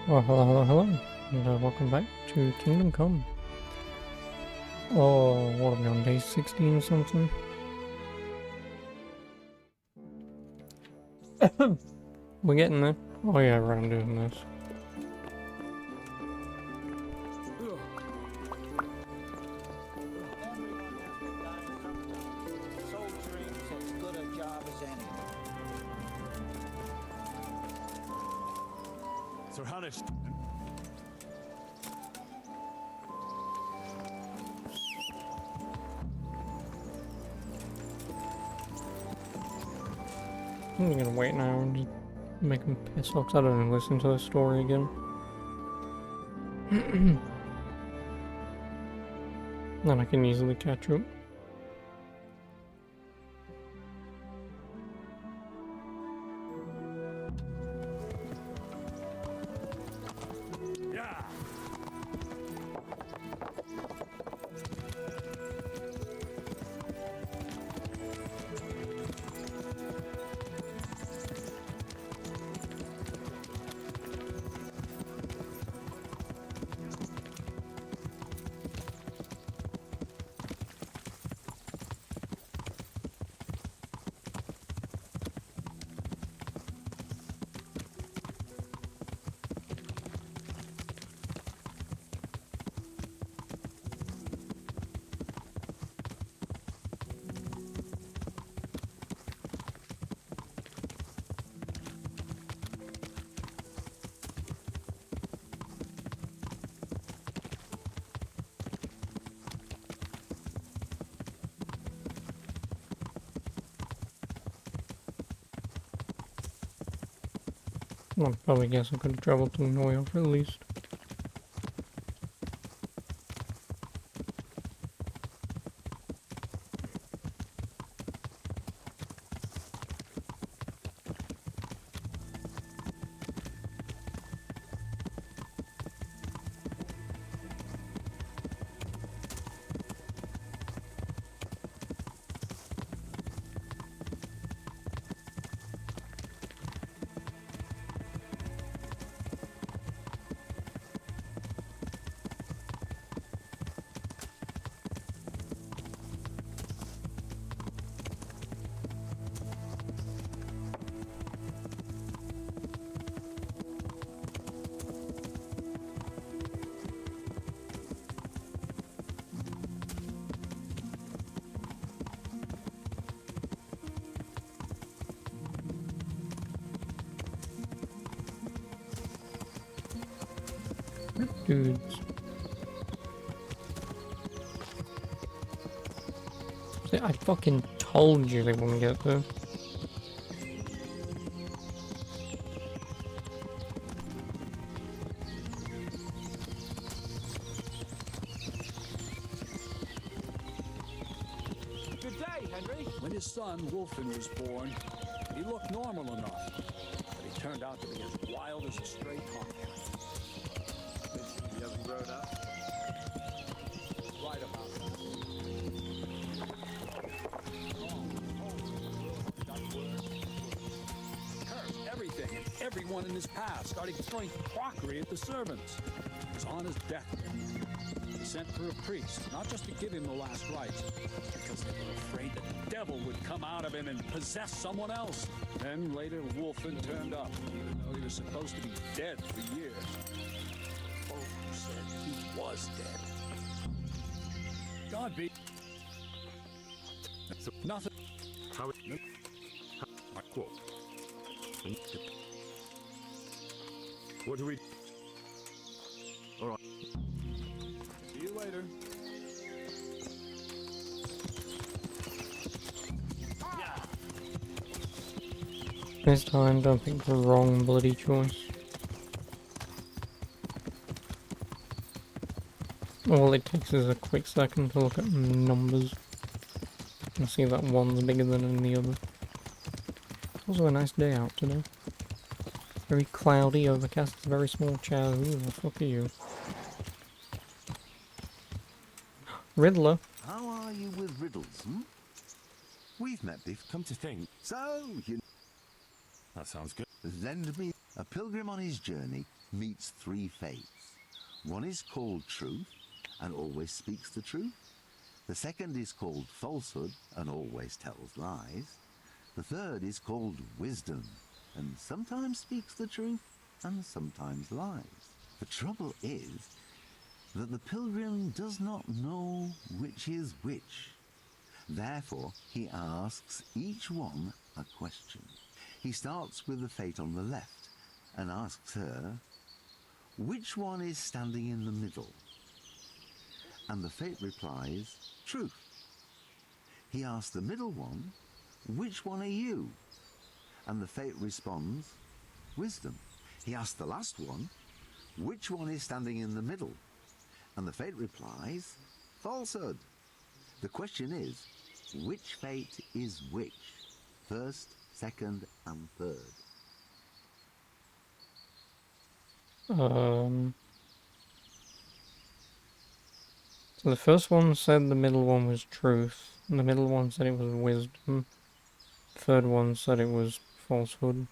Well, hello, and welcome back to Kingdom Come. Oh, what are we on, day 16 or something? We're getting there. Oh yeah, right, I'm doing this. Sir Hannes. I'm gonna wait now and just make him piss off 'cause I don't even listen to the story again. Then I can easily catch up. Yeah. I probably guess I could have traveled to New York at least. Dudes. See, I fucking told you they wouldn't get there. Good day, Henry. When his son, Wolfen, was born, he looked normal enough. But he turned out to be as wild as a stray tomcat. He hasn't grown up. Right about that. Cursed everything and everyone in his path, starting throwing crockery at the servants. He was on his deathbed. He sent for a priest, not just to give him the last rites, because they were afraid that the devil would come out of him and possess someone else. Then later, Wolfen turned up, even though he was supposed to be dead for years. Folk said he was dead. God be. So Nothing. how it I quote. What do we Alright. See you later. This time, don't pick the wrong bloody choice. All it takes is a quick second to look at numbers and see that one's bigger than any other. It's also a nice day out today. Very cloudy, overcast, very small cloud. Who the fuck are you? Riddler. How are you with riddles, We've met before, come to think. So, you That sounds good. lend me a pilgrim on his journey. meets three fates. One is called truth and always speaks the truth. The second is called falsehood and always tells lies. The third is called wisdom and sometimes speaks the truth and sometimes lies. The trouble is that the pilgrim does not know which is which. Therefore, he asks each one a question. He starts with the fate on the left and asks her, which one is standing in the middle? And the fate replies, truth. He asks the middle one, which one are you? And the fate responds, wisdom. He asks the last one, which one is standing in the middle? And the fate replies, falsehood. The question is, which fate is which? First, second, and third. So the first one said the middle one was truth, and the middle one said it was wisdom. The third one said it was falsehood.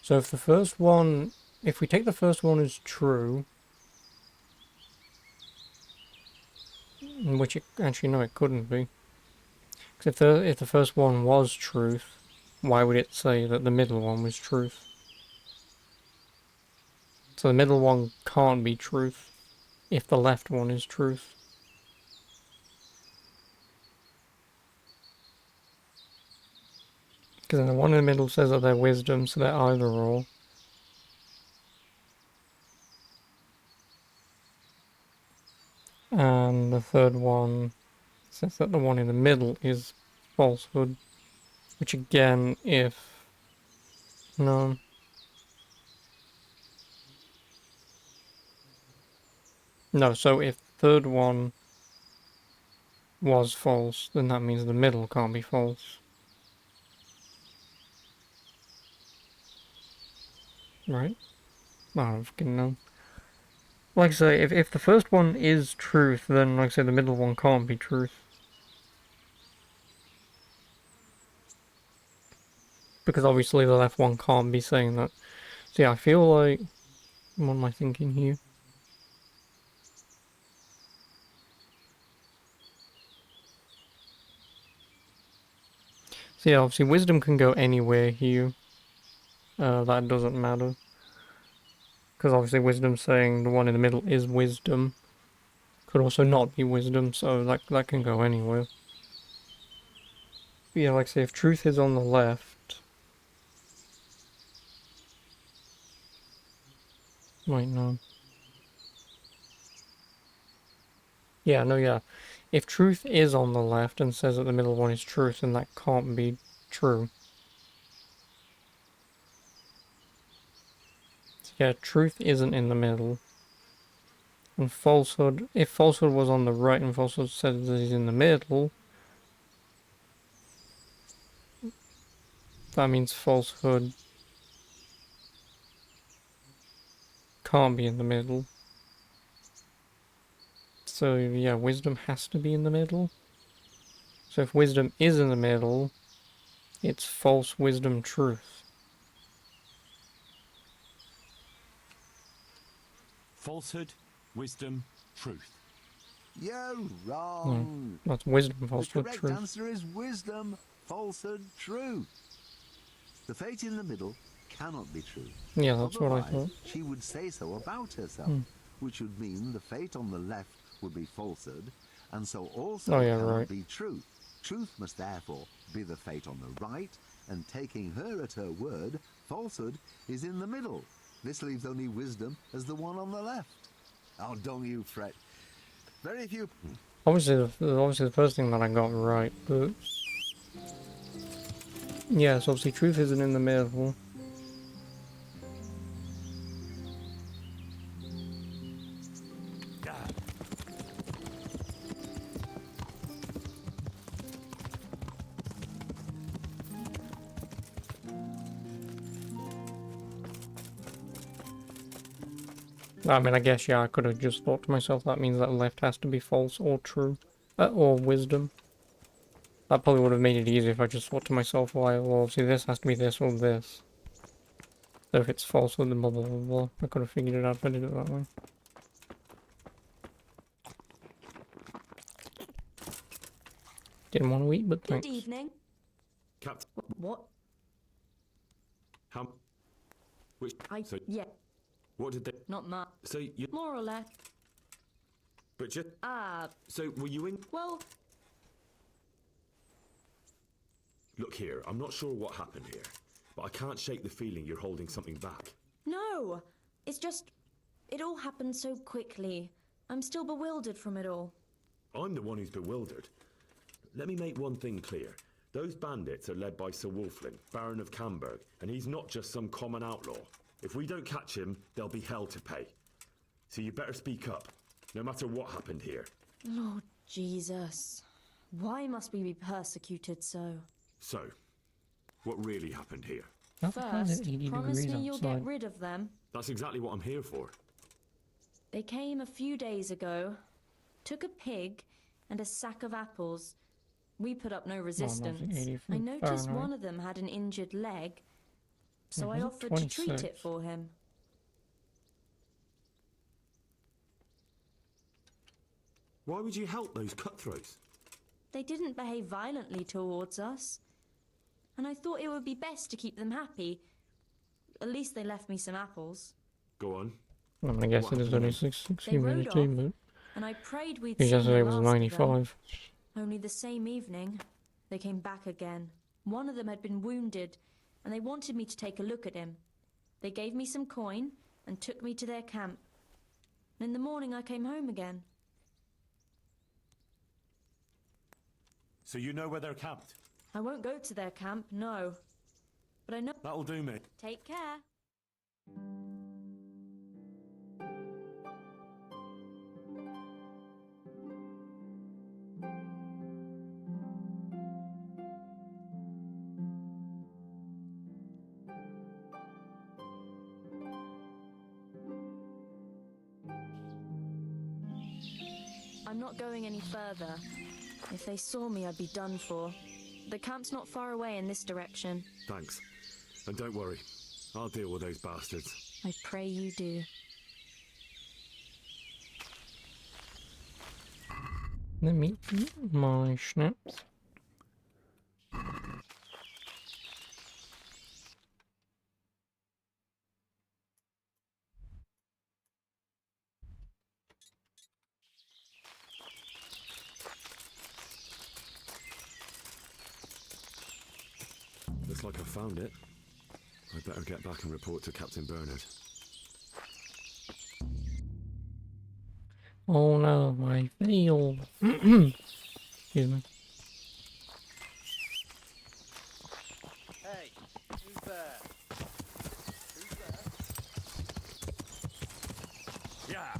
So if the first one, if we take the first one as true, which actually no, it couldn't be, because if the first one was truth, why would it say that the middle one was truth? So the middle one can't be truth if the left one is truth. Because then the one in the middle says that they're wisdom, so they're either or. And the third one says that the one in the middle is falsehood. Which again, if... No. No, so if the third one was false, then that means the middle can't be false. Right? I don't fucking know. Like I say, if the first one is truth, then like I say, the middle one can't be truth. Because obviously the left one can't be saying that. See, I feel like... What am I thinking here? So yeah, obviously wisdom can go anywhere here. That doesn't matter. Because obviously wisdom saying the one in the middle is wisdom. Could also not be wisdom, so that can go anywhere. But yeah, like I say, if truth is on the left... Wait, no. Yeah, no, yeah. If truth is on the left and says that the middle one is truth, then that can't be true. So yeah, truth isn't in the middle. And falsehood, if falsehood was on the right and falsehood says that he's in the middle, that means falsehood can't be in the middle. So yeah, wisdom has to be in the middle. So if wisdom is in the middle, it's false wisdom truth. Falsehood, wisdom, truth. You're wrong. That's wisdom, The falsehood, correct truth. answer is wisdom, falsehood, truth. The fate in the middle cannot be true. Yeah, that's what I Otherwise, thought. she would say so about herself, which would mean the fate on the left would be falsehood, and so also Oh, yeah, cannot right. be truth. Truth must therefore be the fate on the right, and taking her at her word, falsehood is in the middle. This leaves only wisdom as the one on the left. Oh, don't you fret. Very few... Obviously the first thing that I got right, but... Yeah, so obviously truth isn't in the middle. I mean, I guess, yeah, I could have just thought to myself that means that left has to be false or true. Or wisdom. That probably would have made it easier if I just thought to myself, well, see, this has to be this or this. So if it's false, then blah blah blah blah. I could have figured it out if I did it that way. Didn't want to eat, but Good thanks. evening. Captain, What? how? Which? So, Yeah, what did they? not much. So you, More or less. Butcher. Ah, So were you in? well, Look here, I'm not sure what happened here, but I can't shake the feeling you're holding something back. no. It's just, it all happened so quickly. I'm still bewildered from it all. I'm the one who's bewildered. Let me make one thing clear. Those bandits are led by Sir Wolflin, Baron of Camberg, and he's not just some common outlaw. If we don't catch him, there'll be hell to pay. So you better speak up, no matter what happened here. Lord Jesus. Why must we be persecuted so? So, what really happened here? How the hell is First, it 80 promise degrees me you'll outside? get rid of them. That's exactly what I'm here for. They came a few days ago, took a pig and a sack of apples. We put up no resistance. 80 I noticed Fahrenheit. one of them had an injured leg, so I was it offered to treat 26? it for him. Why would you help those cutthroats? They didn't behave violently towards us, and I thought it would be best to keep them happy. At least they left me some apples, Go on. I mean, I guess it is only They 6 rode humidity, off. but and I prayed we'd because seen yesterday the was last of them. 95. Only the same evening, they came back again. One of them had been wounded, and they wanted me to take a look at him. They gave me some coin and took me to their camp. And in the morning I came home again. So you know where they're camped? I won't go to their camp, no. But I know... That'll do me. Take care. I'm not going any further. If they saw me, I'd be done for. The camp's not far away in this direction. Thanks. And don't worry. I'll deal with those bastards. I pray you do. Let me eat my schnapps. Looks like I found it. I'd better get back and report to Captain Bernard. Oh no, I failed. Excuse me. Hey, who's there? Who's there? Yeah!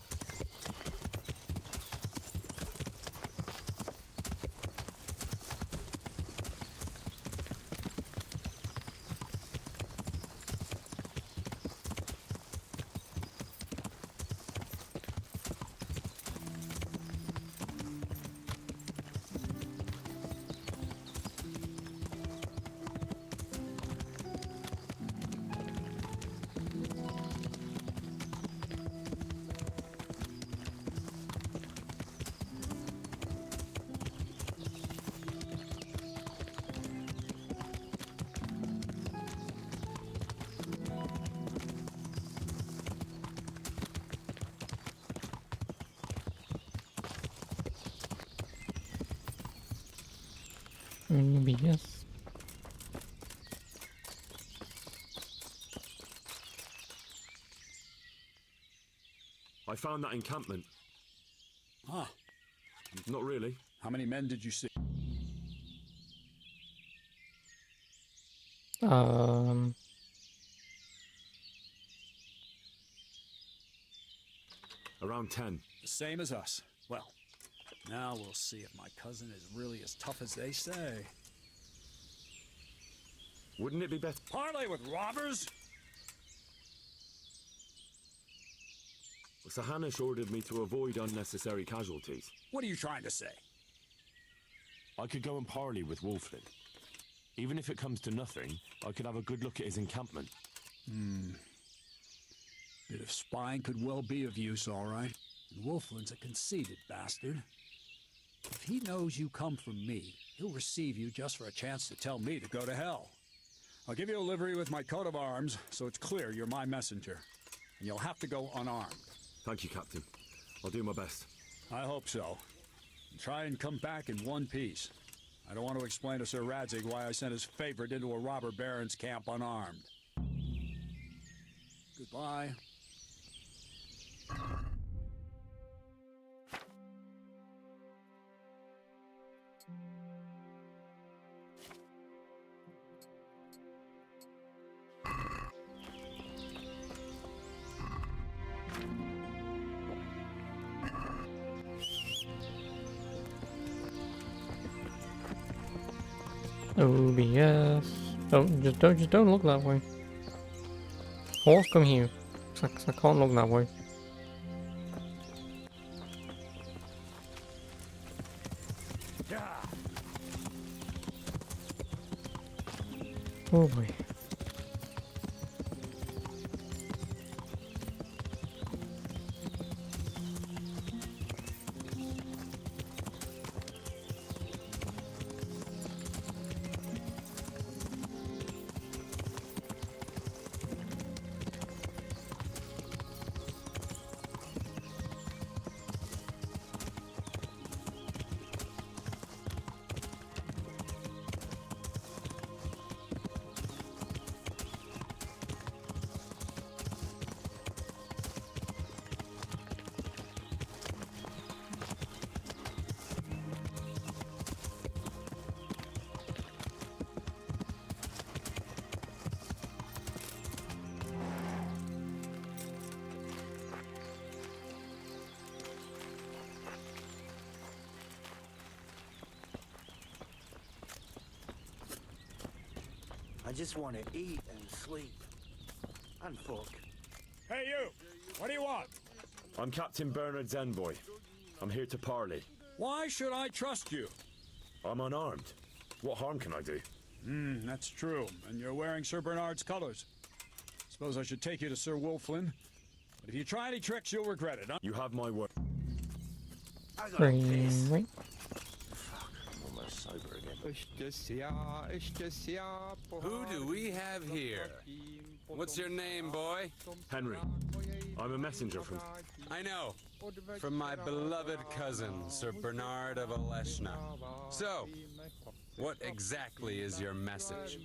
Maybe yes. I found that encampment. Huh. Not really. How many men did you see? Around 10. The same as us. Well, now we'll see if my cousin is really as tough as they say. Wouldn't it be better? Parley with robbers? Sir Hanish ordered me to avoid unnecessary casualties. What are you trying to say? I could go and parley with Wolflin. Even if it comes to nothing, I could have a good look at his encampment. Bit of spying could well be of use, all right. And Wolflin's a conceited bastard. If he knows you come from me, he'll receive you just for a chance to tell me to go to hell. I'll give you a livery with my coat of arms, so it's clear you're my messenger. And you'll have to go unarmed. Thank you, Captain. I'll do my best. I hope so. And try and come back in one piece. I don't want to explain to Sir Radzig why I sent his favorite into a robber baron's camp unarmed. Goodbye. OBS. Don't look that way. Horse, come here. 'Cause I can't look that way. Oh boy. I just want to eat and sleep. And fuck. Hey, you! What do you want? I'm Captain Bernard's envoy. I'm here to parley. Why should I trust you? I'm unarmed. What harm can I do? That's true. And you're wearing Sir Bernard's colors. Suppose I should take you to Sir Wolflin. But if you try any tricks, you'll regret it, huh? You have my word. I got a piss. Right. Fuck, I'm almost sober again. Who do we have here? What's your name, boy? Henry. I'm a messenger from... I know. From my beloved cousin, Sir Bernard of Aleshna. So, what exactly is your message?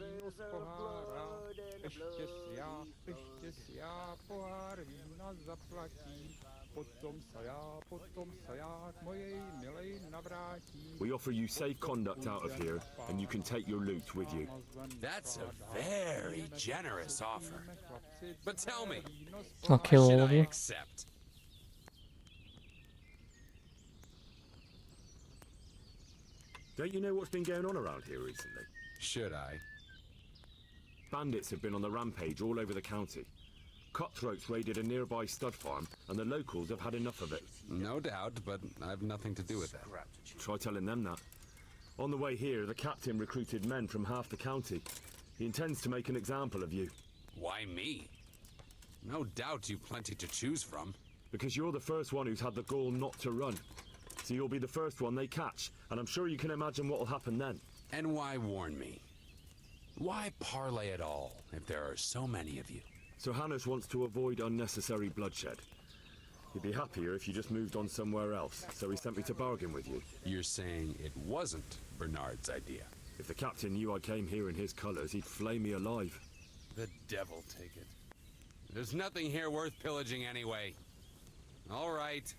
We offer you safe conduct out of here, and you can take your loot with you. That's a very generous offer. But tell me, I'll kill should all of I you. accept? Don't you know what's been going on around here recently? Should I? Bandits have been on the rampage all over the county. Cutthroats raided a nearby stud farm, and the locals have had enough of it. No doubt, but I've nothing to do with that. Try telling them that. On the way here, the captain recruited men from half the county. He intends to make an example of you. Why me? No doubt you've plenty to choose from. Because you're the first one who's had the gall not to run. So you'll be the first one they catch, and I'm sure you can imagine what'll happen then. And why warn me? Why parley at all, if there are so many of you? So Hannes wants to avoid unnecessary bloodshed. He'd be happier if you just moved on somewhere else, so he sent me to bargain with you. You're saying it wasn't Bernard's idea? If the captain knew I came here in his colours, he'd flay me alive. The devil take it. There's nothing here worth pillaging anyway. All right.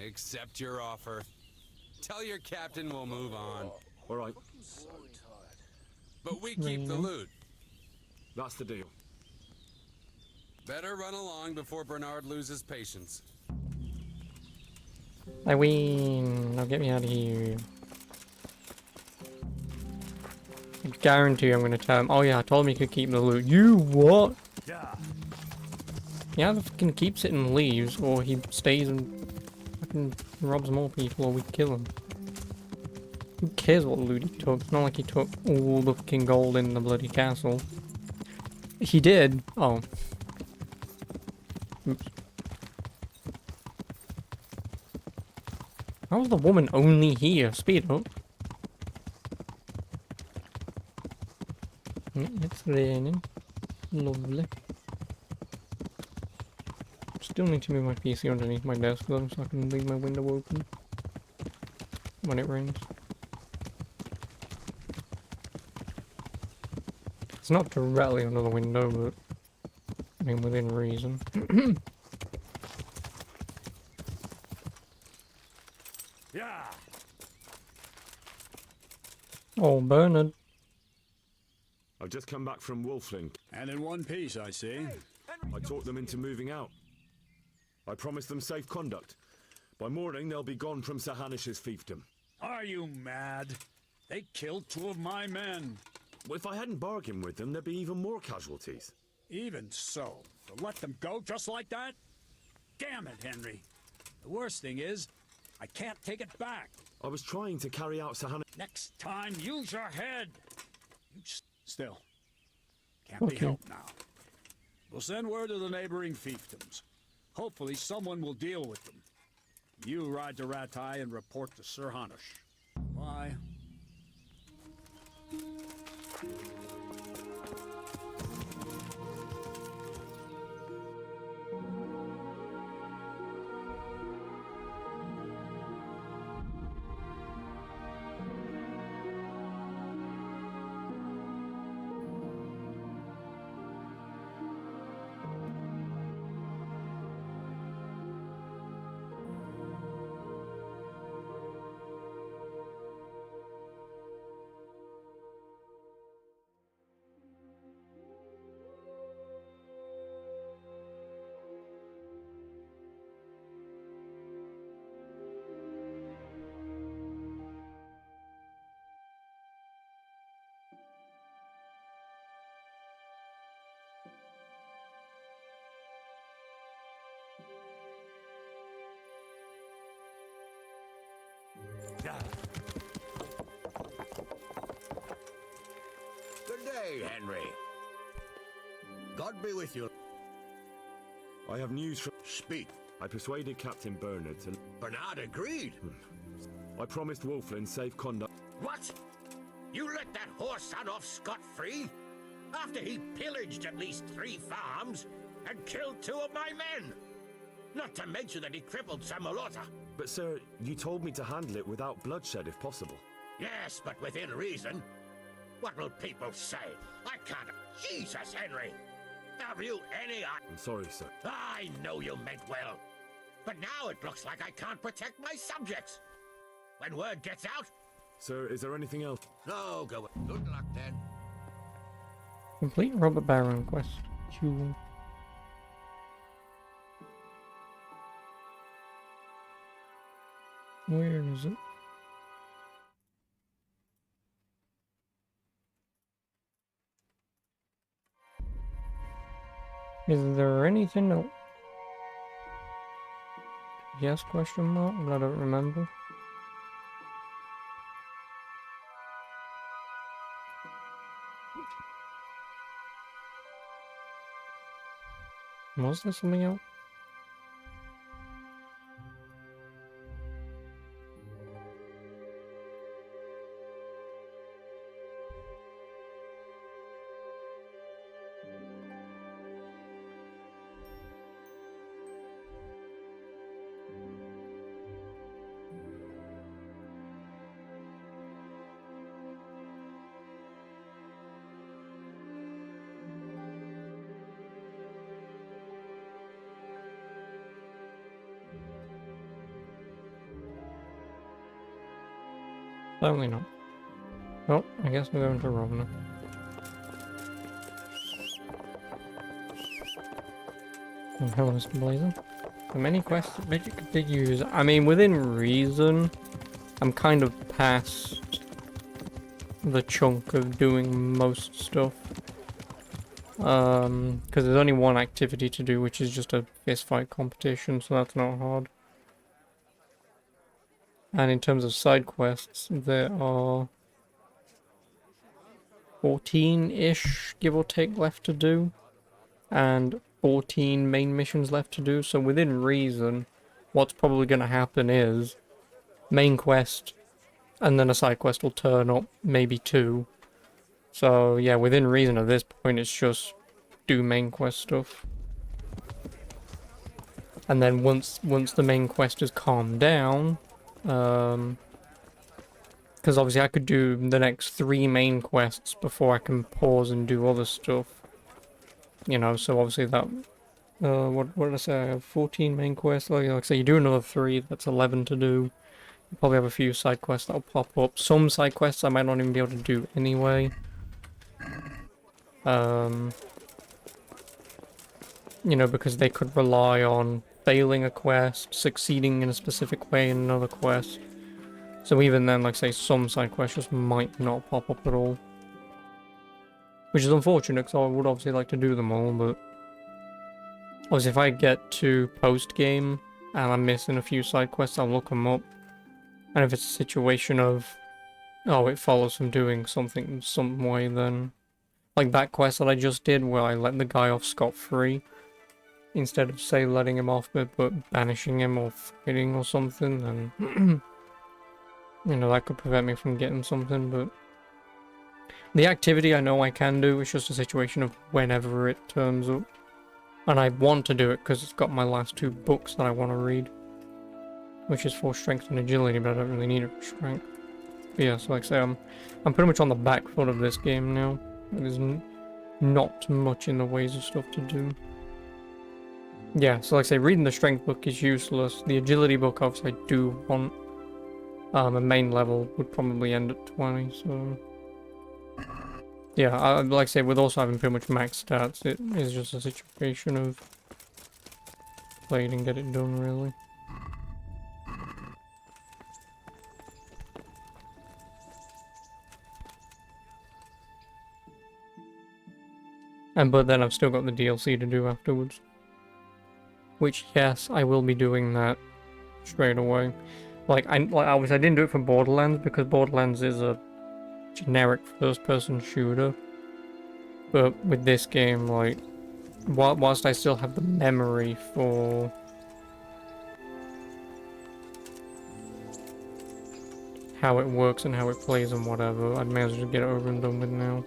I accept your offer. Tell your captain we'll move on. All right, But we keep the loot. that's the deal. Better run along before Bernard loses patience. I win. Now get me out of here. I guarantee I'm gonna tell him. Oh yeah, I told him he could keep the loot. You what? He either fucking keeps it and leaves, or he stays and fucking robs more people, or we kill him. Who cares what loot he took? It's not like he took all the fucking gold in the bloody castle. He did. Oh. Oops. How was the woman only here? Speed up. It's raining. Lovely. Still need to move my PC underneath my desk though, so I can leave my window open when it rains. It's not directly under the window, but I mean within reason. Yeah. Oh, Bernard. I've just come back from Wolfling. And in one piece, I see. I talked them into moving out. I promised them safe conduct. By morning, they'll be gone from Sir Hanish's fiefdom. Are you mad? They killed 2 of my men. Well, if I hadn't bargained with them, there'd be even more casualties. Even so, to let them go just like that? Damn it, Henry. The worst thing is, I can't take it back. I was trying to carry out Sir Hanish. Next time, use your head. Still, can't be Okay. helped now. We'll send word to the neighboring fiefdoms. Hopefully someone will deal with them. You ride to Ratai and report to Sir Hanish. Bye. Good day, Henry. God be with you. I have news from... Speak. I persuaded Captain Bernard to... Bernard agreed. I promised Wolflin safe conduct. What? You let that whore son off scot-free? After he pillaged at least 3 farms and killed 2 of my men? Not to mention that he crippled Samolota. But sir, you told me to handle it without bloodshed if possible. Yes, but within reason. What will people say? I can't... Jesus, Henry! Have you any... I'm sorry, sir. I know you meant well. But now it looks like I can't protect my subjects. When word gets out... Sir, is there anything else? No, go... Good luck, then. Complete Robert Baron quest. Cool. Where is it? Is there anything else? Yes, question mark? I don't remember. Was there something else? Certainly not. Oh, I guess we're going to Rovna. Oh, hello, Mr. Blazer. So many quests that you could use. I mean, within reason, I'm kind of past the chunk of doing most stuff. Because there's only one activity to do, which is just a fist fight competition, so that's not hard. And in terms of side quests, there are 14-ish, give or take, left to do, and 14 main missions left to do. So within reason, what's probably going to happen is main quest, and then a side quest will turn up, maybe 2. So yeah, within reason at this point, it's just do main quest stuff. And then once the main quest has calmed down, because obviously I could do the next 3 main quests before I can pause and do other stuff. You know, so obviously that, what did I say? I have 14 main quests. Like I say, you do another 3, that's 11 to do. You probably have a few side quests that'll pop up. Some side quests I might not even be able to do anyway. You know, because they could rely on failing a quest, succeeding in a specific way in another quest. So even then, like say, some side quests just might not pop up at all. Which is unfortunate, because I would obviously like to do them all, but obviously if I get to post-game and I'm missing a few side quests, I'll look them up. And if it's a situation of, oh, it follows from doing something some way, then... Like that quest that I just did, where I let the guy off scot-free, instead of, say, letting him off, but banishing him or fighting or something, then... you know, that could prevent me from getting something, but... The activity I know I can do, it's just a situation of whenever it turns up. And I want to do it because it's got my last 2 books that I want to read. Which is for strength and agility, but I don't really need it for strength. But yeah, so like I say, I'm pretty much on the back foot of this game now. There's not much in the ways of stuff to do. Yeah, so like I say, reading the strength book is useless. The agility book, obviously, I do want. A main level would probably end at 20, so... Yeah, like I say, with also having pretty much max stats, it is just a situation of play it and get it done, really. But then I've still got the DLC to do afterwards. Which, yes, I will be doing that straight away. Like obviously I didn't do it for Borderlands, because Borderlands is a generic first-person shooter. But with this game, like, whilst I still have the memory for... how it works and how it plays and whatever, I may as well just get it over and done with now.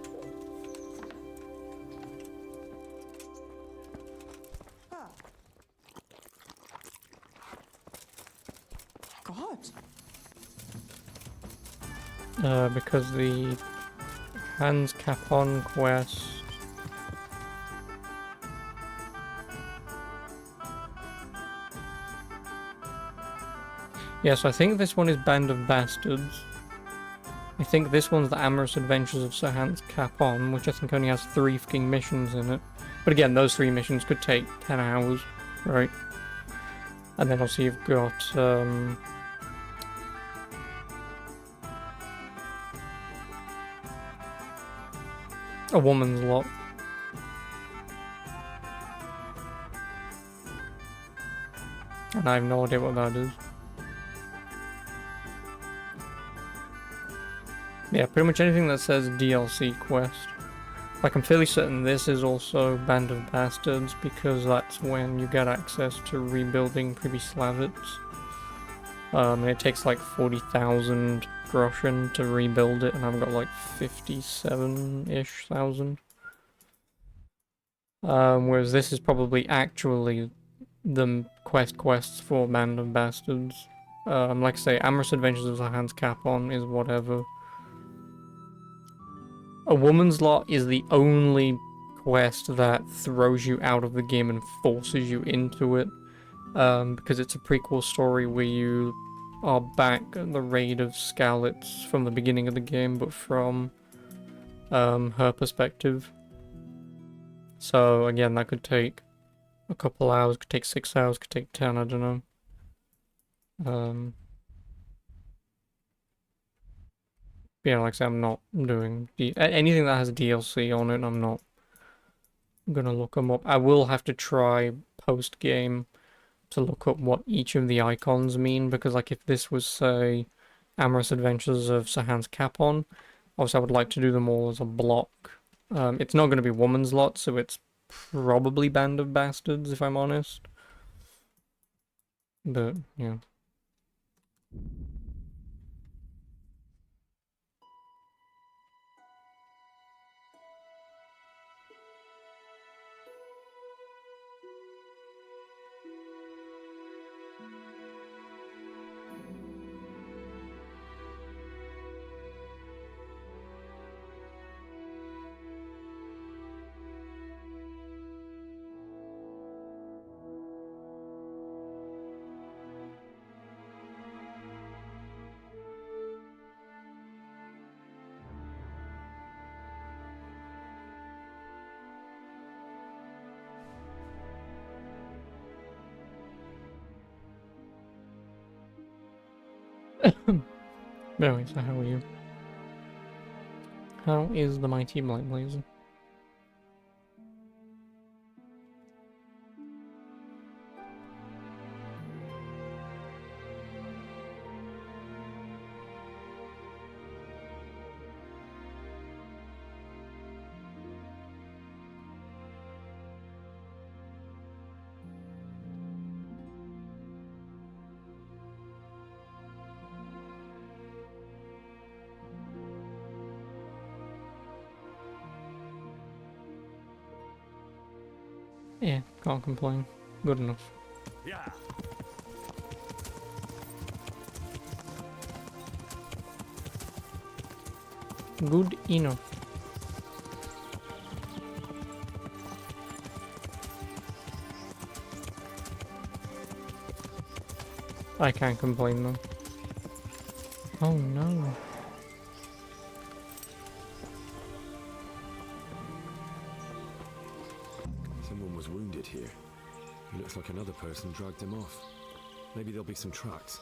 Because the Hans Capon quest... Yeah, so I think this one is Band of Bastards. I think this one's the Amorous Adventures of Sir Hans Capon, which I think only has 3 fucking missions in it. But again, those 3 missions could take 10 hours, right? And then also you've got, A Woman's Lot. And I have no idea what that is. Yeah, pretty much anything that says DLC quest. Like, I'm fairly certain this is also Band of Bastards, because that's when you get access to rebuilding Pribyslavitz. And it takes like 40,000 groschen to rebuild it, and I've got like 57-ish thousand. Whereas this is probably actually the quests for Band of Bastards. Like I say, Amorous Adventures of the Hans Capon is whatever. A Woman's Lot is the only quest that throws you out of the game and forces you into it. Because it's a prequel story where you are back at the raid of Skalitz from the beginning of the game, but from her perspective. So again, that could take a couple hours, could take 6 hours, could take 10, I don't know. Yeah, like I said, I'm not doing anything that has DLC on it. I'm not I'm gonna look them up. I will have to try post-game to look up what each of the icons mean, because like if this was, say, Amorous Adventures of Sir Hans Capon, obviously I would like to do them all as a block. It's not going to be Woman's Lot, so it's probably Band of Bastards, if I'm honest. But, yeah. Anyway, so how are you? How is the mighty Blight Blazer? Yeah, can't complain. Good enough. Yeah. Good enough. I can't complain though. Oh no. Someone was wounded here. It looks like another person dragged him off. Maybe there'll be some tracks.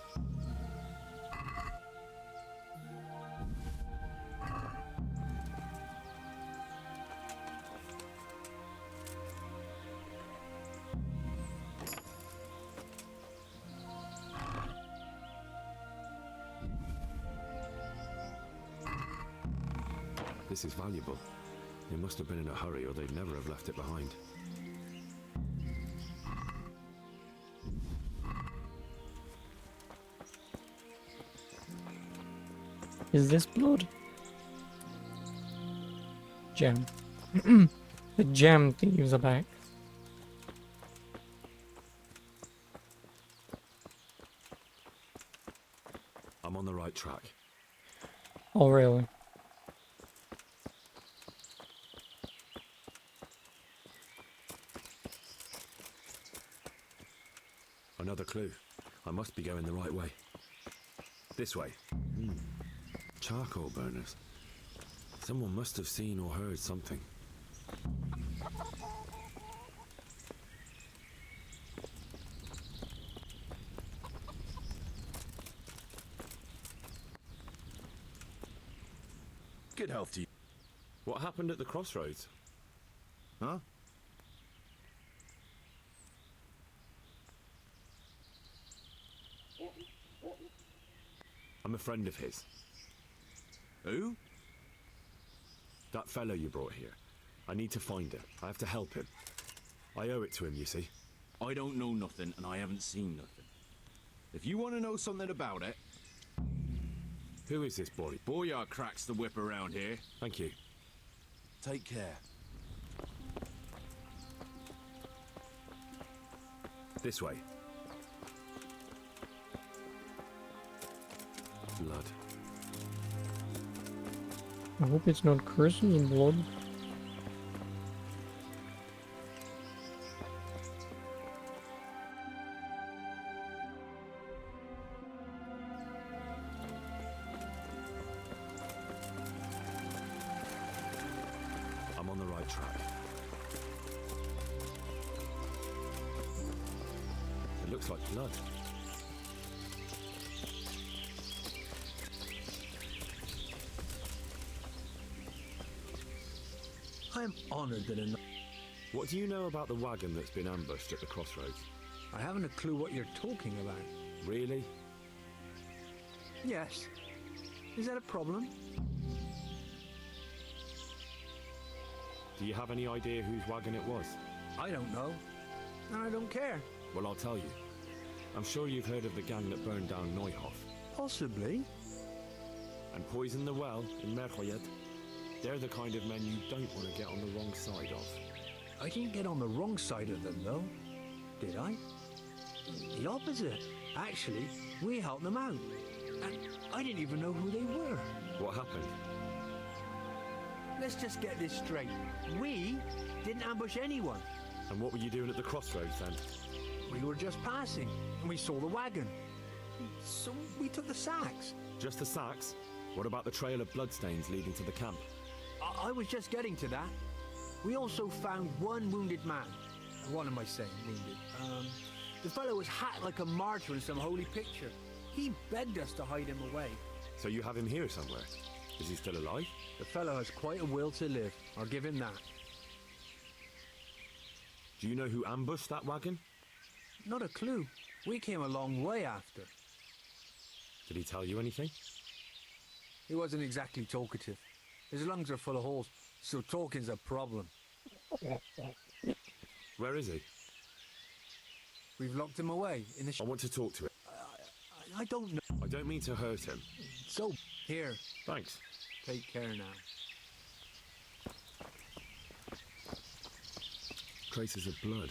This is valuable. They must have been in a hurry or they'd never have left it behind. Is this blood? Gem. The gem thieves are back. I'm on the right track. Oh really? Another clue. I must be going the right way. This way. Charcoal burners. Someone must have seen or heard something. Good health to you. What happened at the crossroads? Huh? I'm a friend of his. Who? That fellow you brought here. I need to find him. I have to help him. I owe it to him, you see. I don't know nothing, and I haven't seen nothing. If you want to know something about it, Who is this boy? Boyar cracks the whip around here. Thank you. Take care. This way. Blood. I hope it's not Chris's blood. I'm on the right track. It looks like blood. I am honored that What do you know about the wagon that's been ambushed at the crossroads? I haven't a clue what you're talking about. Really? Yes. Is that a problem? Do you have any idea whose wagon it was? I don't know. And I don't care. Well, I'll tell you. I'm sure you've heard of the gang that burned down Neuhof Possibly. and poisoned the well in Merhoyed. They're the kind of men you don't want to get on the wrong side of. I didn't get on the wrong side of them, though. Did I? The opposite. Actually, we helped them out. And I didn't even know who they were. What happened? Let's just get this straight. We didn't ambush anyone. And what were you doing at the crossroads then? We were just passing, and we saw the wagon. So we took the sacks. Just the sacks? What about the trail of bloodstains leading to the camp? I was just getting to that. We also found one wounded man. What am I saying, wounded? The fellow was hacked like a martyr in some holy picture. He begged us to hide him away. So you have him here somewhere? Is he still alive? The fellow has quite a will to live. I'll give him that. Do you know who ambushed that wagon? Not a clue. We came a long way after. Did he tell you anything? He wasn't exactly talkative. His lungs are full of holes, so talking's a problem. Where is he? We've locked him away in the I want to talk to him. I don't know. I don't mean to hurt him. So, here, Thanks. take care now. Traces of blood.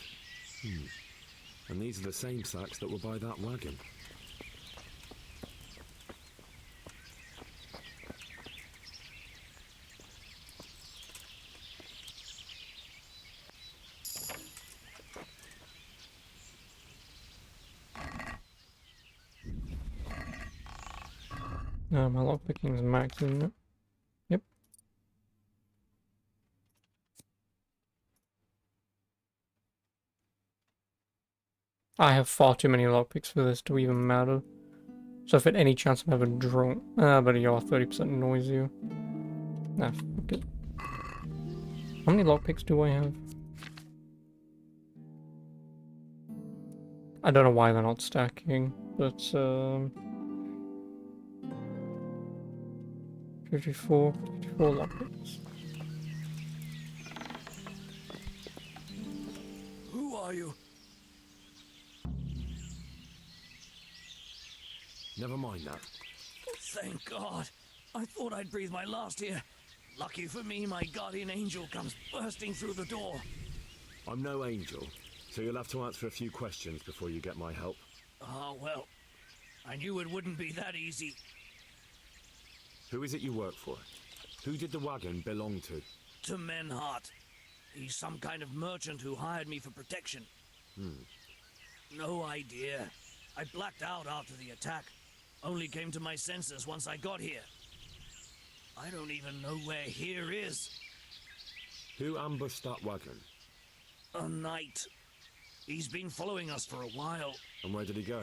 And these are the same sacks that were by that wagon. My lockpicking is maxed, isn't it? Yep. I have far too many lockpicks for this to even matter. So if at any chance I'm ever drunk... but you're 30% noisier. Nah, fuck it. How many lockpicks do I have? I don't know why they're not stacking, but 54 lockpicks. Who are you? Never mind that. Thank God. I thought I'd breathe my last here. Lucky for me, my guardian angel comes bursting through the door. I'm no angel, so you'll have to answer a few questions before you get my help. Ah, well, I knew it wouldn't be that easy. Who is it you work for? Who did the wagon belong to? To Menhart. He's some kind of merchant who hired me for protection. No idea. I blacked out after the attack. Only came to my senses once I got here. I don't even know where here is. Who ambushed that wagon? A knight. He's been following us for a while. And where did he go?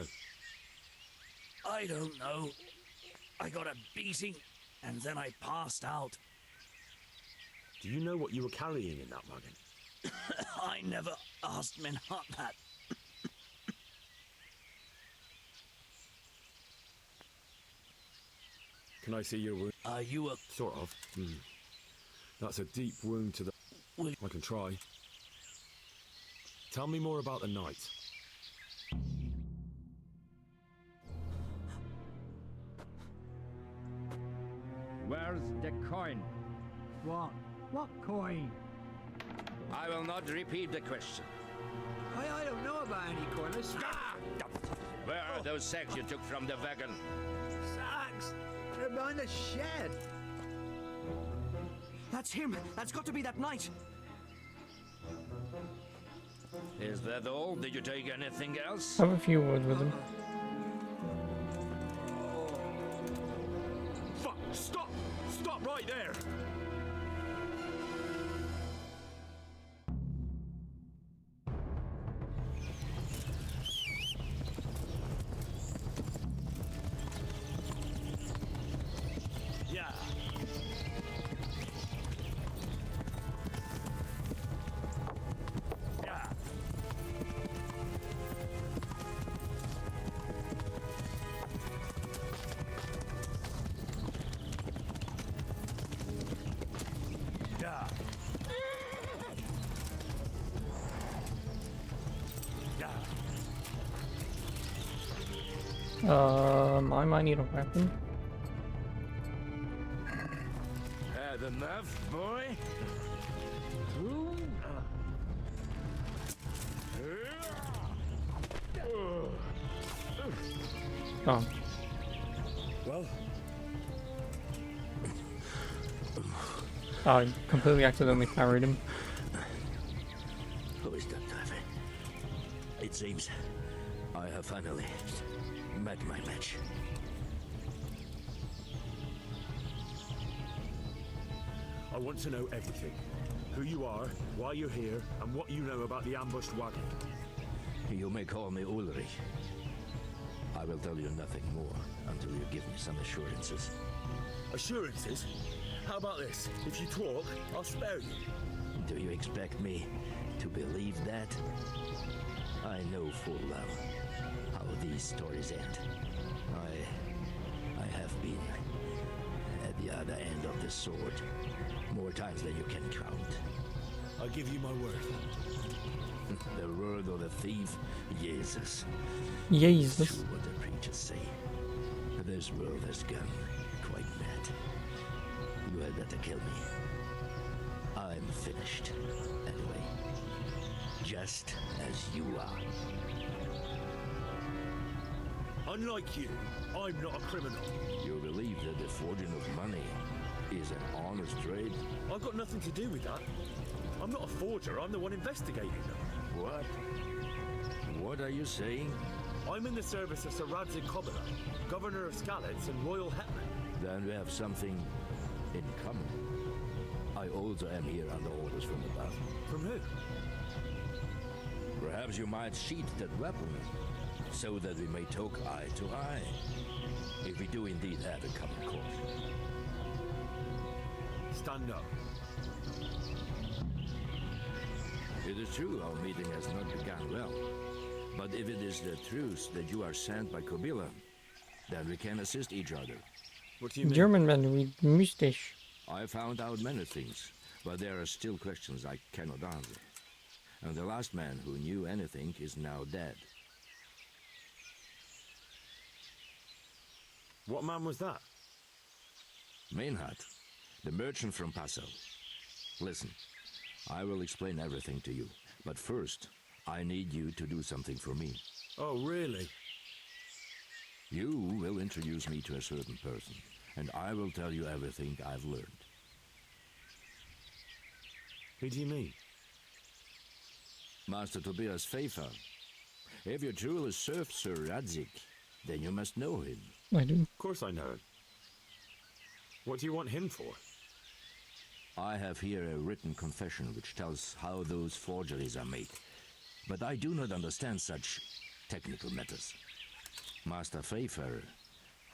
I don't know. I got a beating, and then I passed out. Do you know what you were carrying in that wagon? I never asked Menhart that. Can I see your wound? Are you a... Sort of. That's a deep wound to the... Will... I can try. Tell me more about the knight. Where's the coin? What? What coin? I will not repeat the question. I don't know about any coin. Where are those sacks you took from the wagon? Sacks! They're behind the shed. That's him! That's got to be that knight! Is that all? Did you take anything else? Have a few words with him. Fuck! Stop! Stop right there! Yeah. I might need a weapon. Had enough, boy? Oh. Well, I completely accidentally parried him. who is that driver? It seems I have finally met my match. I want to know everything. Who you are, why you're here, and what you know about the ambushed wagon. You may call me Ulrich. I will tell you nothing more until you give me some assurances. Assurances? How about this? If you talk, I'll spare you. Do you expect me to believe that? I know full well how these stories end. I have been at the other end of the sword more times than you can count. I give you my word. The word of the thief, Jesus. Jesus. True what the preachers say. This world has gone quite mad. You had better kill me. I'm finished, anyway. Just as you are. Unlike you, I'm not a criminal. You believe that the forging of money is an honest trade? I've got nothing to do with that. I'm not a forger, I'm the one investigating them. What? What are you saying? I'm in the service of Sir Radzig Kobyla, Governor of Skalitz and Royal Hetman. Then we have something in common. I also am here under orders from above. From who? Perhaps you might sheath that weapon, so that we may talk eye to eye. If we do indeed have a common cause. Stand up. It is true our meeting has not begun well. But if it is the truth that you are sent by Kobyla, then we can assist each other. What do you mean? German man with mustache. I found out many things, but there are still questions I cannot answer. And the last man who knew anything is now dead. What man was that? Meinhard, the merchant from Passau. Listen, I will explain everything to you, but first, I need you to do something for me. Oh, really? You will introduce me to a certain person, and I will tell you everything I've learned. Who do you mean? Master Tobias Pfeiffer. If you truly serve Sir Radzig, then you must know him. I do. Of course I know him. What do you want him for? I have here a written confession which tells how those forgeries are made. But I do not understand such technical matters. Master Pfeiffer,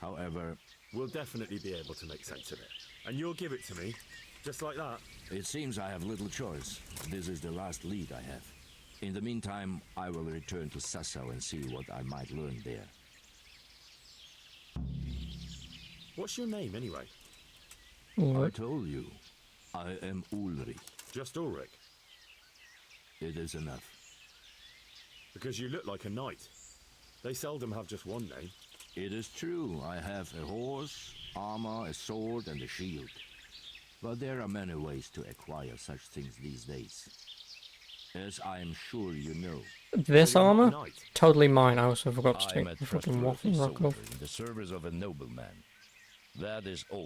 however... We'll definitely be able to make sense of it. And you'll give it to me, just like that? It seems I have little choice. This is the last lead I have. In the meantime, I will return to Sassau and see what I might learn there. What's your name, anyway? I told you. I am Ulrich. Just Ulrich? It is enough. Because you look like a knight. They seldom have just one name. It is true. I have a horse, armor, a sword, and a shield. But there are many ways to acquire such things these days. As I am sure you know. This armor? Totally mine. I also forgot to I take am a the fucking trustworthy waffle rock soldier off. in the service of a nobleman. That is all.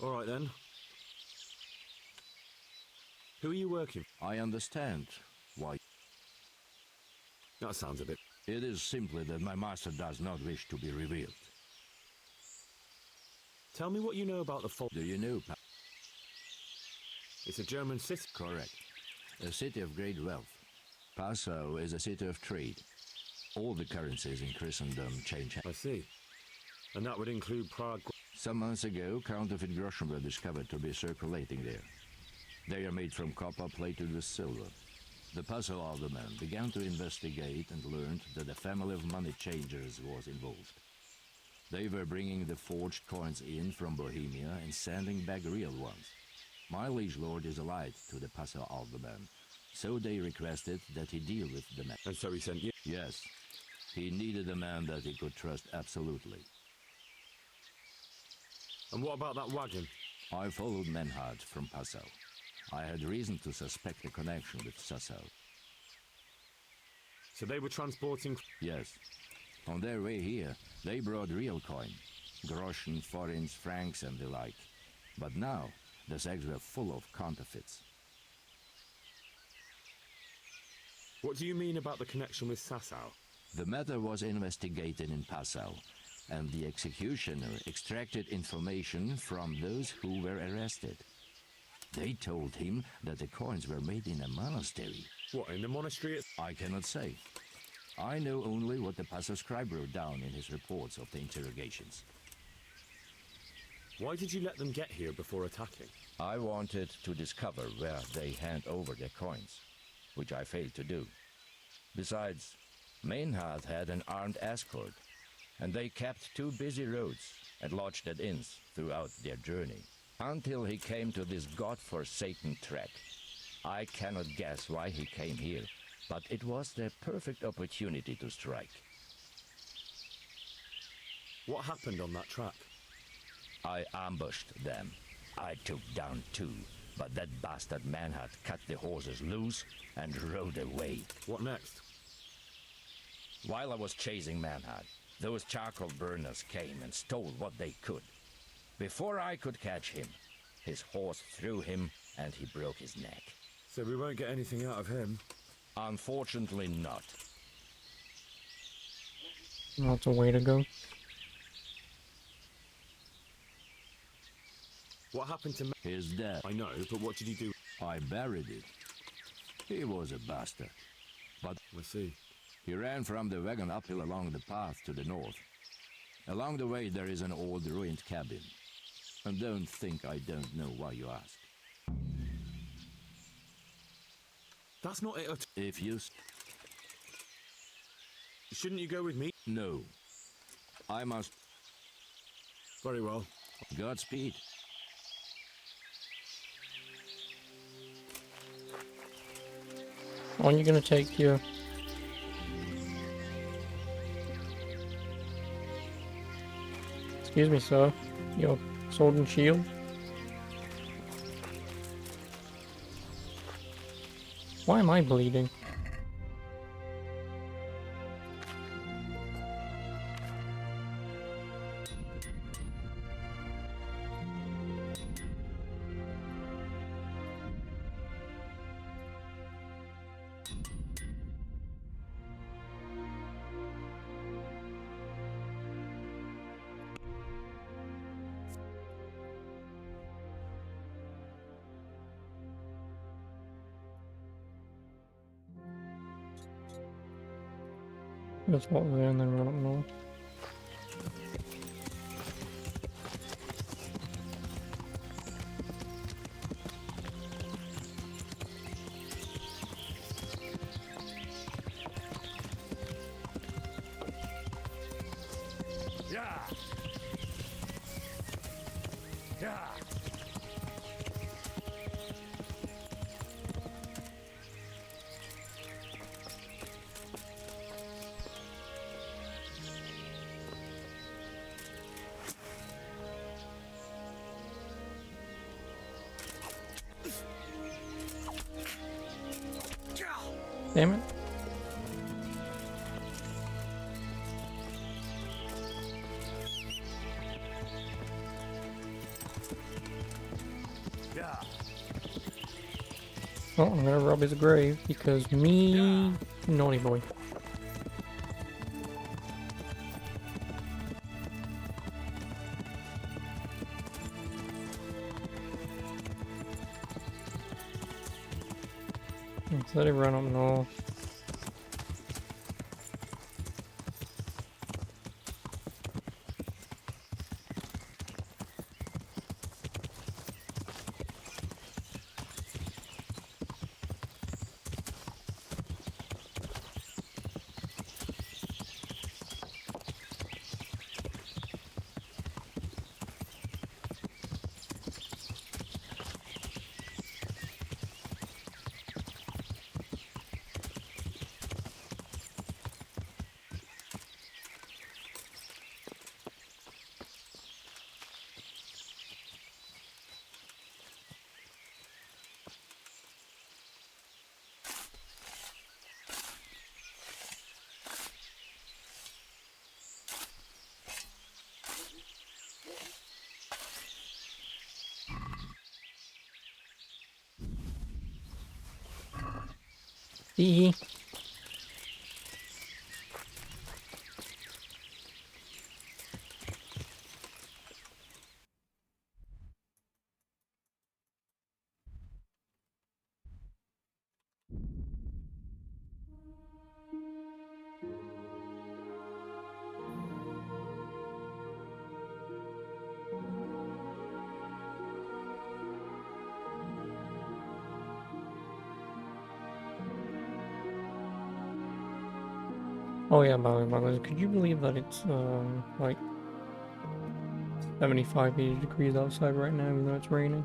All right, then. Who are you working for? I understand why. That sounds a bit... It is simply that my master does not wish to be revealed. Tell me what you know about the Do you know? It's a German city. Correct. A city of great wealth. Passau is a city of trade. All the currencies in Christendom change. I see. And that would include Prague. Some months ago, counterfeit groschen were discovered to be circulating there. They are made from copper plated with silver. The Passau alderman began to investigate and learned that a family of money changers was involved. They were bringing the forged coins in from Bohemia and sending back real ones. My liege lord is allied to the Passau alderman, so they requested that he deal with the matter. And so he sent you? Yes. He needed a man that he could trust absolutely. And what about that wagon? I followed Menhard from Passau. I had reason to suspect a connection with Sassau. So they were transporting... Yes. On their way here, they brought real coin. Groschen, florins, francs and the like. But now, the sacks were full of counterfeits. What do you mean about the connection with Sassau? The matter was investigated in Passau, and the executioner extracted information from those who were arrested. They told him that the coins were made in a monastery. What, in the monastery? I cannot say. I know only what the Passau scribe wrote down in his reports of the interrogations. Why did you let them get here before attacking? I wanted to discover where they hand over their coins, which I failed to do. Besides, Meinhard had an armed escort, and they kept 2 busy roads and lodged at inns throughout their journey, until he came to this god-forsaken track. I cannot guess why he came here, but it was the perfect opportunity to strike. What happened on that track? I ambushed them. I took down 2, but that bastard Meinhard cut the horses loose and rode away. What next? While I was chasing Meinhard, those charcoal burners came and stole what they could. Before I could catch him, his horse threw him and he broke his neck. So we won't get anything out of him? Unfortunately not. That's a way to go. What happened to... His death. I know, but what did he do? I buried it. He was a bastard. But I see. he ran from the wagon uphill along the path to the north. Along the way there is an old ruined cabin. And don't think I don't know why you ask. That's not it at... If you... Shouldn't you go with me? No. I must... Very well. Godspeed. Aren't you gonna take your... Excuse me, sir. Your sword and shield? Why am I bleeding? Just walk there and then run up north. Yeah. Yeah. Damn it. Yeah. Oh, I'm gonna rob his grave because me, naughty boy. Let it run up north. See? Oh yeah, by the way, could you believe that it's like 75, 80 degrees outside right now, even though it's raining?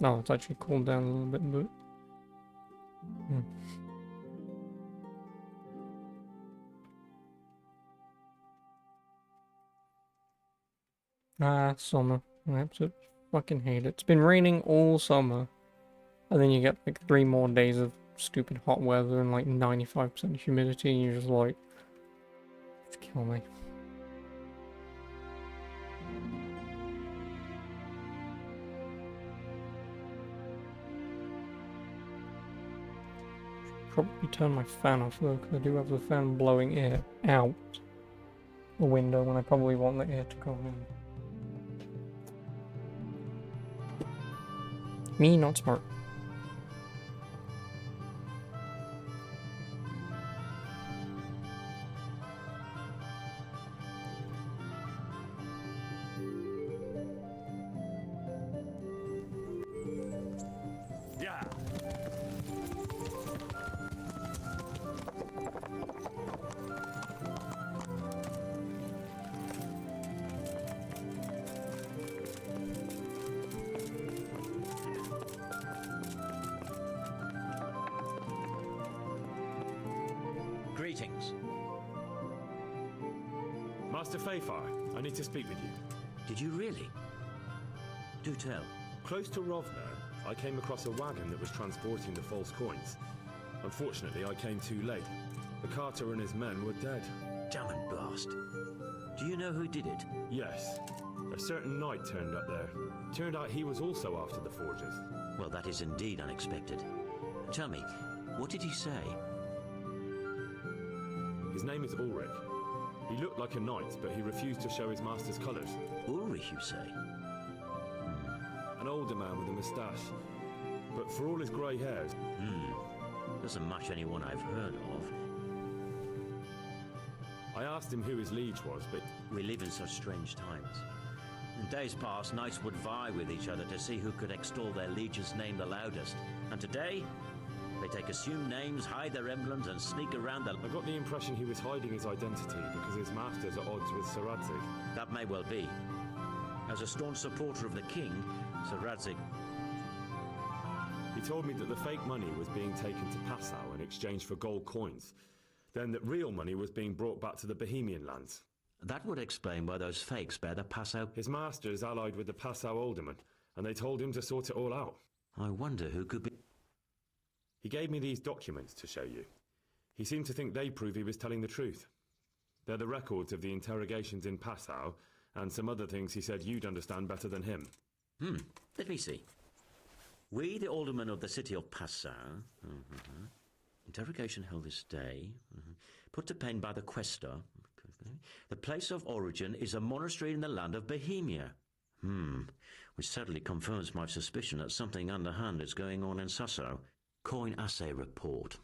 No, it's actually cooled down a little bit, but... Ah, summer. I absolutely fucking hate it. It's been raining all summer. And then you get like 3 more days of stupid hot weather and like 95% humidity, and you're just like... It's killing me. Probably turn my fan off though, because I do have the fan blowing air out the window when I probably want the air to come in. Me, not smart. Yeah. Greetings. Master Fayfar, I need to speak with you. Did you really? Do tell. Close to Rovno, I came across a wagon that was transporting the false coins. Unfortunately, I came too late. The carter and his men were dead. Damn and blast. Do you know who did it? Yes. A certain knight turned up there. Turned out he was also after the forgers. Well, that is indeed unexpected. Tell me, what did he say? His name is Ulrich. He looked like a knight, but he refused to show his master's colours. Ulrich, you say? An older man with a moustache. But for all his grey hairs... Doesn't match anyone I've heard of. I asked him who his liege was, but... We live in such strange times. In days past, knights would vie with each other to see who could extol their liege's name the loudest. And today, they take assumed names, hide their emblems, and sneak around the... I got the impression he was hiding his identity because his master's at odds with Sir Radzig. That may well be. As a staunch supporter of the king, Sir Radzig... He told me that the fake money was being taken to Passau in exchange for gold coins. Then that real money was being brought back to the Bohemian lands. That would explain why those fakes bear the Passau... His master is allied with the Passau alderman, and they told him to sort it all out. I wonder who could be... He gave me these documents to show you. He seemed to think they prove he was telling the truth. They're the records of the interrogations in Passau, and some other things he said you'd understand better than him. Let me see. We, the aldermen of the city of Passau... Interrogation held this day. Put to pen by the quaestor. The place of origin is a monastery in the land of Bohemia. Which certainly confirms my suspicion that something underhand is going on in Sasso. Coin assay report.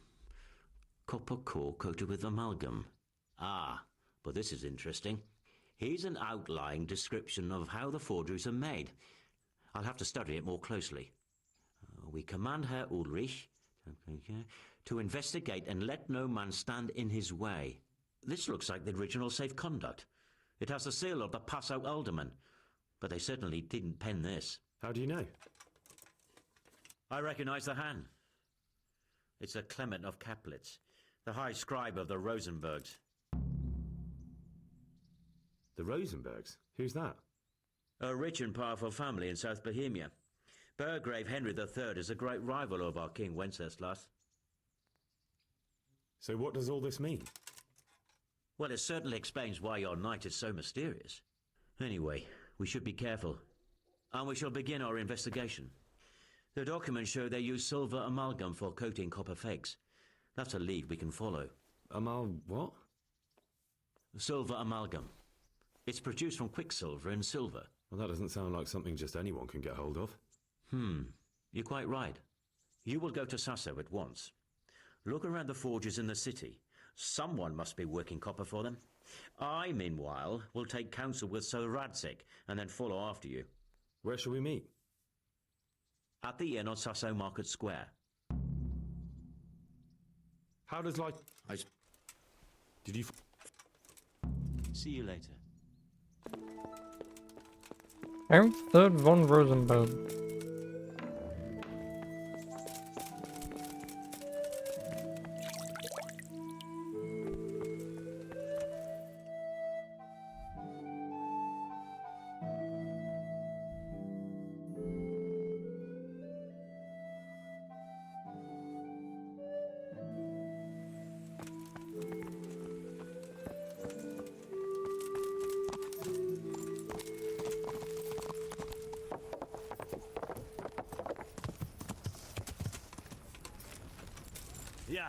Copper core coated with amalgam. Ah, but this is interesting. Here's an outlying description of how the forgeries are made. I'll have to study it more closely. We command Herr Ulrich to investigate and let no man stand in his way. This looks like the original safe conduct. It has the seal of the Passau alderman, but they certainly didn't pen this. How do you know? I recognize the hand. It's a Clement of Kaplitz, the high scribe of the Rosenbergs. The Rosenbergs? Who's that? A rich and powerful family in South Bohemia. Burgrave Henry III is a great rival of our King Wenceslas. So what does all this mean? Well, it certainly explains why your knight is so mysterious. Anyway, We should be careful, and we shall begin our investigation. The documents show they use silver amalgam for coating copper fakes. That's a lead we can follow. What? Silver amalgam. It's produced from quicksilver and silver. Well, that doesn't sound like something just anyone can get hold of. You're quite right. You will go to Sasso at once. Look around the forges in the city. Someone must be working copper for them. I, meanwhile, will take counsel with Sir Radzik and then follow after you. Where shall we meet? At the inn on Sasso Market Square. How does Did you... See you later. Harry III von Rosenberg. Yeah.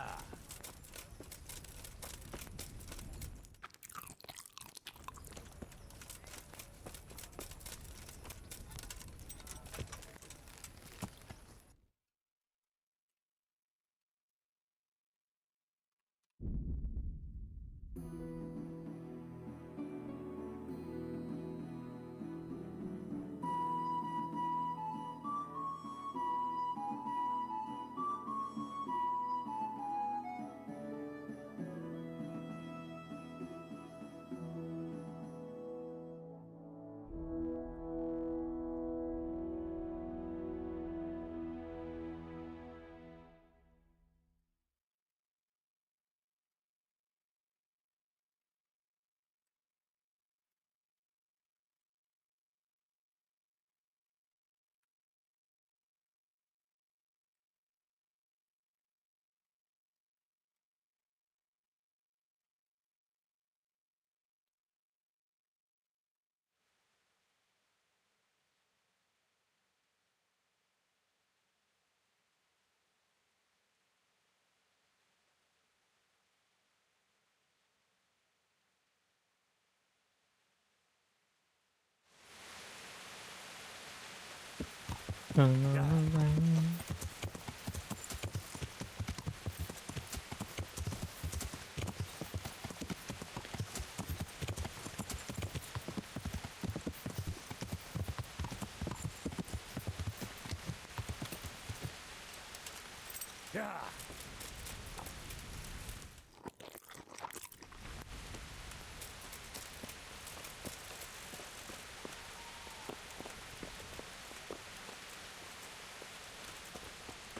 Yeah.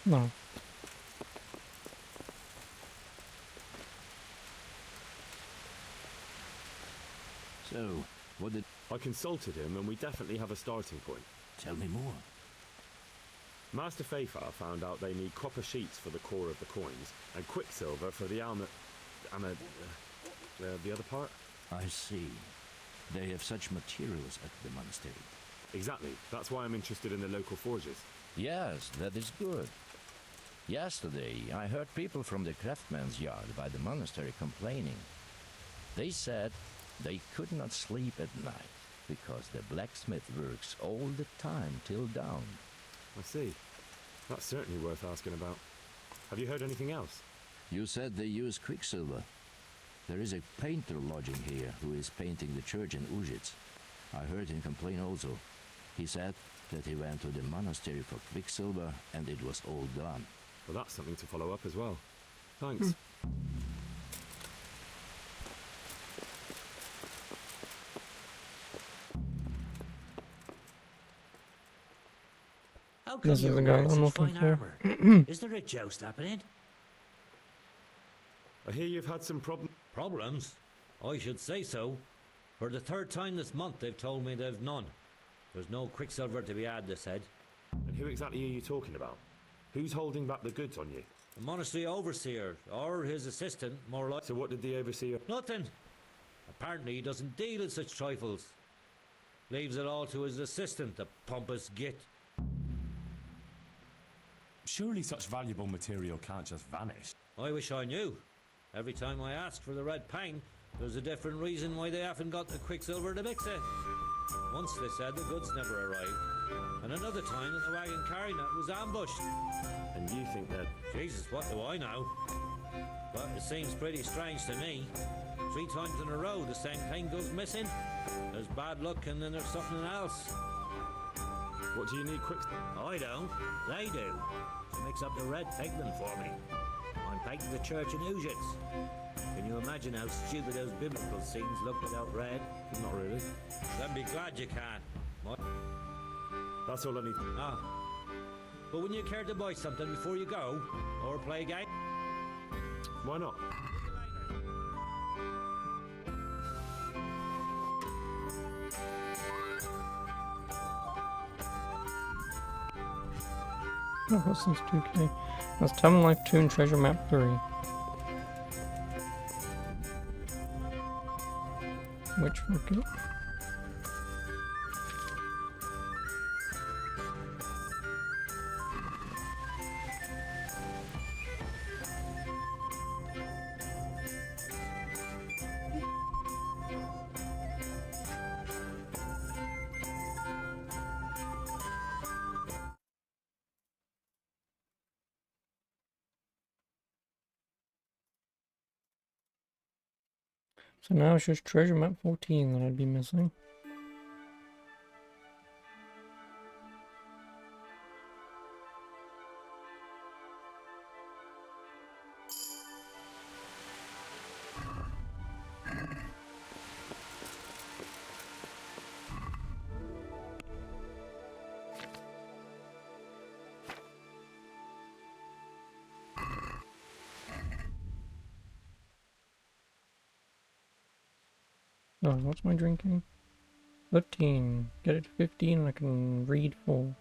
No. So, what did... I consulted him and we definitely have a starting point. Tell me more. Master Fafar found out they need copper sheets for the core of the coins and quicksilver for the the other part. I see. They have such materials at the monastery. Exactly. That's why I'm interested in the local forges. Yes, that is good. Yesterday, I heard people from the craftsman's yard by the monastery complaining. They said they could not sleep at night because the blacksmith works all the time till dawn. I see. That's certainly worth asking about. Have you heard anything else? You said they use quicksilver. There is a painter lodging here who is painting the church in Ujits. I heard him complain also. He said that he went to the monastery for quicksilver and it was all gone. Well, that's something to follow up as well. Thanks. How come This is you're the guy wearing I'm such looking fine for. armor? Is there a joust happening? I hear you've had some Problems? I should say so. For the third time this month they've told me they've none. There's no quicksilver to be had, they said. And who exactly are you talking about? Who's holding back the goods on you? The monastery overseer, or his assistant, more like. So what did the overseer... Nothing. Apparently he doesn't deal in such trifles. Leaves it all to his assistant, the pompous git. Surely such valuable material can't just vanish. I wish I knew. Every time I ask for the red paint, there's a different reason why they haven't got the quicksilver to mix it. Once they said the goods never arrived, and another time that the wagon carrying it was ambushed. And you think that... Jesus, what do I know? But it seems pretty strange to me. 3 times in a row the same thing goes missing. There's bad luck and then there's something else. What do you need quick... I don't. They do. To mix up the red pigment for me. I'm painting the church in Ujits. Can you imagine how stupid those biblical scenes look without red? Not really. Then be glad you can. That's all I need. Ah. But wouldn't you care to buy something before you go? Or play a game? Why not? Oh, what's this 2K? That's Time Life 2 and Treasure Map 3. Which rocket? So now it's just Treasure Map 14 that I'd be missing. Oh, what's my drinking? 15. Get it to 15 and I can read full.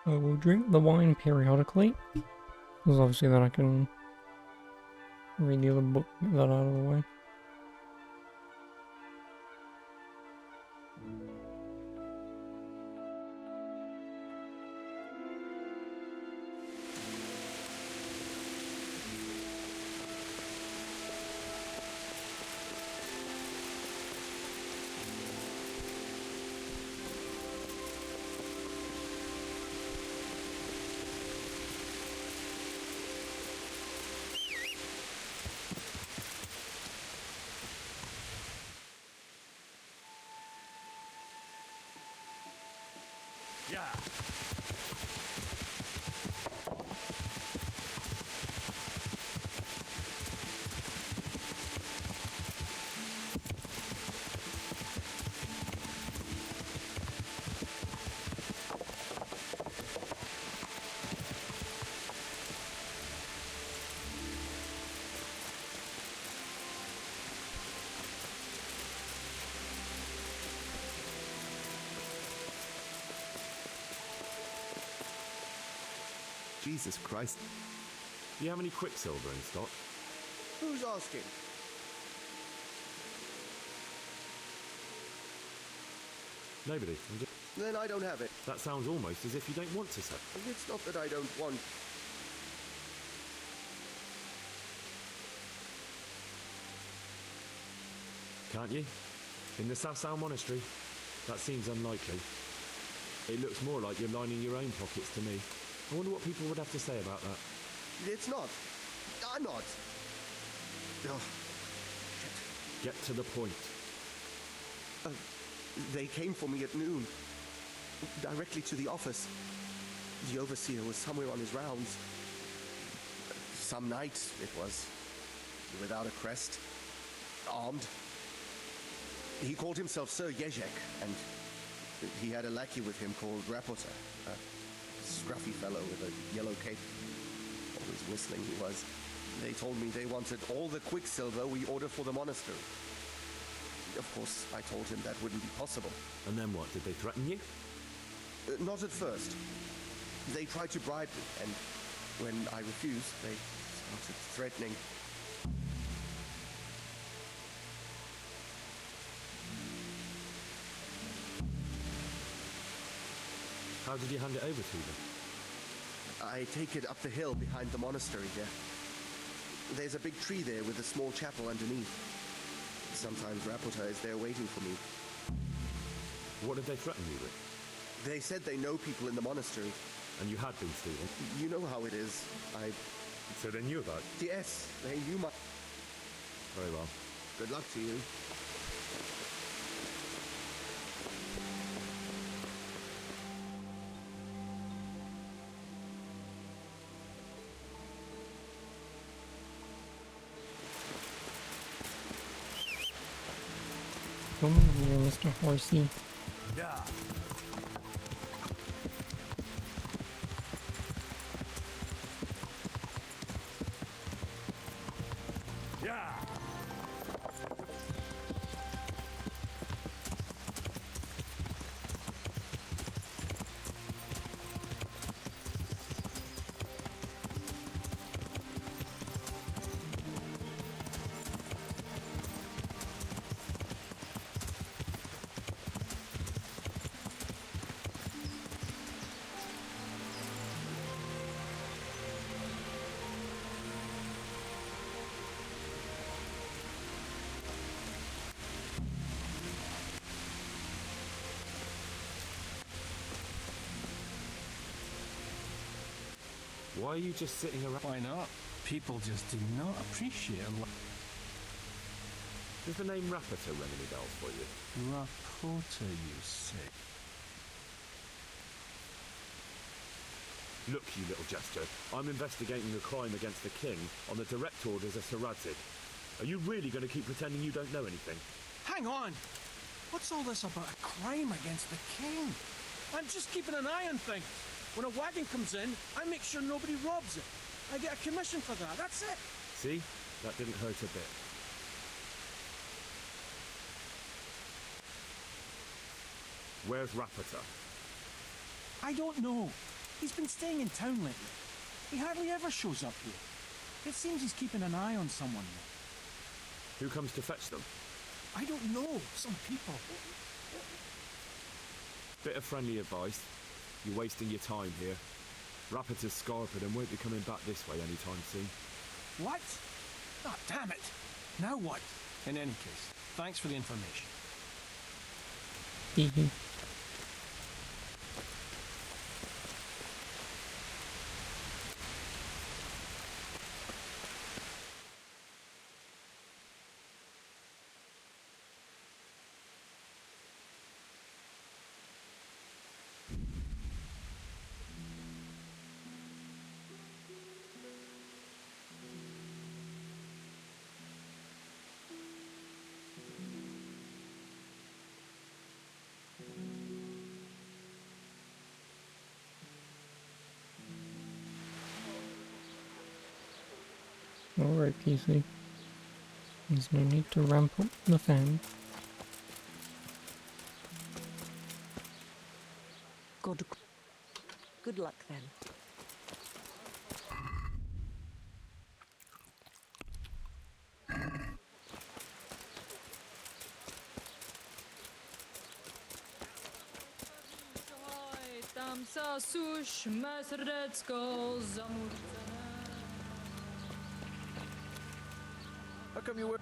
I will drink the wine periodically, because obviously then I can read the other book, get that out of the way. Yeah. Jesus Christ. Do you have any quicksilver in stock? Who's asking? Nobody. Then I don't have it. That sounds almost as if you don't want to sell. It's not that I don't want. Can't you? In the Sasau Monastery? That seems unlikely. It looks more like you're lining your own pockets to me. I wonder what people would have to say about that. It's not. I'm not. Oh. Get to the point. They came for me at noon. Directly to the office. The overseer was somewhere on his rounds. some knight it was, without a crest, armed. He called himself Sir Jezek, and he had a lackey with him called Rapota, a scruffy fellow with a yellow cape. Always whistling he was. They told me they wanted all the quicksilver we ordered for the monastery. Of course, I told him that wouldn't be possible. And then what? Did they threaten you? Not at first. They tried to bribe me, and when I refused, they started threatening. How did you hand it over to them? I take it up the hill behind the monastery here. There's a big tree there with a small chapel underneath. Sometimes Rapota is there waiting for me. What did they threaten you with? They said they know people in the monastery. And you had been stealing? You know how it is. So they knew about it? Yes, they knew my... Very well. Good luck to you. Come here, Mr. Horsey. Yeah. Yeah. Why are you just sitting around? Why not? People just do not appreciate a Does the name Rapota ring any bells for you? Rapota, you say? Look, you little jester. I'm investigating a crime against the king on the direct orders of Sir Radzig. Are you really going to keep pretending you don't know anything? Hang on! What's all this about a crime against the king? I'm just keeping an eye on things. When a wagon comes in, I make sure nobody robs it. I get a commission for that, that's it. See? That didn't hurt a bit. Where's Rapota? I don't know. He's been staying in town lately. He hardly ever shows up here. It seems he's keeping an eye on someone though. Who comes to fetch them? I don't know. Some people. Bit of friendly advice. You're wasting your time here. Rapota's scarpered and won't be coming back this way anytime soon. What? Oh, damn it. Now what? In any case, thanks for the information. Alright, PC. There's no need to ramp up the fan. Good luck then. How come you were...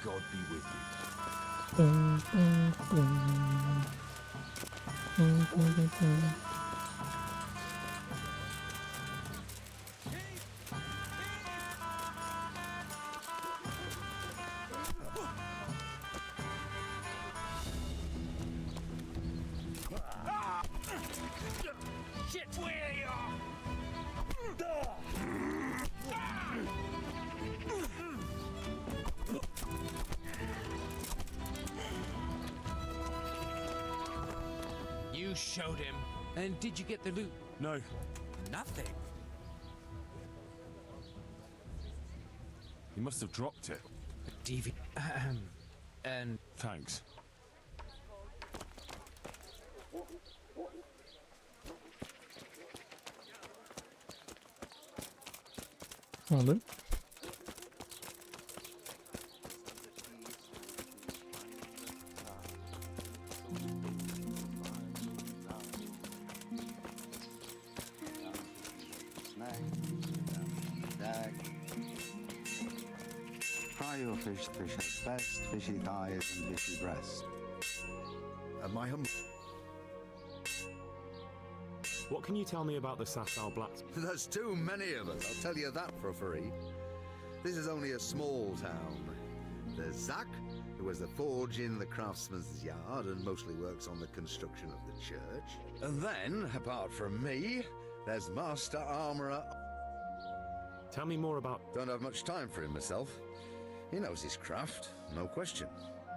God be with you. Shit! Where are you? You showed him. And did you get the loot? No. Nothing. He must have dropped it. DV. And thanks. Well then. Fry your fish at best, fishy thighs and fishy breast. My What can you tell me about the Sasau Blacks? There's too many of us, I'll tell you that for free. This is only a small town. There's Zach, who has the forge in the craftsman's yard and mostly works on the construction of the church. And then, apart from me, there's Master Armourer. Tell me more about... Don't have much time for him myself. He knows his craft, no question.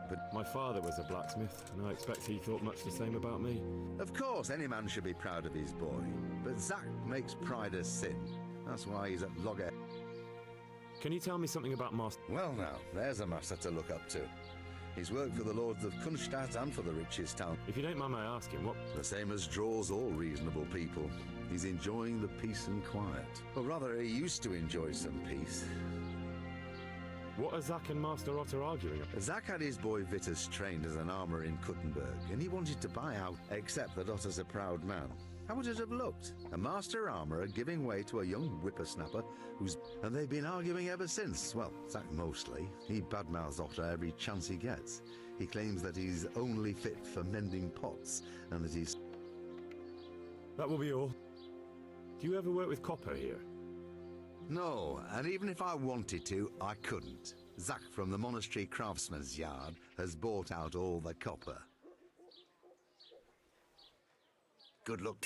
But my father was a blacksmith, and I expect he thought much the same about me. Of course, any man should be proud of his boy. But Zach makes pride a sin. That's why he's at loggerhead. Can you tell me something about Master... Well now, there's a master to look up to. He's worked for the lords of Kunstadt and for the richest town. If you don't mind my asking, what... The same as draws all reasonable people. He's enjoying the peace and quiet. Or rather, he used to enjoy some peace. What are Zach and Master Otter arguing about? Zach had his boy Vitus trained as an armourer in Kuttenberg, and he wanted to buy out, except that Otter's a proud man. How would it have looked? A master armourer giving way to a young whippersnapper who's... And they've been arguing ever since. Well, Zach mostly. He badmouths Otter every chance he gets. He claims that he's only fit for mending pots, and that he's... That will be all. Do you ever work with copper here? No, and even if I wanted to, I couldn't. Zach from the monastery craftsman's yard has bought out all the copper. Good luck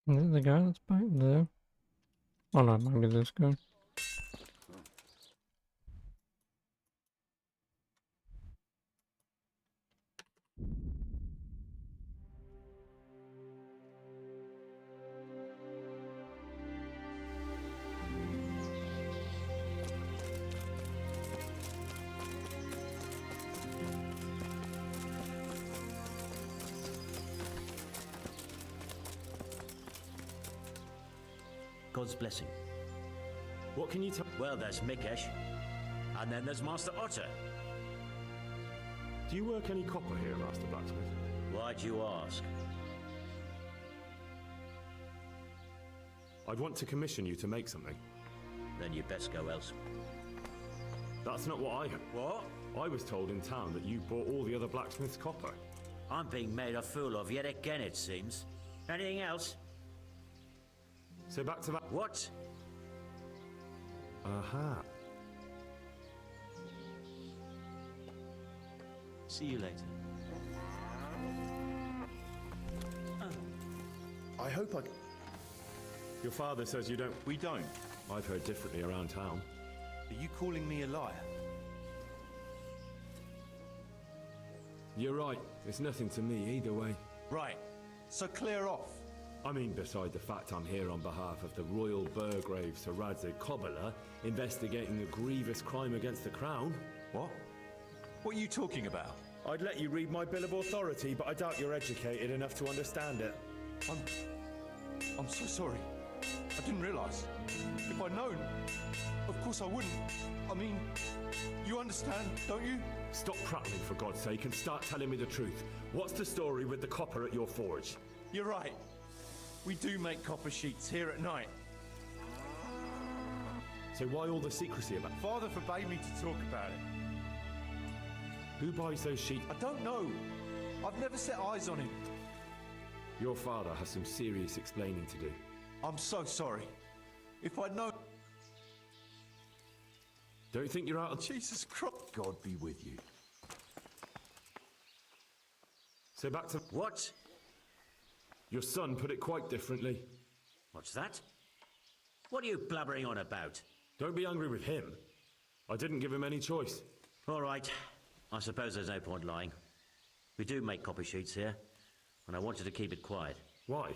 then. Is it the guy that's back there? Oh no, maybe this guy. God's blessing. What can you tell? Well, there's Mikesh, and then there's Master Otter. Do you work any copper here, Master Blacksmith? Why'd you ask? I'd want to commission you to make something. Then you'd best go elsewhere. That's not what I heard. What? I was told in town that you bought all the other blacksmiths' copper. I'm being made a fool of yet again, it seems. Anything else? So back to that. What? Aha. See you later. I hope I... Your father says you don't... We don't. I've heard differently around town. Are you calling me a liar? You're right. It's nothing to me either way. Right. So clear off. I mean, beside the fact I'm here on behalf of the Royal Burgraves to Radzig Kobyla, investigating a grievous crime against the Crown. What? What are you talking about? I'd let you read my Bill of Authority, but I doubt you're educated enough to understand it. I'm so sorry. I didn't realise. If I'd known, of course I wouldn't. I mean, you understand, don't you? Stop prattling, for God's sake, and start telling me the truth. What's the story with the copper at your forge? You're right. We do make copper sheets here at night. So why all the secrecy about it? Father forbade me to talk about it. Who buys those sheets? I don't know. I've never set eyes on him. Your father has some serious explaining to do. I'm so sorry. If I'd known... Don't think you're out of... Jesus Christ. God be with you. So back to... What? Your son put it quite differently. What's that? What are you blabbering on about? Don't be angry with him. I didn't give him any choice. All right. I suppose there's no point lying. We do make copy sheets here, and I wanted to keep it quiet. Why?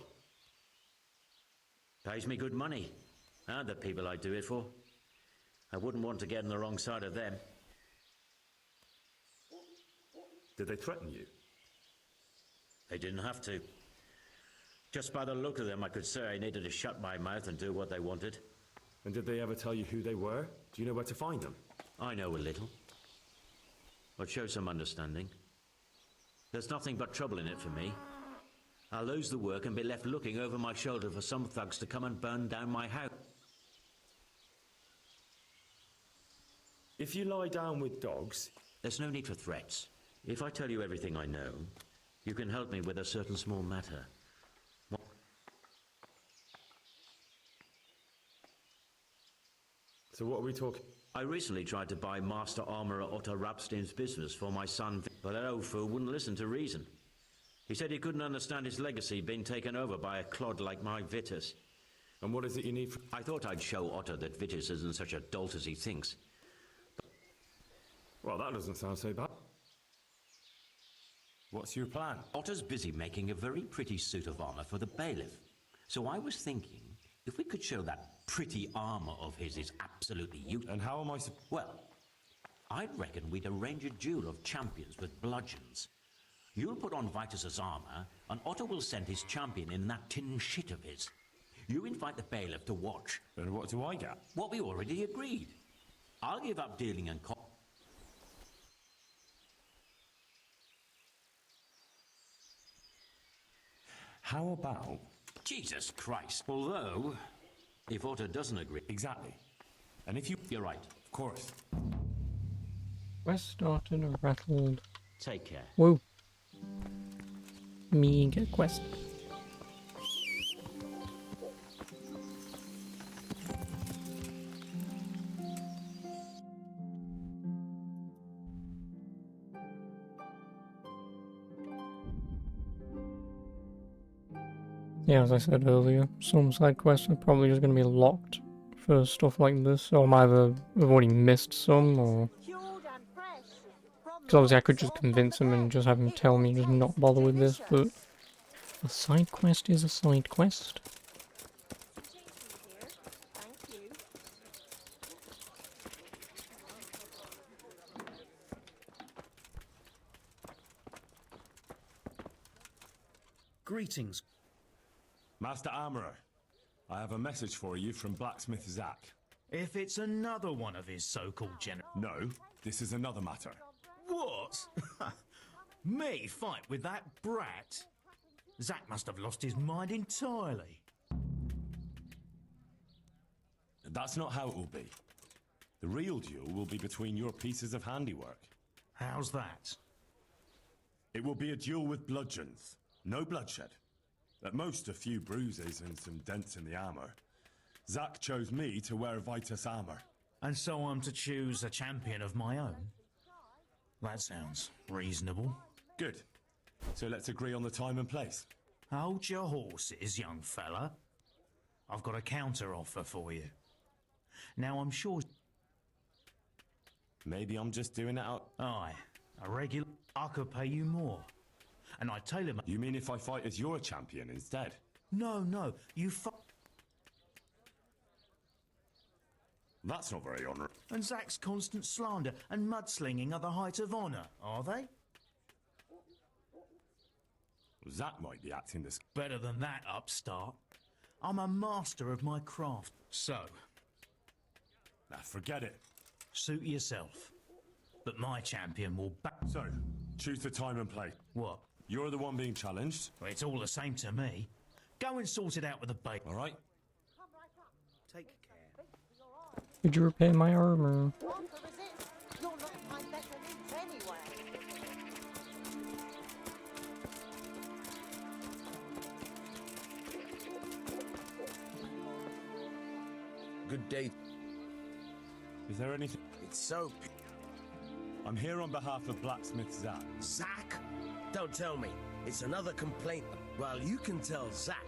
Pays me good money, and the people I do it for. I wouldn't want to get on the wrong side of them. Did they threaten you? They didn't have to. Just by the look of them, I could say I needed to shut my mouth and do what they wanted. And did they ever tell you who they were? Do you know where to find them? I know a little. I'd show some understanding. There's nothing but trouble in it for me. I'll lose the work and be left looking over my shoulder for some thugs to come and burn down my house. If you lie down with dogs... There's no need for threats. If I tell you everything I know, you can help me with a certain small matter. So what are we talking? I recently tried to buy Master Armourer Otto Rapstein's business for my son, but that old fool wouldn't listen to reason. He said he couldn't understand his legacy being taken over by a clod like my Vitus. And what is it you need for... I thought I'd show Otto that Vitus isn't such a dolt as he thinks. Well, that doesn't sound so bad. What's your plan? Otto's busy making a very pretty suit of armour for the bailiff. So I was thinking, if we could show that pretty armour of his is absolutely useless. And how am I... Well, I'd reckon we'd arrange a duel of champions with bludgeons. You'll put on Vitus's armour, and Otto will send his champion in that tin shit of his. You invite the bailiff to watch. And what do I get? What we already agreed. I'll give up dealing and... How about... Jesus Christ. Although, if Otto doesn't agree... Exactly. And if you... You're right. Of course. Quest started or rattled. Take care. Whoa. Me get quest. Yeah, as I said earlier, some side quests are probably just going to be locked for stuff like this, or I've already missed some, or... Because obviously I could just convince him and just have him tell me just not bother with this, but... A side quest is a side quest. Greetings. Master Armourer, I have a message for you from Blacksmith Zack. If it's another one of his so-called No, this is another matter. What? Me fight with that brat? Zack must have lost his mind entirely. That's not how it will be. The real duel will be between your pieces of handiwork. How's that? It will be a duel with bludgeons. No bloodshed. At most, a few bruises and some dents in the armour. Zack chose me to wear Vitus armour. And so I'm to choose a champion of my own? That sounds reasonable. Good. So let's agree on the time and place. Hold your horses, young fella. I've got a counter offer for you. Now I'm sure... Maybe I'm just doing it out... Aye, a regular... I could pay you more. And I tailor my... You mean if I fight as your champion instead? No, you That's not very honourable. And Zack's constant slander and mudslinging are the height of honour, are they? Zack might be acting this... Better than that, upstart. I'm a master of my craft. So... Now forget it. Suit yourself. But my champion will back... So, choose the time and place. What? You're the one being challenged. Well, it's all the same to me. Go and sort it out with the bait. All right. Take care. Could you repair my armor? Good day. Is there anything... It's so... I'm here on behalf of Blacksmith Zack. Zack? Don't tell me. It's another complaint. Well, you can tell Zack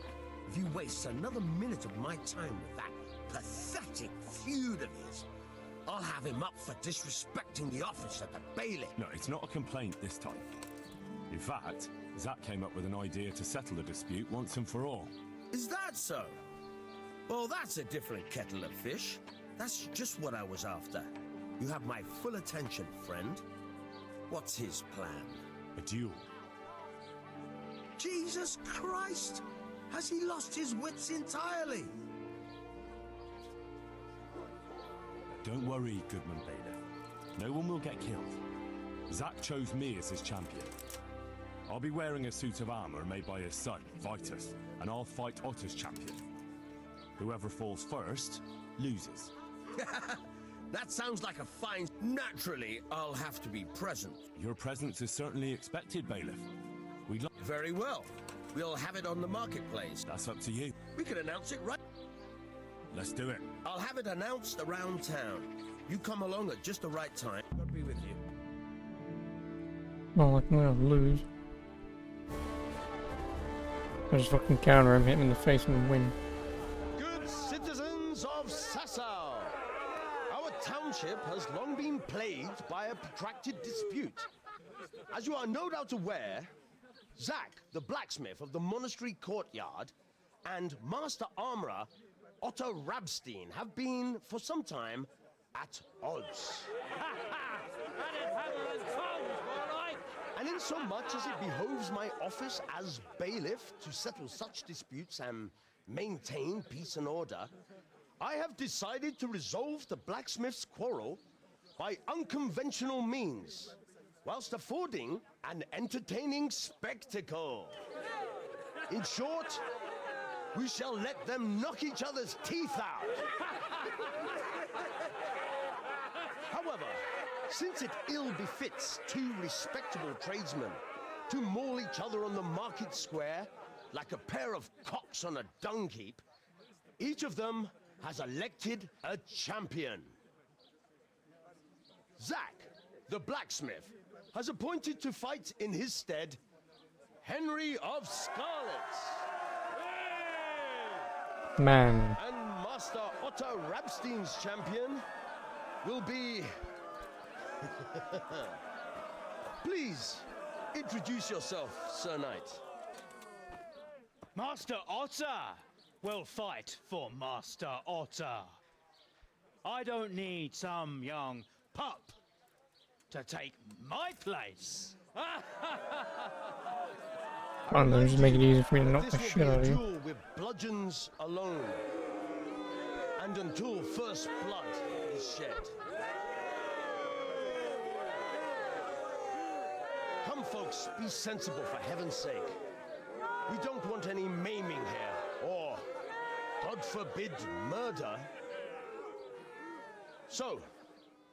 if you waste another minute of my time with that pathetic feud of his. I'll have him up for disrespecting the office of the bailiff. No, it's not a complaint this time. In fact, Zach came up with an idea to settle the dispute once and for all. Is that so? Well, that's a different kettle of fish. That's just what I was after. You have my full attention, friend. What's his plan? A duel. Jesus Christ! Has he lost his wits entirely? Don't worry, Goodman Bailiff. No one will get killed. Zach chose me as his champion. I'll be wearing a suit of armor made by his son, Vitus, and I'll fight Otter's champion. Whoever falls first, loses. That sounds like a fine... Naturally, I'll have to be present. Your presence is certainly expected, Bailiff. Very well. We'll have it on the marketplace. That's up to you. We can announce it right... Let's do it. I'll have it announced around town. You come along at just the right time. I'll be with you. Well, I'm gonna lose. I just fucking counter him, hit him in the face and win. Good citizens of Sasau, our township has long been plagued by a protracted dispute. As you are no doubt aware, Zach, the blacksmith of the monastery courtyard, and Master Armourer Otto Rabstein have been, for some time, at odds. And in so much as it behoves my office as bailiff to settle such disputes and maintain peace and order, I have decided to resolve the blacksmith's quarrel by unconventional means, whilst affording an entertaining spectacle. In short, we shall let them knock each other's teeth out. However, since it ill befits two respectable tradesmen to maul each other on the market square like a pair of cocks on a dung heap, each of them has elected a champion. Zach, the blacksmith, has appointed to fight in his stead Henry of Scarlet. Man. And Master Otto Rabstein's champion will be... Please, introduce yourself, Sir Knight. Master Otter will fight for Master Otter. I don't need some young pup to take my place. I don't know, just make it easy for me to knock the shit out of you. Duel with bludgeons alone, and until first blood is shed. Come, folks, be sensible for heaven's sake. We don't want any maiming here, or, God forbid, murder. So,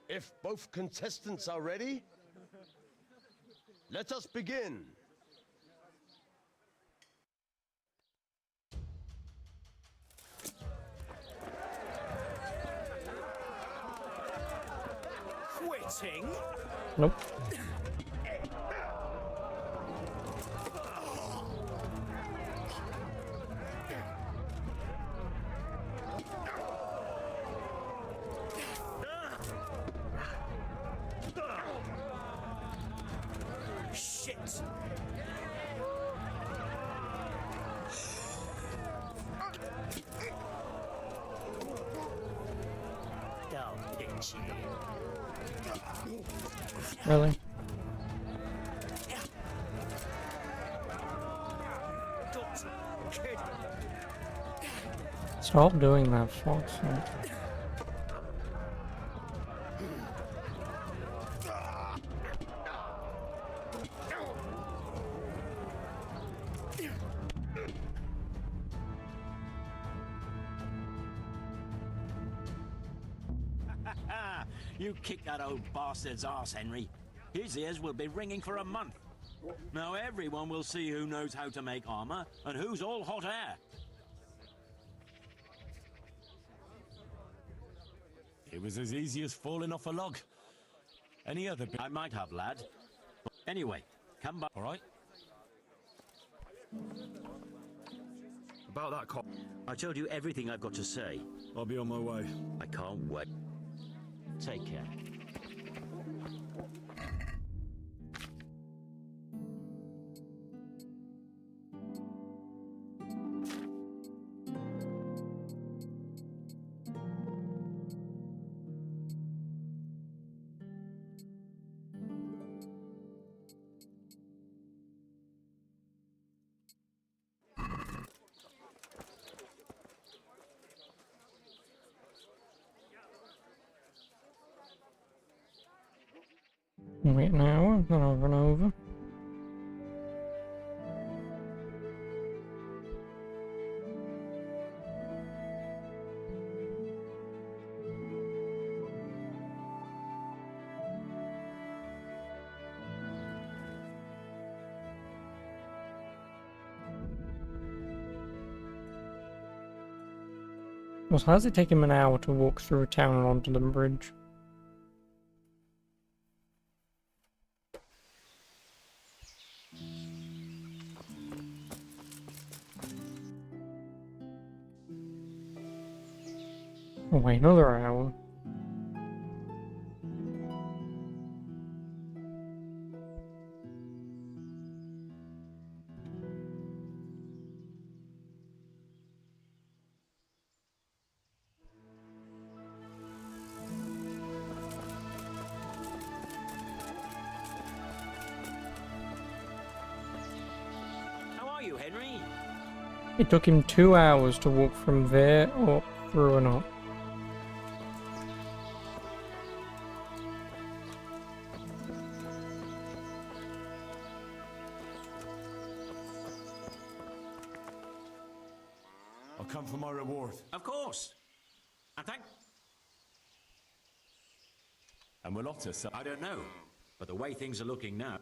if both contestants are ready, let us begin. Quitting? Nope. Shit! Really? Stop doing that, fuck's sake. You kicked that old bastard's arse, Henry. His ears will be ringing for a month. Now everyone will see who knows how to make armor and who's all hot air. It was as easy as falling off a log. Any other... I might have, lad. Anyway, come back. All right? About that cop... I told you everything I've got to say. I'll be on my way. I can't wait. Take care. Wait an hour, then I'll run over. Well, so how does it take him an hour to walk through a town and onto the bridge? Oh, wait, another hour. How are you, Henry? It took him 2 hours to walk from there up through and up. I'll come for my reward. Of course. And thank... And will Otter sell? I don't know, but the way things are looking now...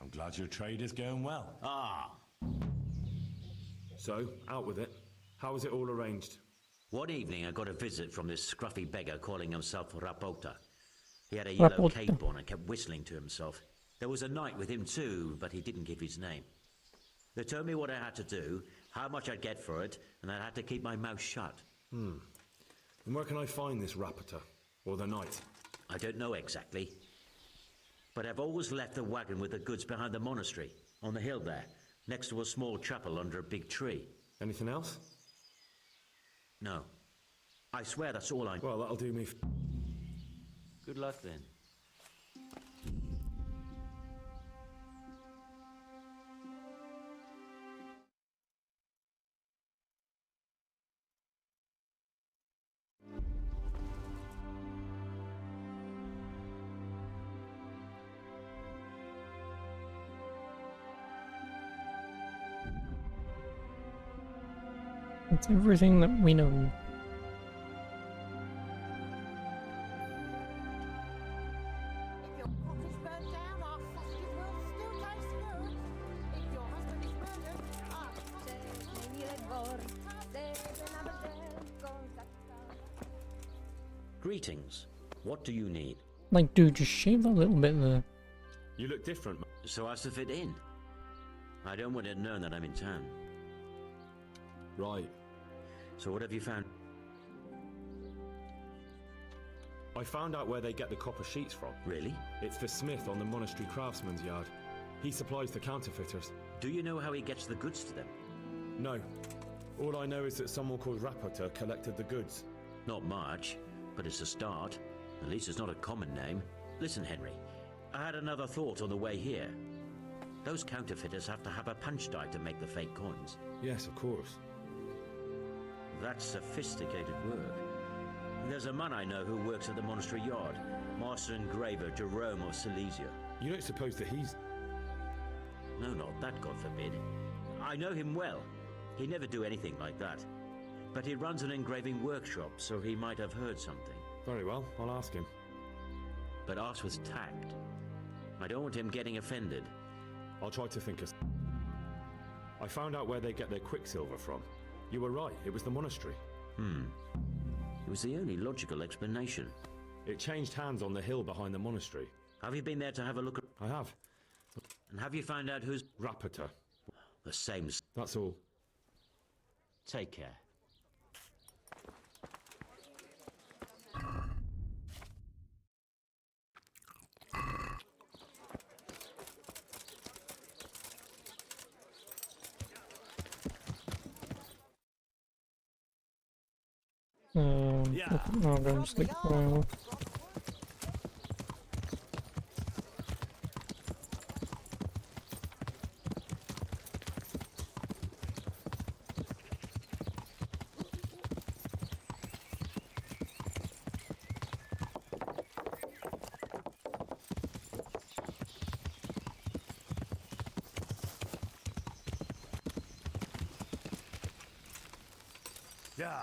I'm glad your trade is going well. Ah. So, out with it. How was it all arranged? One evening I got a visit from this scruffy beggar calling himself Rapota. He had a yellow Rapota. cape on and kept whistling to himself. There was a knight with him too, but he didn't give his name. They told me what I had to do, how much I'd get for it, and I had to keep my mouth shut. And where can I find this Rapota? Or the knight? I don't know exactly. But I've always left the wagon with the goods behind the monastery, on the hill there, next to a small chapel under a big tree. Anything else? No. I swear that's all I... Well, that'll do me. Good luck then. That's everything that we know. Greetings. What do you need? Like, dude, just shave that little bit there. You look different. So as to fit in. I don't want it known that I'm in town. Right. So what have you found? I found out where they get the copper sheets from. Really? It's the smith on the monastery craftsman's yard. He supplies the counterfeiters. Do you know how he gets the goods to them? No. All I know is that someone called Rapota collected the goods. Not much, but it's a start. At least it's not a common name. Listen, Henry, I had another thought on the way here. Those counterfeiters have to have a punch die to make the fake coins. Yes, of course. That's sophisticated work. There's a man I know who works at the monastery yard, master engraver Jerome of Silesia. You don't suppose that he's... No, not that, God forbid. I know him well. He'd never do anything like that. But he runs an engraving workshop, so he might have heard something. Very well, I'll ask him. But ask with tact. I don't want him getting offended. I'll try to think of... I found out where they get their quicksilver from. You were right, it was the monastery. It was the only logical explanation. It changed hands on the hill behind the monastery. Have you been there to have a look at... I have. And have you found out who's... Rapota. The same... That's all. Take care. I'll go and sleep for a while. Yeah.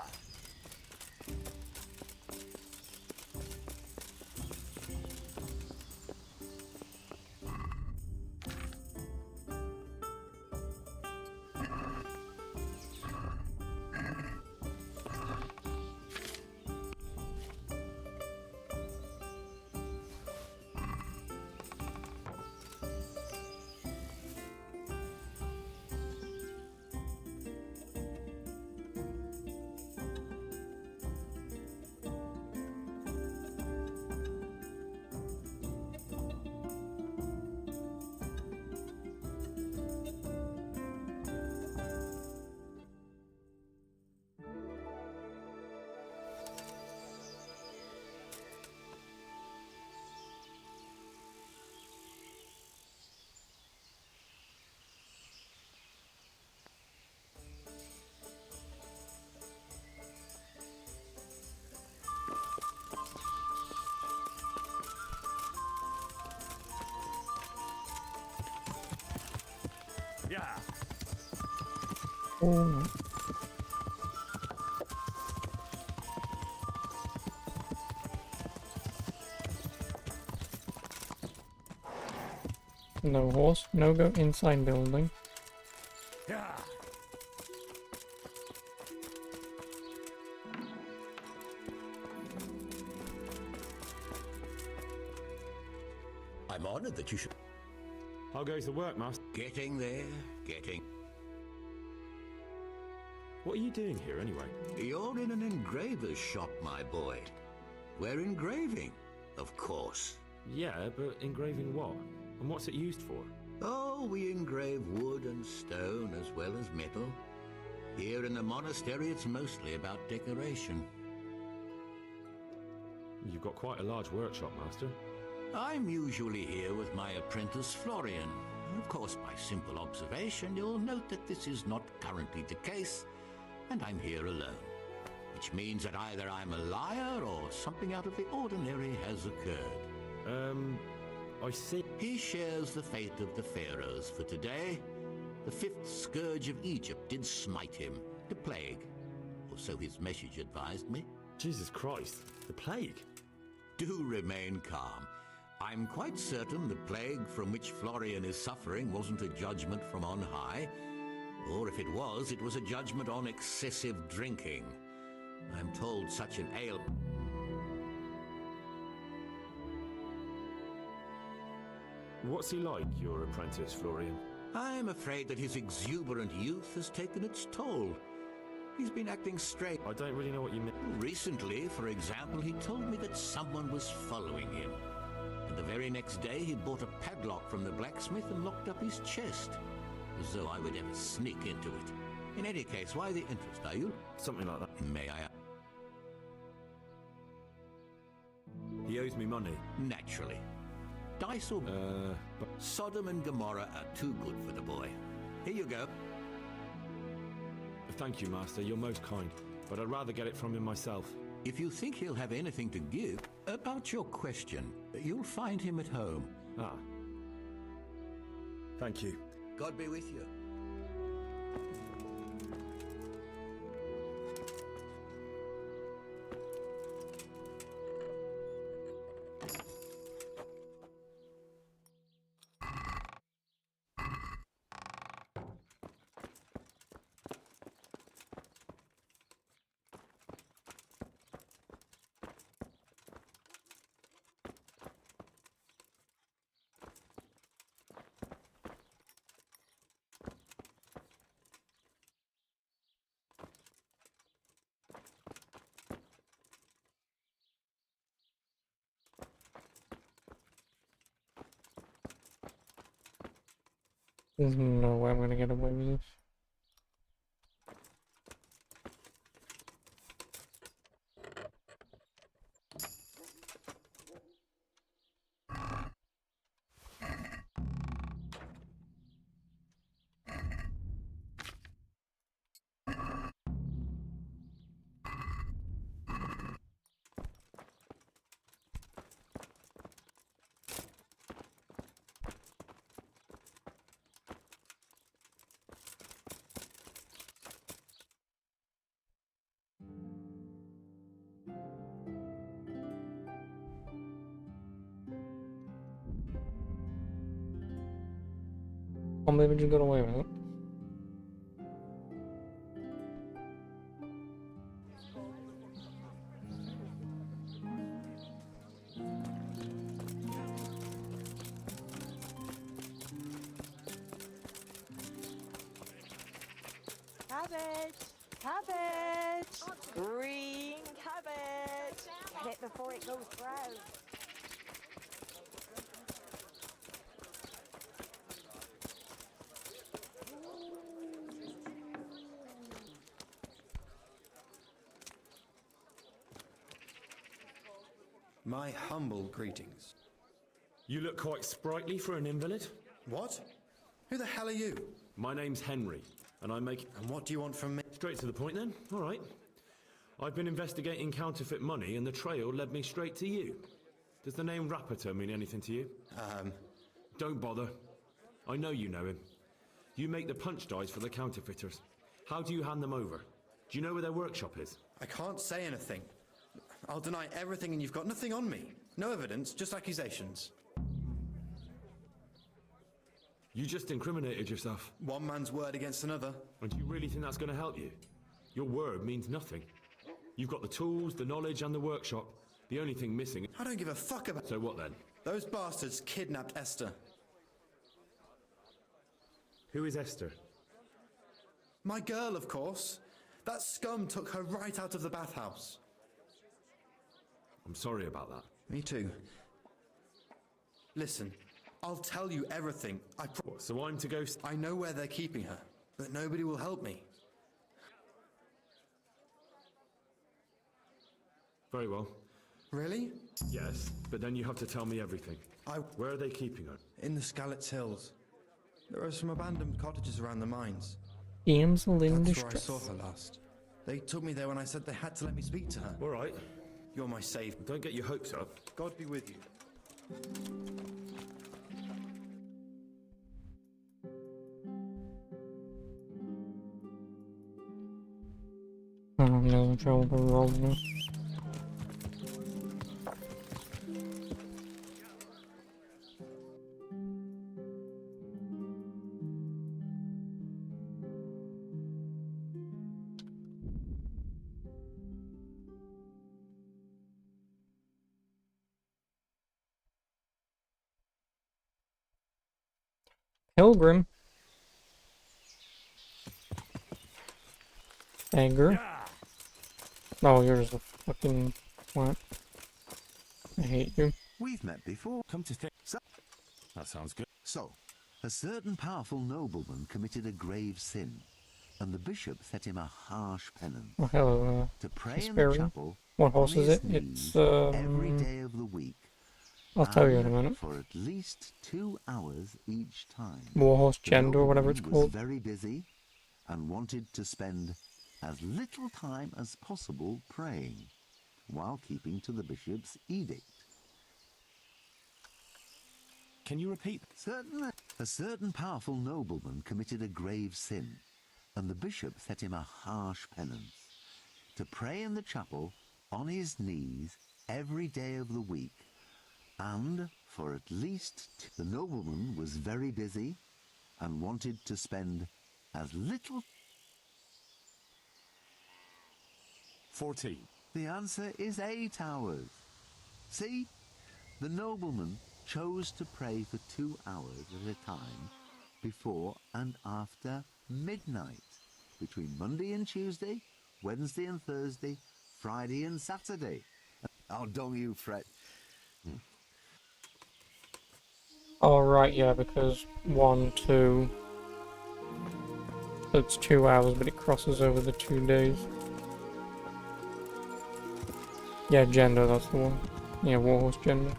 Yeah. Oh. No horse, no go inside building. Yeah. I'm honored that you should. How goes the work, Master? Getting there, getting. What are you doing here, anyway? You're in an engraver's shop, my boy. We're engraving, of course. Yeah, but engraving what? And what's it used for? Oh, we engrave wood and stone as well as metal. Here in the monastery, it's mostly about decoration. You've got quite a large workshop, Master. I'm usually here with my apprentice Florian. Of course, by simple observation, you'll note that this is not currently the case, and I'm here alone. Which means that either I'm a liar or something out of the ordinary has occurred. I see. He shares the fate of the pharaohs for today. The fifth scourge of Egypt did smite him, the plague. Or so his message advised me. Jesus Christ, the plague? Do remain calm. I'm quite certain the plague from which Florian is suffering wasn't a judgment from on high. Or if it was a judgment on excessive drinking. I'm told such an ale... What's he like, your apprentice, Florian? I'm afraid that his exuberant youth has taken its toll. He's been acting strange. I don't really know what you mean. Recently, for example, he told me that someone was following him. And the very next day, he bought a padlock from the blacksmith and locked up his chest. As though I would ever sneak into it. In any case, why the interest, are you? Something like that. May I... He owes me money. Naturally. Dice or... but... Sodom and Gomorrah are too good for the boy. Here you go. Thank you, Master. You're most kind. But I'd rather get it from him myself. If you think he'll have anything to give, about your question, you'll find him at home. Ah. Thank you. God be with you. There's no way I'm gonna get away with this. Can't believe we just got away with it. Cabbage! Cabbage! Green cabbage! Get it before it goes brown. My humble greetings. You look quite sprightly for an invalid. What? Who the hell are you? My name's Henry, and I make... And what do you want from me? Straight to the point then? All right. I've been investigating counterfeit money, and the trail led me straight to you. Does the name Rapporteur mean anything to you? Don't bother. I know you know him. You make the punch dies for the counterfeiters. How do you hand them over? Do you know where their workshop is? I can't say anything. I'll deny everything and you've got nothing on me. No evidence, just accusations. You just incriminated yourself. One man's word against another. And do you really think that's going to help you? Your word means nothing. You've got the tools, the knowledge and the workshop. The only thing missing... I don't give a fuck about... So what then? Those bastards kidnapped Esther. Who is Esther? My girl, of course. That scum took her right out of the bathhouse. I'm sorry about that. Me too. Listen, I'll tell you everything. What, so I'm to go... I know where they're keeping her, but nobody will help me. Very well. Really? Yes, but then you have to tell me everything. Where are they keeping her? In the Skalitz Hills. There are some abandoned cottages around the mines. Damsel in That's where I distress. saw her last. They took me there when I said they had to let me speak to her. All right. You're my savior. Don't get your hopes up. God be with you. Oh no, trouble rolling. Pilgrim. Anger. Oh, you're just a fucking what? I hate you. We've met before. Come to think. That sounds good. So, a certain powerful nobleman committed a grave sin, and the bishop set him a harsh penance. Oh, hello, to pray in the Hesperian. chapel. What horse on is his it? knees It's every day of the week. I'll tell you in a and minute. For at least 2 hours each time. Warhorse The Gender or whatever it's nobleman was called. very busy and wanted to spend as little time as possible praying, while keeping to the bishop's edict. Can you repeat? Certainly. A certain powerful nobleman committed a grave sin, and the bishop set him a harsh penance. To pray in the chapel on his knees every day of the week, and for at least the nobleman was very busy and wanted to spend as little... 14. The answer is 8 hours. See? The nobleman chose to pray for 2 hours at a time before and after midnight, between Monday and Tuesday, Wednesday and Thursday, Friday and Saturday. Oh, don't you fret. Oh, right, yeah, because 1, 2... It's 2 hours, but it crosses over the 2 days. Yeah, Gender, that's the one. Yeah, Warhorse Gender.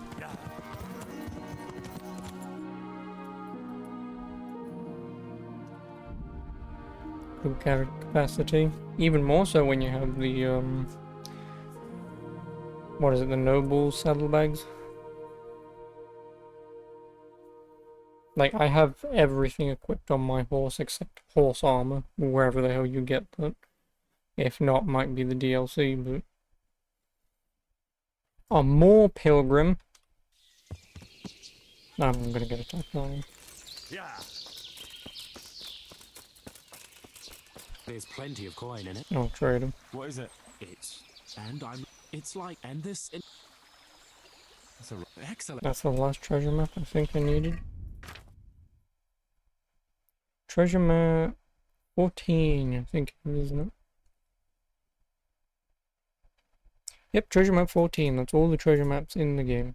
Good character capacity. Even more so when you have the, what is it, the noble saddlebags? Like, I have everything equipped on my horse except horse armor, wherever the hell you get that. If not, might be the DLC, but... Oh, more Pilgrim. I'm gonna get attacked on. There's plenty of coin in it. I'll trade him. What is it? It's like, and this. That's excellent. That's the last treasure map I think I needed. Treasure map 14, I think it is, isn't it? Yep, treasure map 14. That's all the treasure maps in the game.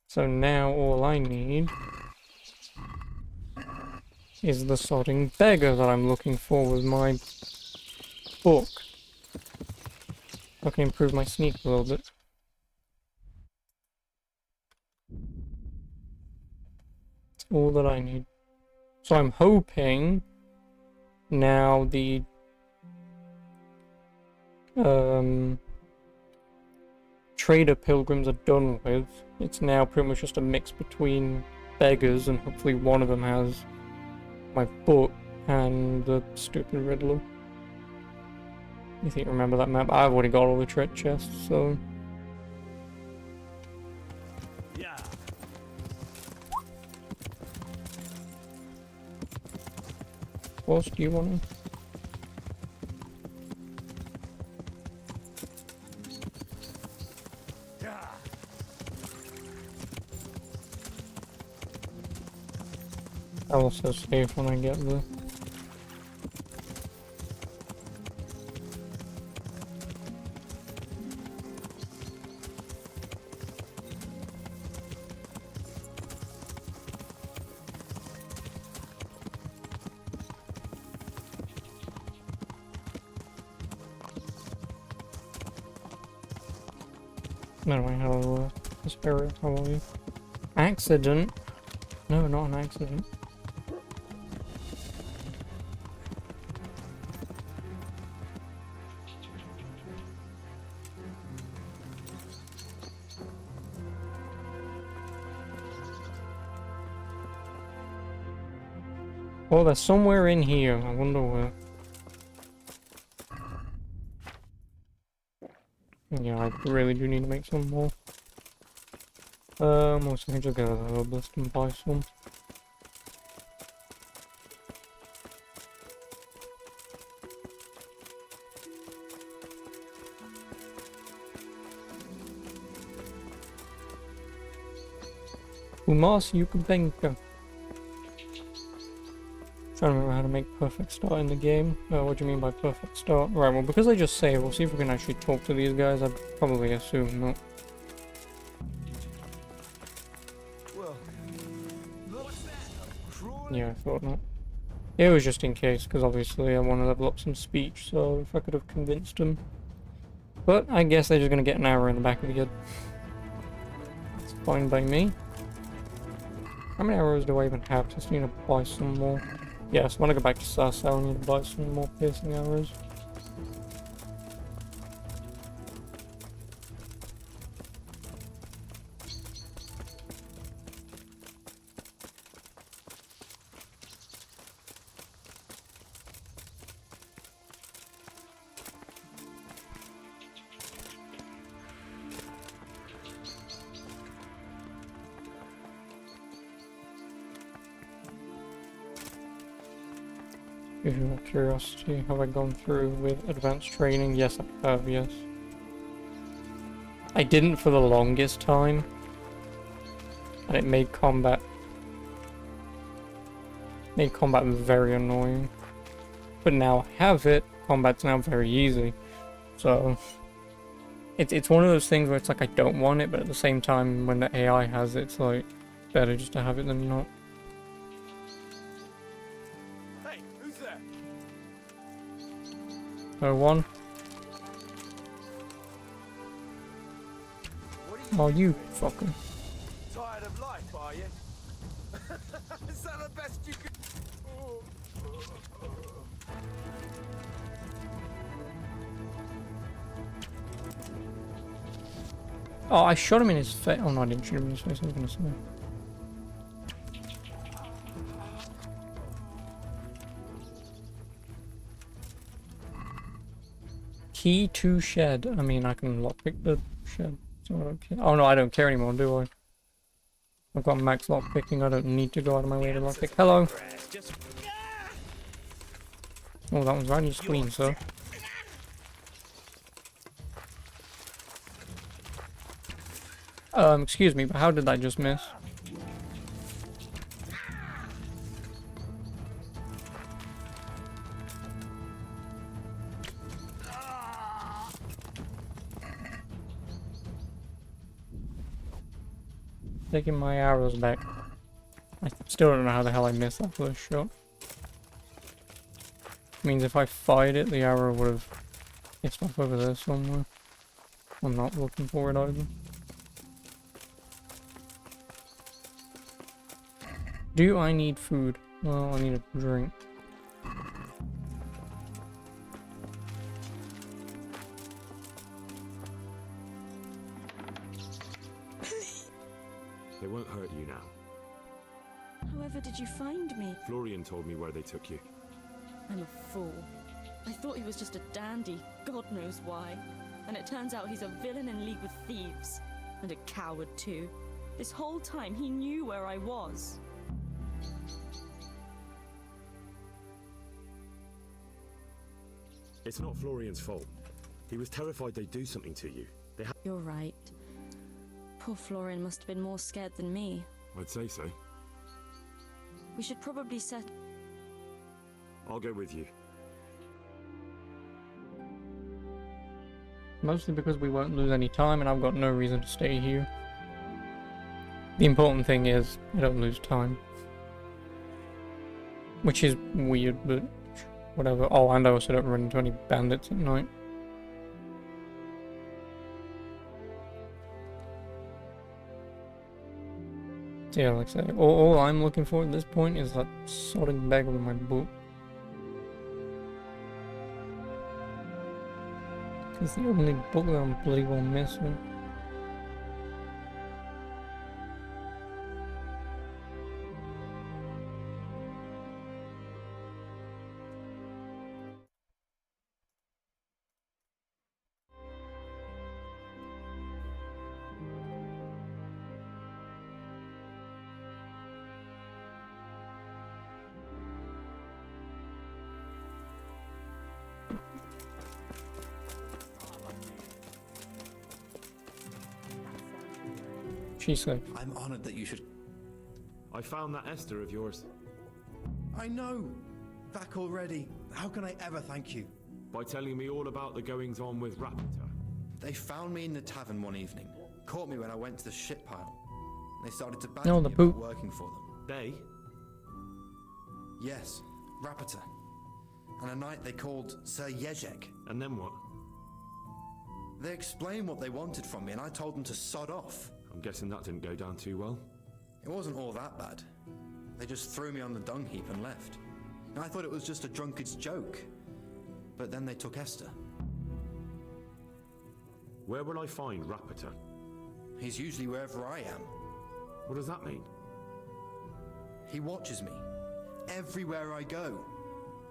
So now all I need is the sodding beggar that I'm looking for with my book. I can improve my sneak a little bit. That's all that I need. So I'm hoping now the trader pilgrims are done with. It's now pretty much just a mix between beggars, and hopefully one of them has my book and the stupid riddler. You think you remember that map? I've already got all the treasure chests, so... Yeah. What else do you want? I'll also save when I get there. Anyway, hello, Spirit, how are you? Accident? No, not an accident. Oh, they're somewhere in here. I wonder where. Yeah, I really do need to make some more. Also, I can just go to the herbalist and buy some. Umas Yukabenka. Trying to remember how to make perfect start in the game. What do you mean by perfect start? Right, well, because I just saved, we'll see if we can actually talk to these guys. I'd probably assume not. Yeah, I thought not. It was just in case, because obviously I want to level up some speech, so if I could have convinced them. But I guess they're just going to get an arrow in the back of the head. It's fine by me. How many arrows do I even have? Just need to buy some more. Yes, when I go back to Sasa, I'll need to buy some more piercing arrows. If you have curiosity, have I gone through with advanced training? Yes, I have, yes. I didn't for the longest time, and it made combat very annoying. But now I have it, combat's now very easy. So it's one of those things where it's like I don't want it, but at the same time when the AI has it, it's like better just to have it than not. No one. Oh, you fucker. Tired of life, are you? Is that the best you could? Oh, I shot him in his face. Oh no, I didn't shoot him in his face, I was gonna say. Key to shed. I mean, I can lockpick the shed. So okay. Oh no, I don't care anymore, do I? I've got max lockpicking. I don't need to go out of my way to lockpick. Hello. Oh, that one's right on your screen, sir. Excuse me, but how did I just miss? Taking my arrows back. I still don't know how the hell I missed that first shot. Means if I fired it, the arrow would have hit stuff over there somewhere. I'm not looking for it either. Do I need food? Well, I need a drink. They won't hurt you now. However did you find me? Florian told me where they took you. I'm a fool. I thought he was just a dandy, God knows why. And it turns out he's a villain in league with thieves. And a coward too. This whole time he knew where I was. It's not Florian's fault. He was terrified they'd do something to you. You're right. Poor Florian must have been more scared than me. I'd say so. We should probably set... I'll go with you. Mostly because we won't lose any time and I've got no reason to stay here. The important thing is I don't lose time. Which is weird, but whatever. Oh, and I also don't run into any bandits at night. So yeah, like I say, all I'm looking for at this point is that sorting bag with my book. It's the only book that I'm bloody well missing. She's safe. I'm honored that you should... I found that Esther of yours. I know! Back already. How can I ever thank you? By telling me all about the goings-on with Rapita. They found me in the tavern one evening. Caught me when I went to the shit pile. They started to badger No, me the about boot. working for them. They? Yes, Rapita. And a knight they called Sir Jezek. And then what? They explained what they wanted from me and I told them to sod off. I'm guessing that didn't go down too well. It wasn't all that bad. They just threw me on the dung heap and left. And I thought it was just a drunkard's joke. But then they took Esther. Where will I find Rapita? He's usually wherever I am. What does that mean? He watches me. Everywhere I go.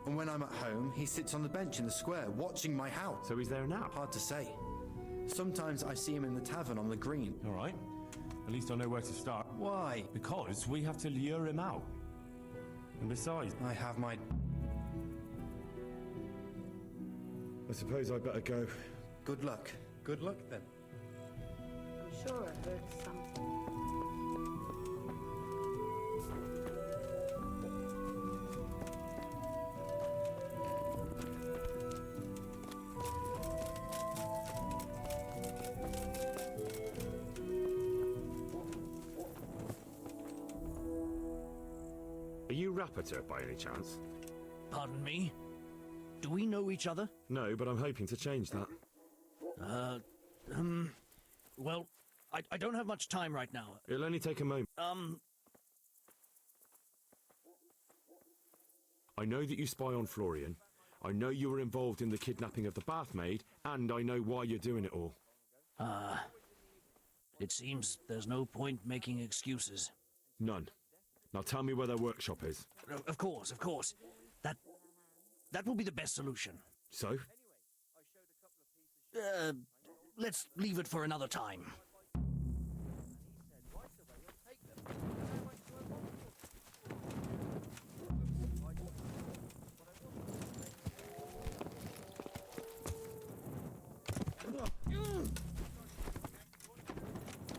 And when I'm at home, he sits on the bench in the square, watching my house. So he's there now? Hard to say. Sometimes I see him in the tavern on the green. All right. At least I know where to start. Why? Because we have to lure him out. And besides... I have my... I suppose I'd better go. Good luck. Good luck, then. I'm sure I heard something. Are you Rapita by any chance? Pardon me? Do we know each other? No, but I'm hoping to change that. Well, I don't have much time right now. It'll only take a moment. I know that you spy on Florian. I know you were involved in the kidnapping of the bathmaid, and I know why you're doing it all. It seems there's no point making excuses. None. Now tell me where their workshop is. Of course, of course. That will be the best solution. So? Let's leave it for another time.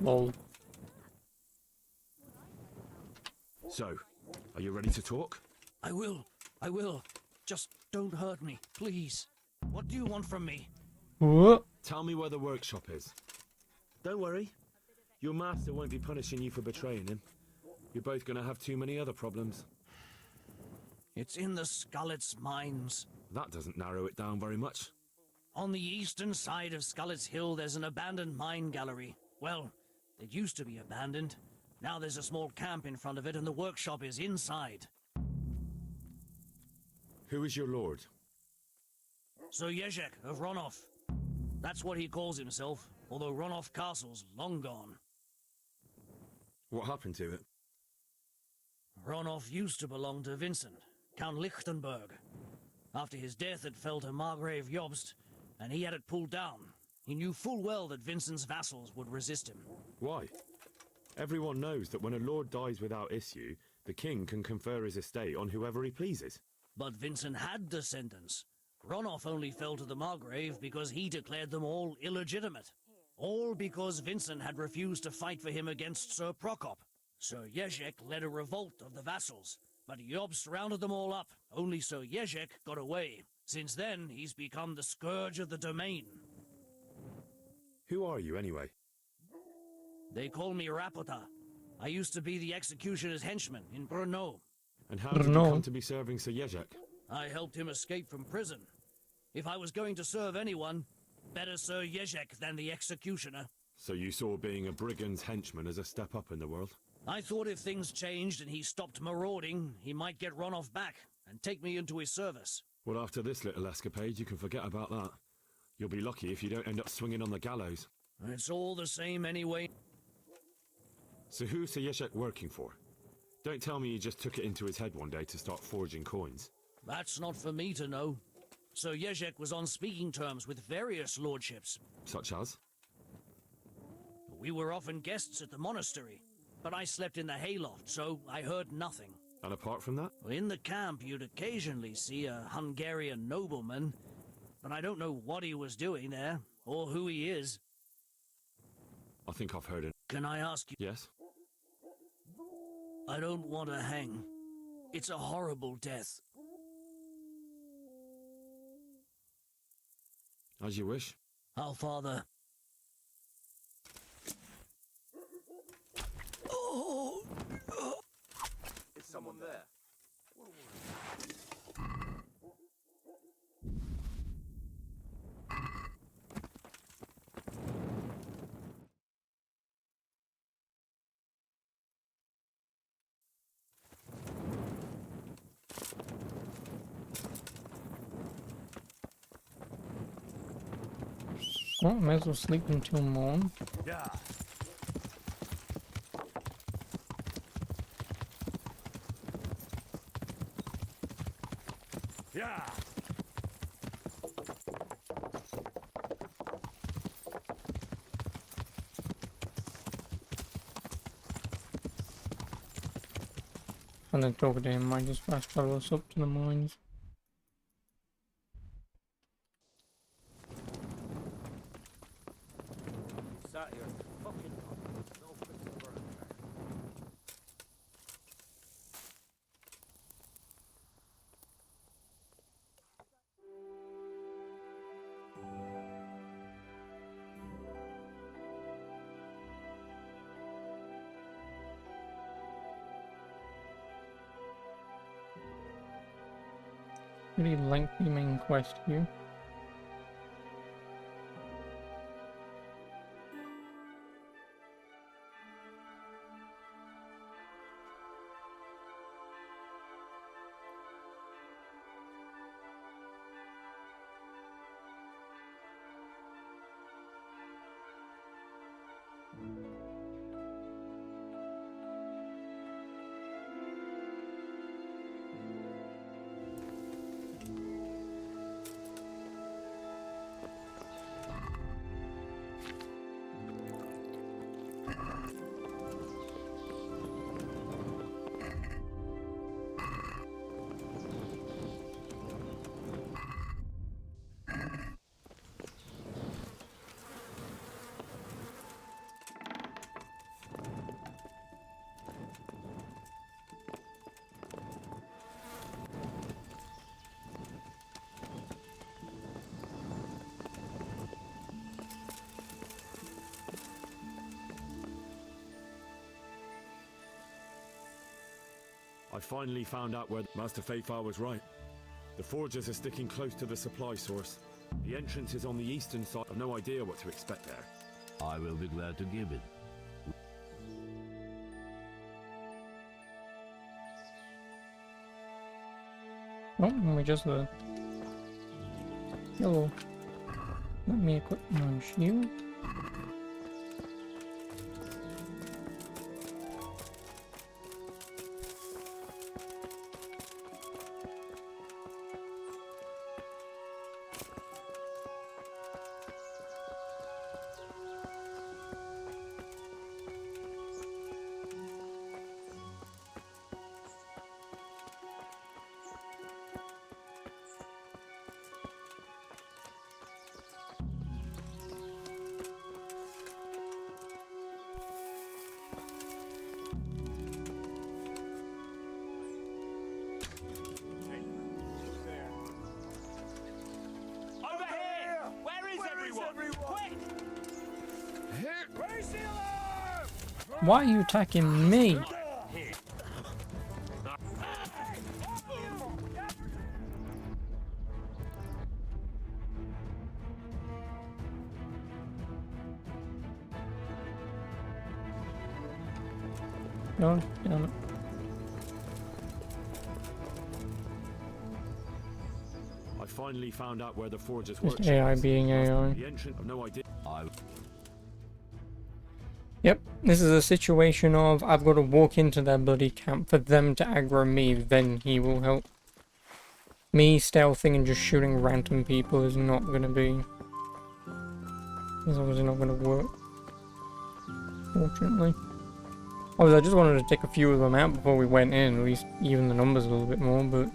Lol. So, are you ready to talk? I will. I will. Just don't hurt me, please. What do you want from me? What? Tell me where the workshop is. Don't worry. Your master won't be punishing you for betraying him. You're both gonna have too many other problems. It's in the Skullet's mines. That doesn't narrow it down very much. On the eastern side of Skullet's Hill, there's an abandoned mine gallery. Well, it used to be abandoned. Now there's a small camp in front of it, and the workshop is inside. Who is your lord? Sir Jezek of Ronoff. That's what he calls himself, although Ronoff Castle's long gone. What happened to it? Ronoff used to belong to Vincent, Count Lichtenberg. After his death, it fell to Margrave Jobst, and he had it pulled down. He knew full well that Vincent's vassals would resist him. Why? Everyone knows that when a lord dies without issue, the king can confer his estate on whoever he pleases. But Vincent had descendants. Ronoff only fell to the Margrave because he declared them all illegitimate. All because Vincent had refused to fight for him against Sir Prokop. Sir Jezek led a revolt of the vassals, but Jobst rounded them all up. Only Sir Jezek got away. Since then, he's become the scourge of the domain. Who are you, anyway? They call me Rapota. I used to be the executioner's henchman in Brno. And how did you come to be serving Sir Jezek? I helped him escape from prison. If I was going to serve anyone, better Sir Jezek than the executioner. So you saw being a brigand's henchman as a step up in the world? I thought if things changed and he stopped marauding, he might get Ronoff back and take me into his service. Well, after this little escapade, you can forget about that. You'll be lucky if you don't end up swinging on the gallows. It's all the same anyway. So who's Sir Jezek working for? Don't tell me he just took it into his head one day to start forging coins. That's not for me to know. Sir Jezek was on speaking terms with various lordships. Such as? We were often guests at the monastery, but I slept in the hayloft, so I heard nothing. And apart from that? In the camp, you'd occasionally see a Hungarian nobleman, but I don't know what he was doing there, or who he is. I think I've heard it. Can I ask you? Yes? I don't want to hang. It's a horrible death. As you wish. Our father. Oh! Is someone there? Well, might as well sleep until morn. Yeah. Yeah. And then talking to him might just fast travel us up to the mines. Sat here fucking no fixing for it. Pretty lengthy main quest here. I finally found out where Master Fafar was right. The forgers are sticking close to the supply source. The entrance is on the eastern side. I've no idea what to expect there. I will be glad to give it. Oh, we just hello. Let me equip my shield. Over here! Where is everyone? Quick! Raise the alarm! Why are you attacking me? No, damn it. I finally found out where the forgers Just workshop AI is. being AI. The entrance, I've no idea. Yep, this is a situation of I've got to walk into their bloody camp for them to aggro me, then he will help. Me stealthing and just shooting random people is not going to be... It's obviously not going to work. Fortunately. Obviously, I just wanted to take a few of them out before we went in, at least even the numbers a little bit more, but...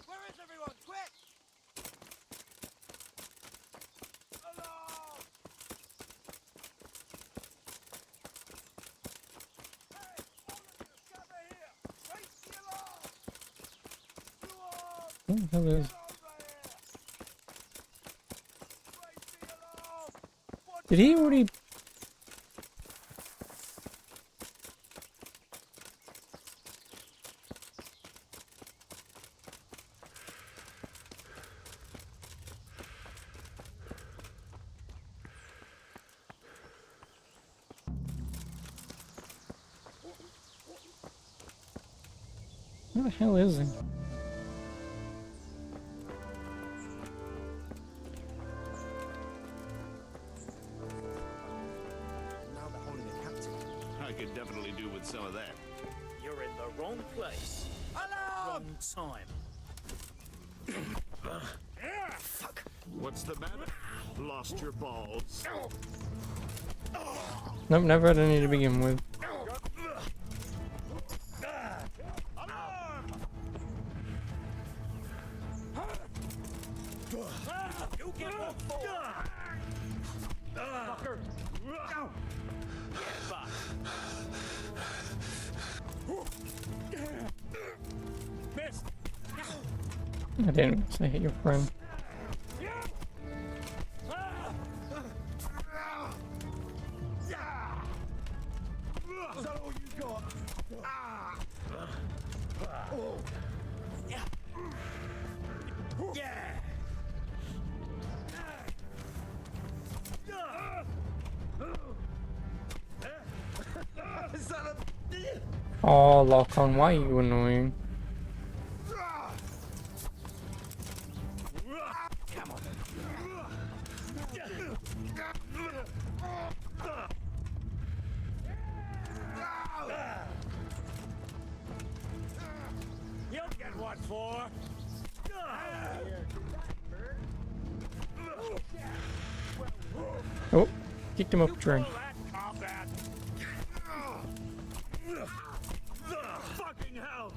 Where is everyone? Quick! Alarm! Hey, all of you, gather here! Raise the alarm! You all! What the hell is... Did he already... Where the hell is he? Now they're holding a captive. I could definitely do with some of that. You're in the wrong place. Alarm! Wrong time. Fuck. What's the matter? Lost your balls. Nope, never had any to begin with. You get one for fucker! Get back! Missed! I didn't say hit your friend. Is that all you got? Oh. Yeah. Is that a... Oh, lock on, why are you annoying? Come on. You'll get what for. Oh, Kicked him up a tree. Fucking hell!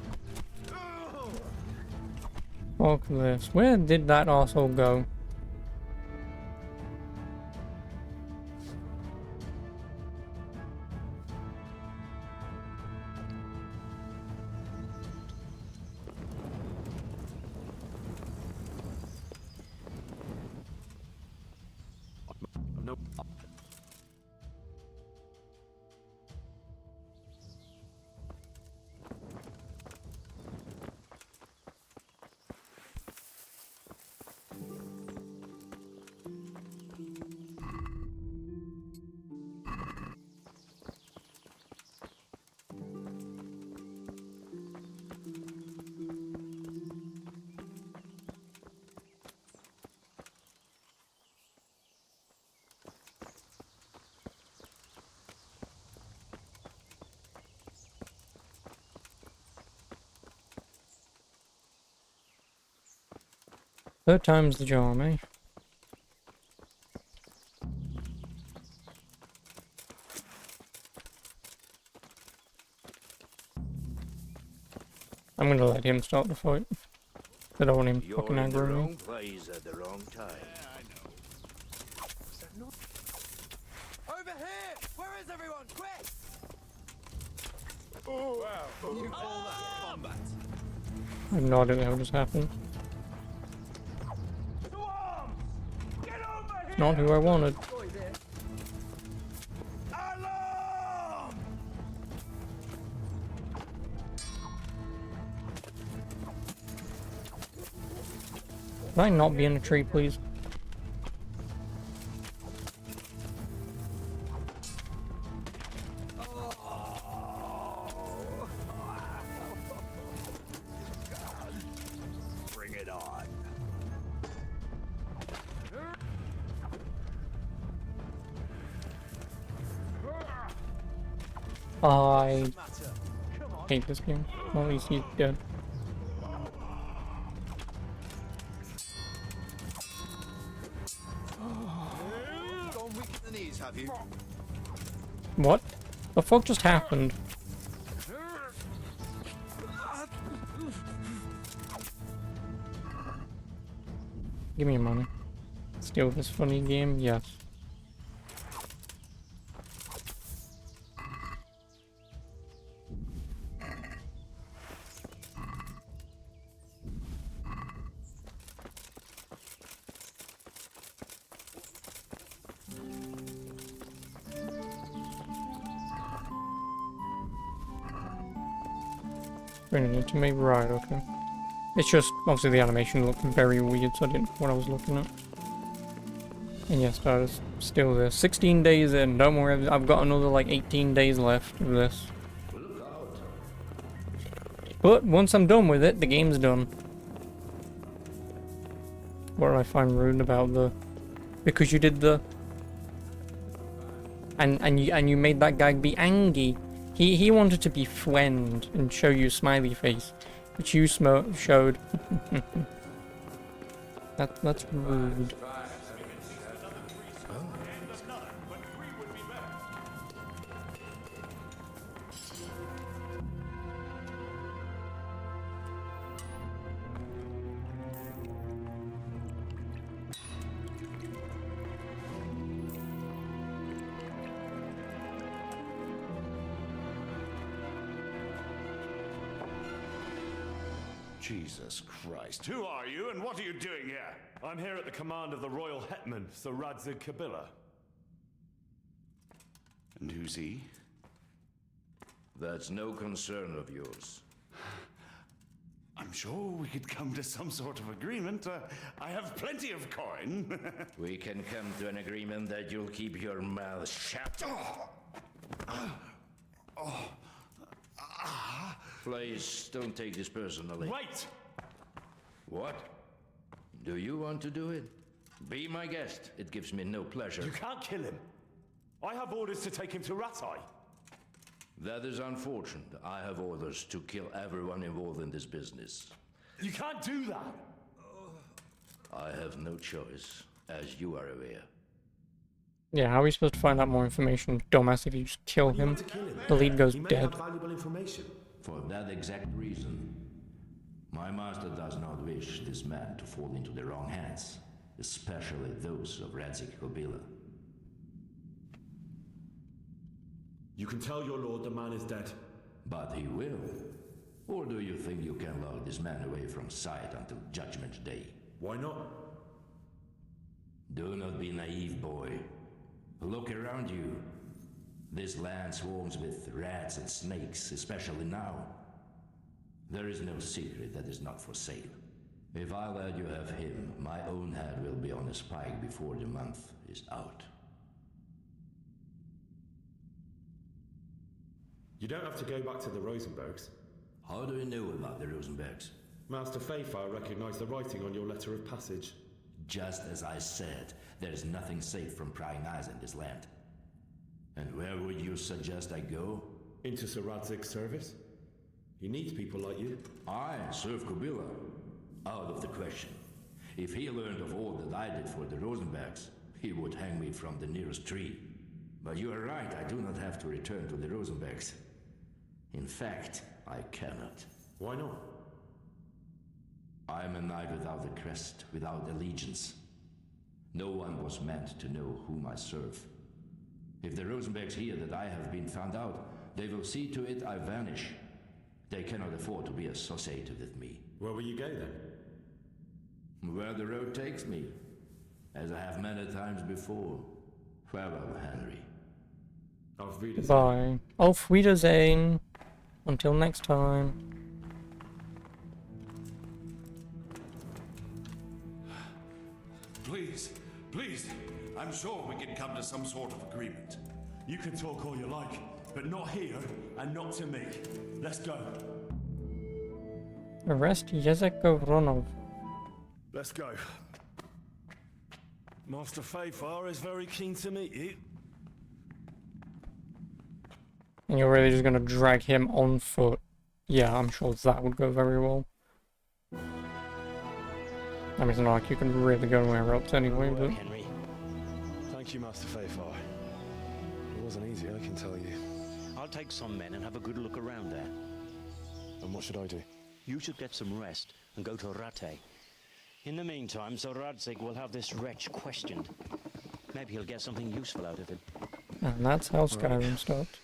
Fuck this. Where did that asshole go? Nope. Third time's the charm, eh? I'm gonna let him start the fight. I don't want him You're fucking in the aggro me. wrong place at the wrong time. Over here! Where is everyone? Quick! Oh, wow. You call that combat? I have no idea what just happened. It's not who I wanted. Can I not be in a tree, please? Bring it on. I hate this game. Well, at least he's dead. Gone weak at the knees, have you? What? The fuck just happened? Give me your money. Steal this funny game? Yes. Bringing it to me, right, okay. It's just, obviously the animation looked very weird, so I didn't know what I was looking at. And yes, that is still there. 16 days in, don't worry, I've got another like 18 days left of this. But once I'm done with it, the game's done. What did I find rude about the... Because you did the... And you made that guy be angry. He wanted to be friend and show you smiley face, which you showed. That's rude. Jesus Christ. Who are you and what are you doing here? I'm here at the command of the Royal Hetman, Sir Radzig Kabila. And who's he? That's no concern of yours. I'm sure we could come to some sort of agreement. I have plenty of coin. We can come to an agreement that you'll keep your mouth shut. Please, don't take this personally. Wait! What? Do you want to do it? Be my guest. It gives me no pleasure. You can't kill him. I have orders to take him to Ratai. That is unfortunate. I have orders to kill everyone involved in this business. You can't do that. I have no choice, as you are aware. Yeah, how are we supposed to find out more information? Dumbass, if you just kill him, the lead goes He may dead. have valuable information. For that exact reason, my master does not wish this man to fall into the wrong hands, especially those of Radzik Kobila. You can tell your lord the man is dead. But he will. Or do you think you can lock this man away from sight until Judgment Day? Why not? Do not be naive, boy. Look around you. This land swarms with rats and snakes, especially now. There is no secret that is not for sale. If I let you have him, my own head will be on a spike before the month is out. You don't have to go back to the Rosenbergs. How do you know about the Rosenbergs? Master Fayfire recognized the writing on your letter of passage. Just as I said, there is nothing safe from prying eyes in this land. And where would you suggest I go? Into Sir Radzig's service. He needs people like you. I serve Kobila. Out of the question. If he learned of all that I did for the Rosenbergs, he would hang me from the nearest tree. But you are right, I do not have to return to the Rosenbergs. In fact, I cannot. Why not? I am a knight without a crest, without allegiance. No one was meant to know whom I serve. If the Rosenbergs hear that I have been found out, they will see to it I vanish. They cannot afford to be associated with me. Where will you go then? Where the road takes me, as I have many times before. Farewell, Henry. Auf Wiedersehen. Bye. Auf Wiedersehen. Until next time. Please, please, I'm sure we can come to some sort of agreement. You can talk all you like, but not here and not to me. Let's go. Arrest Jezek Gavronov. Let's go. Master Fayfire is very keen to meet you. And you're really just gonna drag him on foot. Yeah, I'm sure that would go very well. I mean, it's not like you can really go anywhere else anyway, but... Henry. Thank you, Master Fayfire. It wasn't easy, I can tell you. I'll take some men and have a good look around there. And what should I do? You should get some rest and go to Rate. In the meantime, Sir Radzig will have this wretch questioned. Maybe he'll get something useful out of him. And that's how Skyrim starts.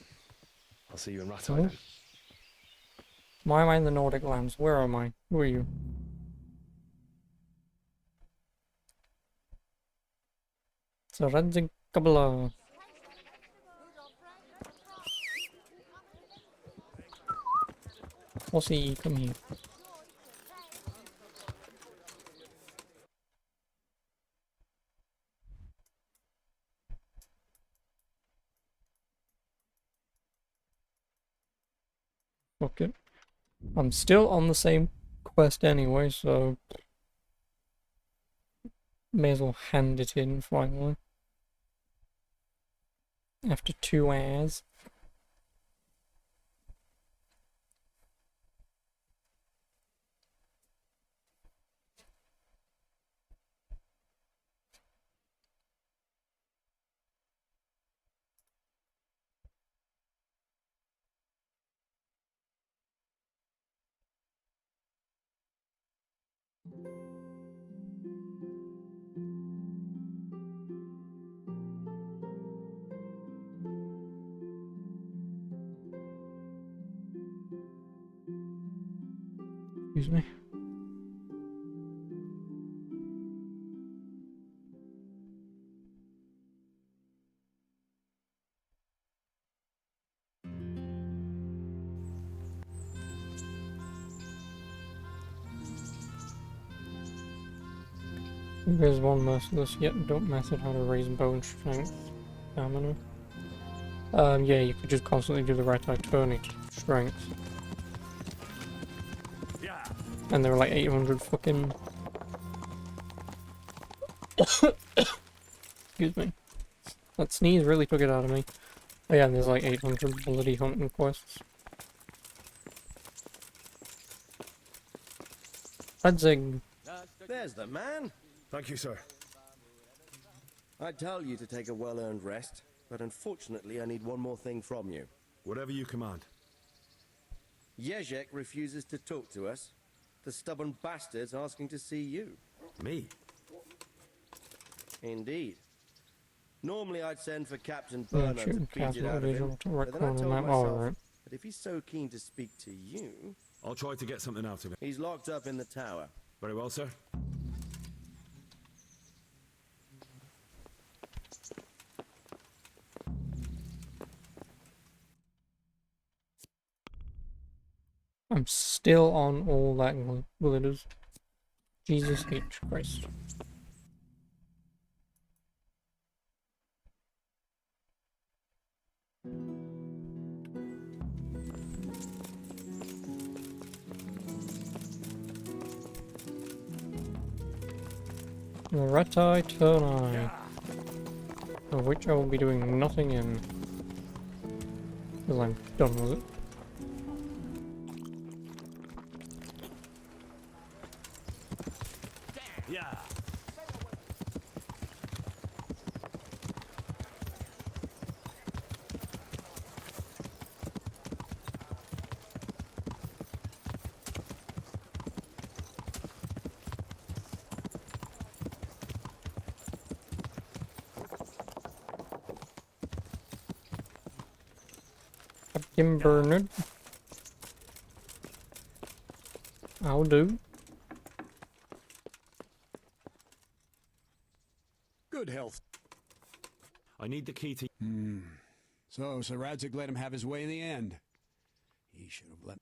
I'll see you in Rate Oh. then. Why am I in the Nordic lands? Where am I? Who are you? So Radzig Kabla. Hossy, come here. Okay. I'm still on the same quest anyway, so may as well hand it in finally. After 2 hours. Excuse me. There's one merciless yet don't method how to raise bone strength stamina. Yeah, you could just constantly do the right eye turning strength. Yeah. And there were like 800 fucking... Excuse me. That sneeze really took it out of me. Oh yeah, and there's like 800 bloody hunting quests. Radzig. There's the man. Thank you, sir. I tell you to take a well-earned rest, but unfortunately I need one more thing from you. Whatever you command. Jezek refuses to talk to us. The stubborn bastard's asking to see you. Me? Indeed. Normally I'd send for Captain Yeah, Bernard to shooting beat it casual out of him, visual to but right then I corner told map. myself Alright. that if he's so keen to speak to you... I'll try to get something out of him. He's locked up in the tower. Very well, sir. I'm still on all that glitters. Jesus H. Christ. Reti Turnai, of which I will be doing nothing in, because I'm done with it. Yeah. Captain Bernard. I'll do. Good health. I need the key to... So Sir Radzig let him have his way in the end. He should have let...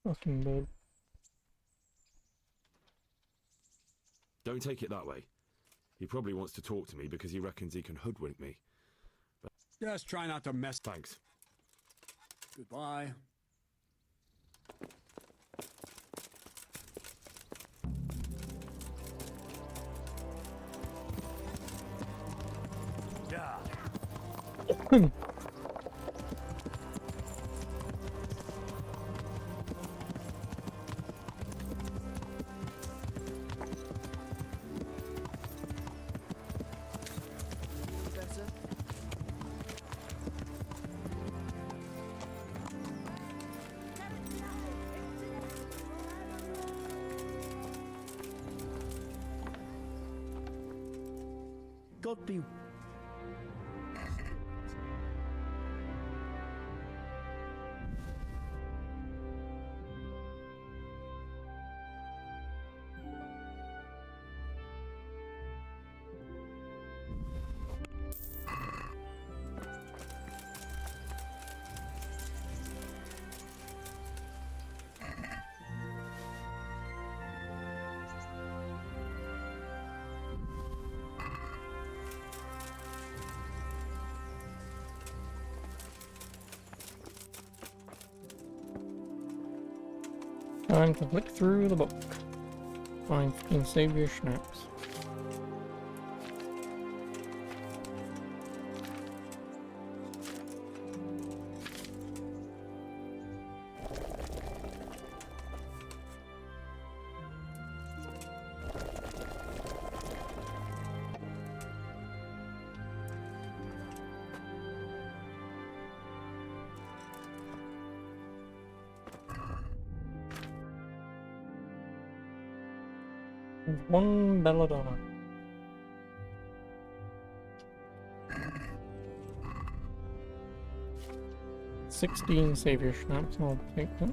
Fucking bird. Don't take it that way. He probably wants to talk to me because he reckons he can hoodwink me. But Just try not to mess... Thanks. Goodbye. Yeah. God be... Time to flick through the book. Find fucking Savior Schnapps. One belladonna. $16 Savior Schnapps, I'll take that.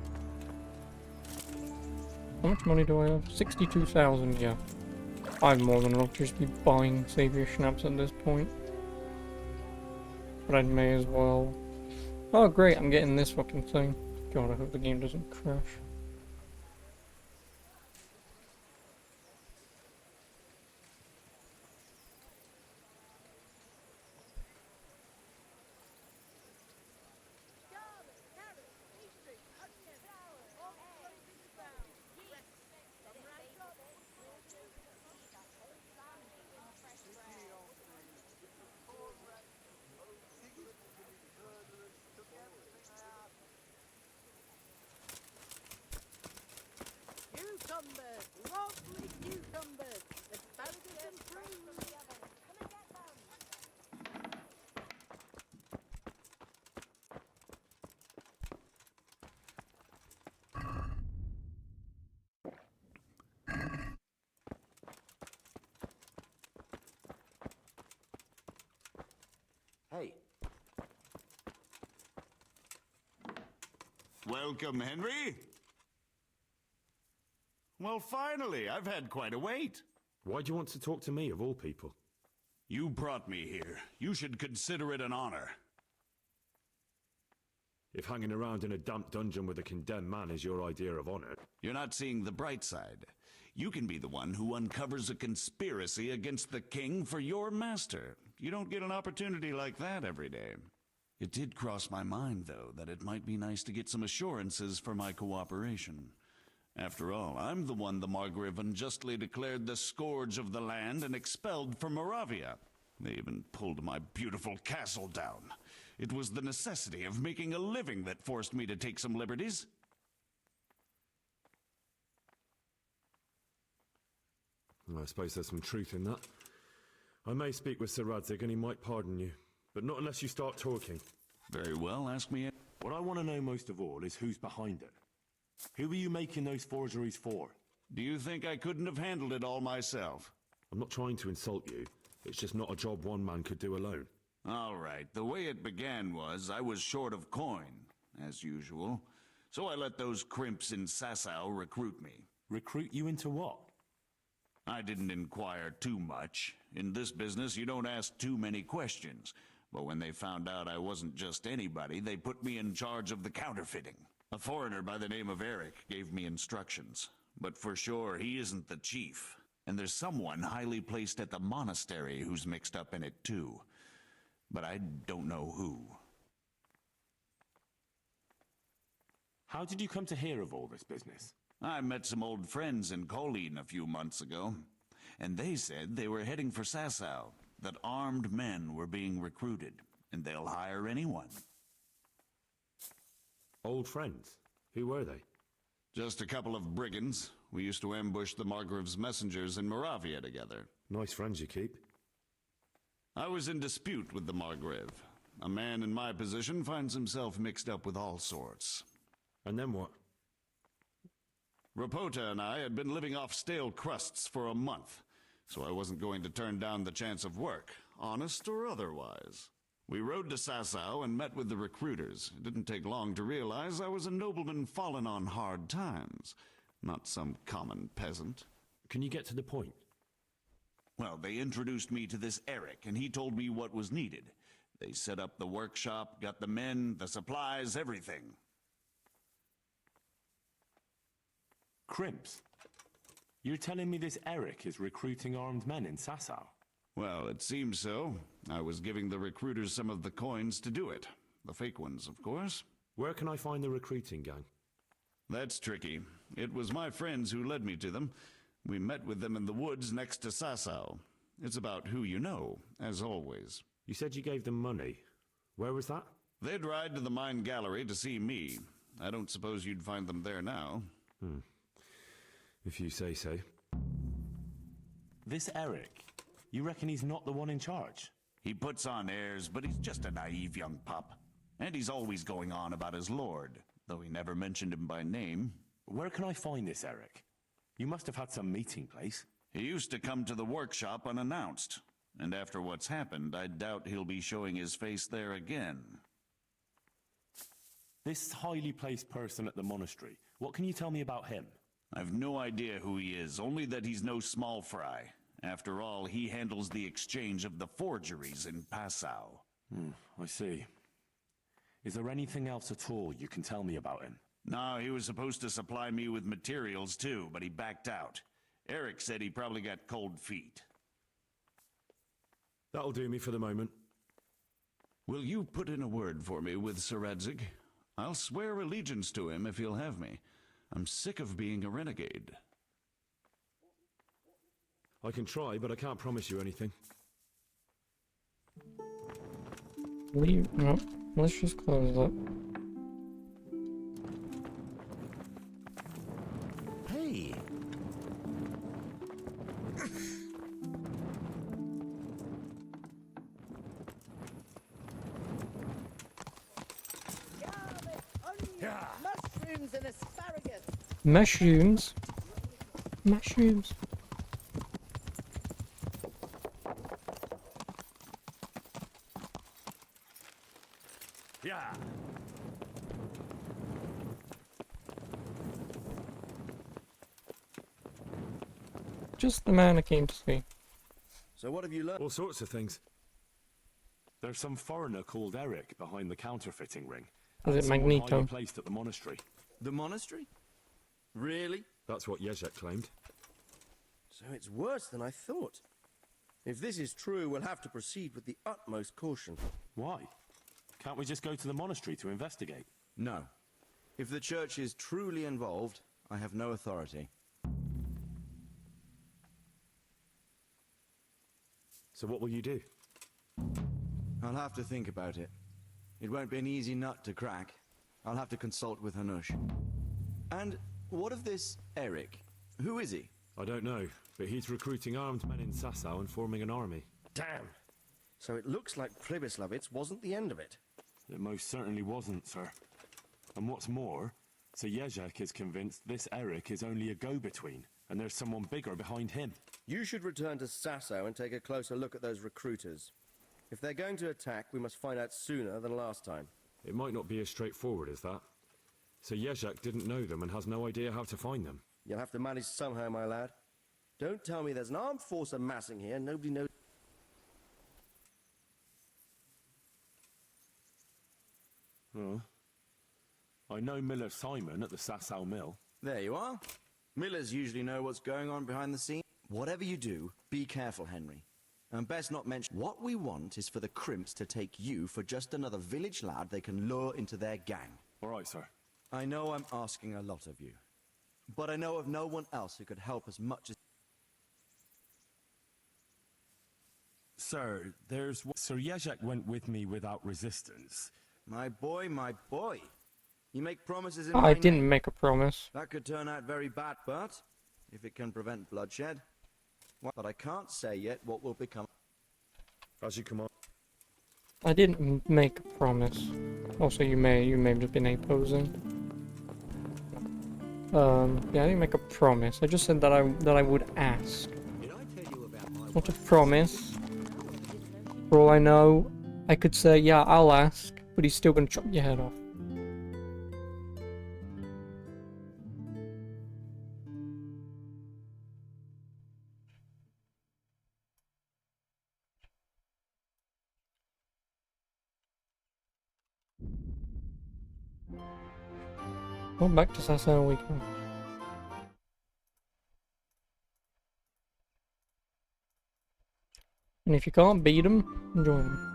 How much money do I have? 62,000, yeah. I have more than enough to just be buying Savior Schnapps at this point. But I may as well. Oh great, I'm getting this fucking thing. God, I hope the game doesn't crash. Hey. Welcome, Henry. Well, finally, I've had quite a wait. Why do you want to talk to me, of all people? You brought me here. You should consider it an honor. If hanging around in a damp dungeon with a condemned man is your idea of honor... You're not seeing the bright side. You can be the one who uncovers a conspiracy against the king for your master. You don't get an opportunity like that every day. It did cross my mind, though, that it might be nice to get some assurances for my cooperation. After all, I'm the one the Margrave unjustly declared the scourge of the land and expelled from Moravia. They even pulled my beautiful castle down. It was the necessity of making a living that forced me to take some liberties. Well, I suppose there's some truth in that. I may speak with Sir Radzig and he might pardon you, but not unless you start talking. Very well, ask me. What I want to know most of all is who's behind it. Who were you making those forgeries for? Do you think I couldn't have handled it all myself? I'm not trying to insult you. It's just not a job one man could do alone. All right, the way it began was I was short of coin, as usual. So I let those crimps in Sasau recruit me. Recruit you into what? I didn't inquire too much. In this business, you don't ask too many questions. But when they found out I wasn't just anybody, they put me in charge of the counterfeiting. A foreigner by the name of Eric gave me instructions. But for sure, he isn't the chief. And there's someone highly placed at the monastery who's mixed up in it too. But I don't know who. How did you come to hear of all this business? I met some old friends in Colleen a few months ago, and they said they were heading for Sasau, that armed men were being recruited, and they'll hire anyone. Old friends? Who were they? Just a couple of brigands. We used to ambush the Margrave's messengers in Moravia together. Nice friends you keep. I was in dispute with the Margrave. A man in my position finds himself mixed up with all sorts. And then what? Rapota and I had been living off stale crusts for a month, so I wasn't going to turn down the chance of work, honest or otherwise. We rode to Sasau and met with the recruiters. It didn't take long to realize I was a nobleman fallen on hard times, not some common peasant. Can you get to the point? Well, they introduced me to this Eric, and he told me what was needed. They set up the workshop, got the men, the supplies, everything. Crimps? You're telling me this Eric is recruiting armed men in Sasau? Well, it seems so. I was giving the recruiters some of the coins to do it. The fake ones, of course. Where can I find the recruiting gang? That's tricky. It was my friends who led me to them. We met with them in the woods next to Sasau. It's about who you know, as always. You said you gave them money. Where was that? They'd ride to the mine gallery to see me. I don't suppose you'd find them there now. If you say so. This Eric, you reckon he's not the one in charge? He puts on airs, but he's just a naive young pup. And he's always going on about his lord, though he never mentioned him by name. Where can I find this Eric? You must have had some meeting place. He used to come to the workshop unannounced. And after what's happened, I doubt he'll be showing his face there again. This highly placed person at the monastery, what can you tell me about him? I've no idea who he is, only that he's no small fry. After all, he handles the exchange of the forgeries in Passau. I see. Is there anything else at all you can tell me about him? No, he was supposed to supply me with materials too, but he backed out. Eric said he probably got cold feet. That'll do me for the moment. Will you put in a word for me with Sir Radzig? I'll swear allegiance to him if he'll have me. I'm sick of being a renegade. I can try, but I can't promise you anything. No, let's just close that. Hey! Mushrooms and asparagus. Mushrooms? Mushrooms. Yeah. Just the man I came to see. So what have you learned? All sorts of things. There's some foreigner called Eric behind the counterfeiting ring. Is and it someone Magneto? highly placed at the monastery. The monastery? Really? That's what Jezek claimed. So it's worse than I thought. If this is true, we'll have to proceed with the utmost caution. Why? Can't we just go to the monastery to investigate? No. If the church is truly involved, I have no authority. So what will you do? I'll have to think about it. It won't be an easy nut to crack. I'll have to consult with Hanush. And what of this Eric? Who is he? I don't know, but he's recruiting armed men in Sasau and forming an army. Damn. So it looks like Pribyslavitz wasn't the end of it. It most certainly wasn't, sir. And what's more, Sir Jezek is convinced this Eric is only a go-between, and there's someone bigger behind him. You should return to Sasau and take a closer look at those recruiters. If they're going to attack, we must find out sooner than last time. It might not be as straightforward as that. Sir Jezek didn't know them and has no idea how to find them. You'll have to manage somehow, my lad. Don't tell me there's an armed force amassing here, nobody knows. Oh. I know Miller Simon at the Sasau mill. There you are. Millers usually know what's going on behind the scenes. Whatever you do, be careful, Henry. And best not mention... What we want is for the crimps to take you for just another village lad they can lure into their gang. All right, sir. I know I'm asking a lot of you. But I know of no one else who could help as much as... Sir, Sir Jezek went with me without resistance. My boy, my boy. You make promises in I my didn't name. make a promise. That could turn out very bad, but if it can prevent bloodshed... Well, but I can't say yet what will become... As you command. I didn't make a promise. Also, you may have just been opposing. Yeah, I didn't make a promise. I just said that I would ask. Not a promise. For all I know, I could say, yeah, I'll ask, but he's still gonna chop your head off. Well, back to Sasau we go. And if you can't beat him, join him.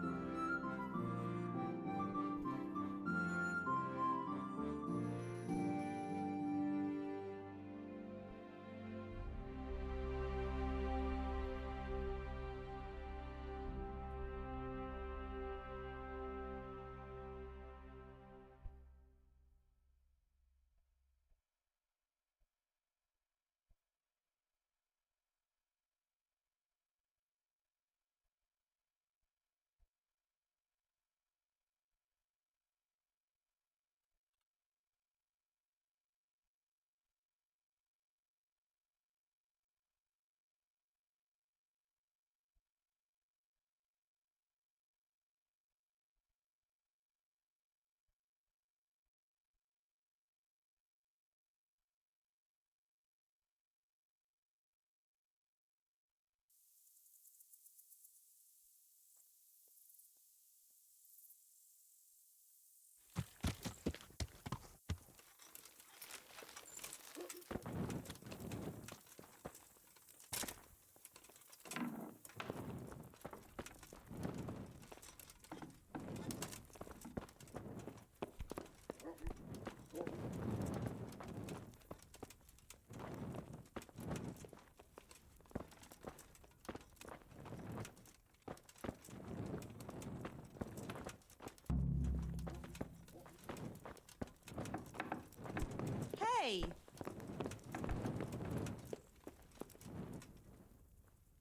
Hey!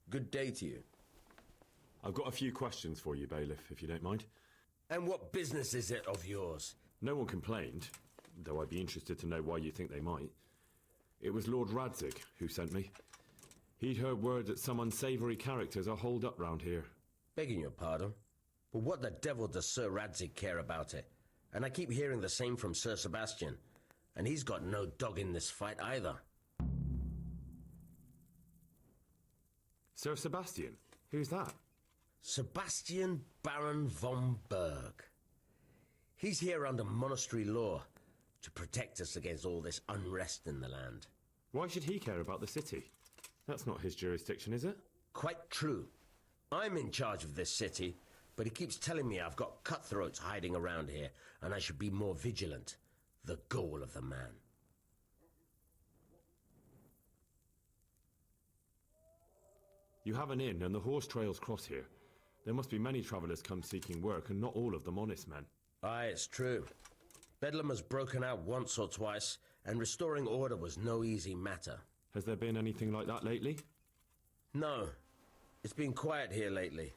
Good day to you. I've got a few questions for you, Bailiff, if you don't mind. And what business is it of yours? No one complained, though I'd be interested to know why you think they might. It was Lord Radzig who sent me. He'd heard word that some unsavoury characters are holed up round here. Begging your pardon, but what the devil does Sir Radzig care about it? And I keep hearing the same from Sir Sebastian. And he's got no dog in this fight either. Sir Sebastian? Who's that? Sebastian Baron von Berg. He's here under monastery law to protect us against all this unrest in the land. Why should he care about the city? That's not his jurisdiction, is it? Quite true. I'm in charge of this city, but he keeps telling me I've got cutthroats hiding around here, and I should be more vigilant. The goal of the man. You have an inn, and the horse trails cross here. There must be many travellers come seeking work, and not all of them honest men. Aye, it's true. Bedlam has broken out once or twice, and restoring order was no easy matter. Has there been anything like that lately? No. It's been quiet here lately.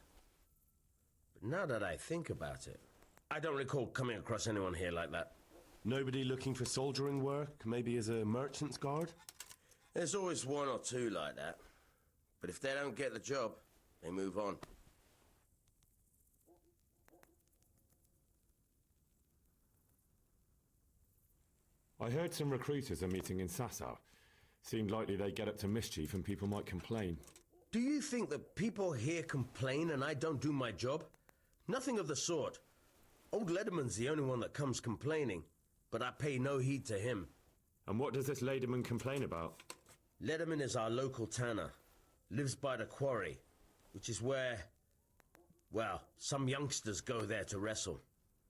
But now that I think about it, I don't recall coming across anyone here like that. Nobody looking for soldiering work, maybe as a merchant's guard? There's always one or two like that. But if they don't get the job, they move on. I heard some recruiters are meeting in Sasau. Seemed likely they get up to mischief and people might complain. Do you think that people here complain and I don't do my job? Nothing of the sort. Old Lederman's the only one that comes complaining, but I pay no heed to him. And what does this Lederman complain about? Lederman is our local tanner. Lives by the quarry, which is where, well, some youngsters go there to wrestle.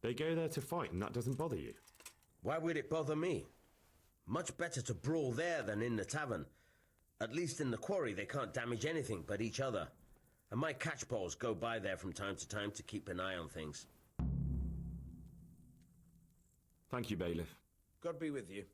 They go there to fight and that doesn't bother you? Why would it bother me? Much better to brawl there than in the tavern. At least in the quarry they can't damage anything but each other. And my catchpoles go by there from time to time to keep an eye on things. Thank you, Bailiff. God be with you.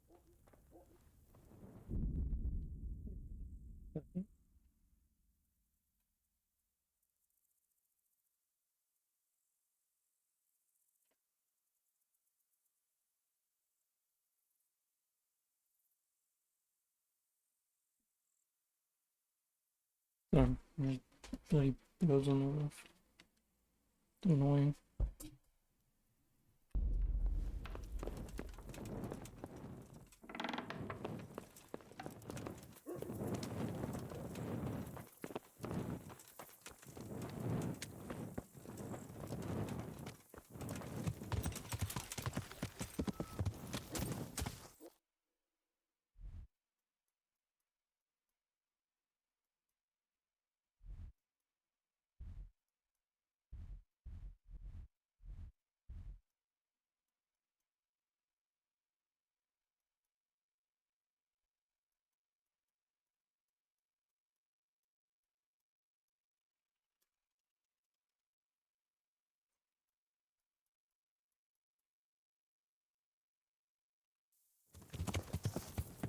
Bloody birds on the roof. Annoying.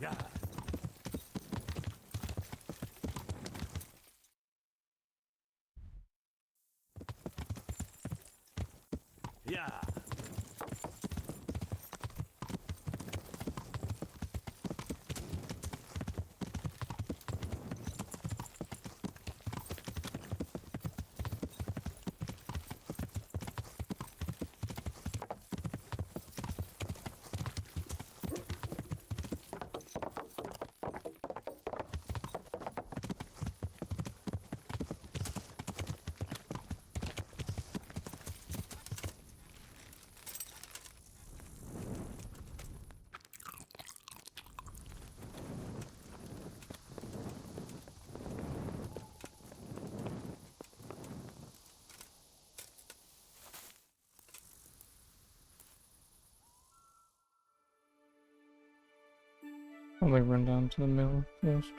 Yeah. Yeah. Probably run down to the mill first.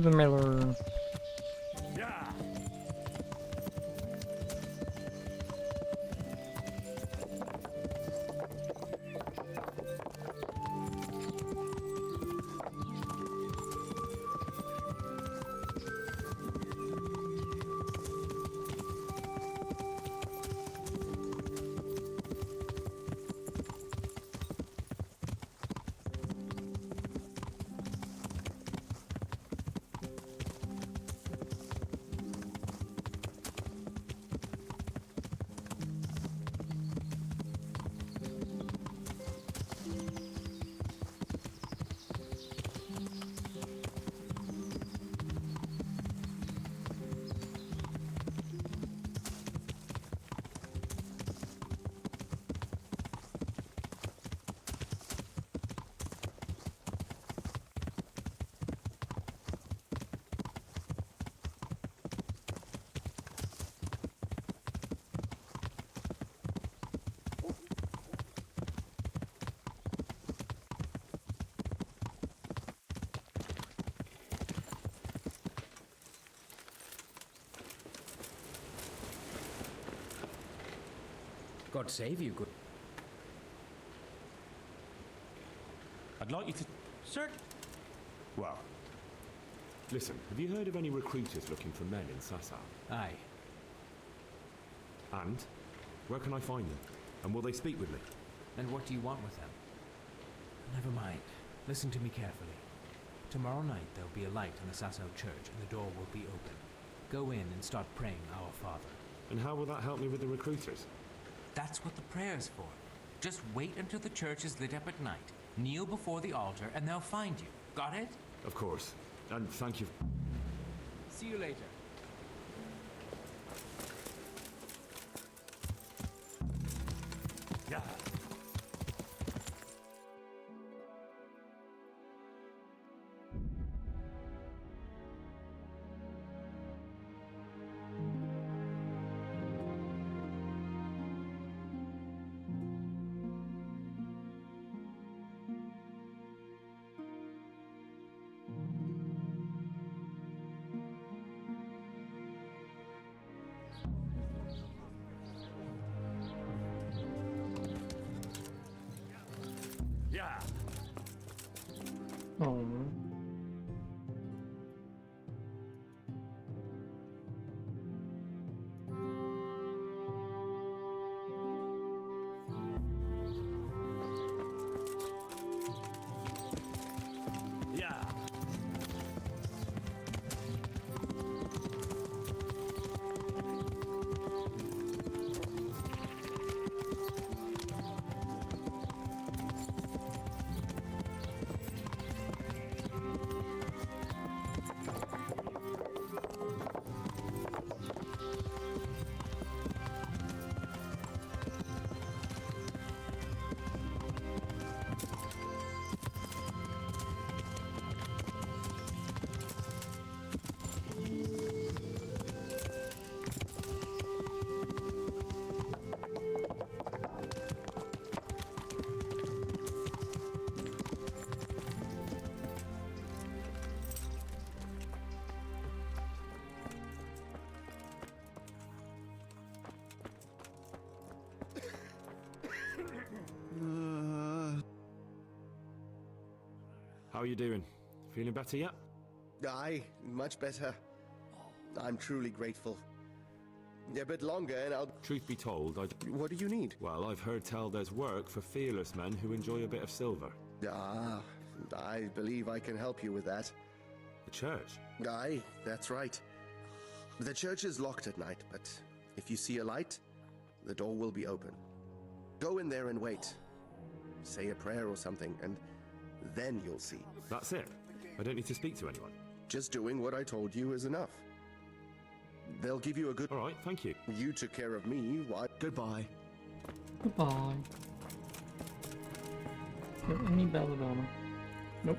the miller. Yeah. God save you, good. I'd like you to... Sir? Well, listen, have you heard of any recruiters looking for men in Sasau? Aye. And? Where can I find them? And will they speak with me? And what do you want with them? Never mind. Listen to me carefully. Tomorrow night there'll be a light in the Sasau church and the door will be open. Go in and start praying Our Father. And how will that help me with the recruiters? That's what the prayer's for. Just wait until the church is lit up at night. Kneel before the altar and they'll find you. Got it? Of course. And thank you. See you later. Yeah. Yeah. Oh. Yeah. How are you doing? Feeling better yet? Aye, much better. I'm truly grateful. A bit longer and I'll... Truth be told, What do you need? Well, I've heard tell there's work for fearless men who enjoy a bit of silver. Ah, I believe I can help you with that. The church? Aye, that's right. The church is locked at night, but if you see a light, the door will be open. Go in there and wait. Say a prayer or something, and then you'll see. That's it? I don't need to speak to anyone? Just doing what I told you is enough. They'll give you a good... All right, thank you. You took care of me, why... Goodbye. Goodbye. Is there any belladonna? Nope.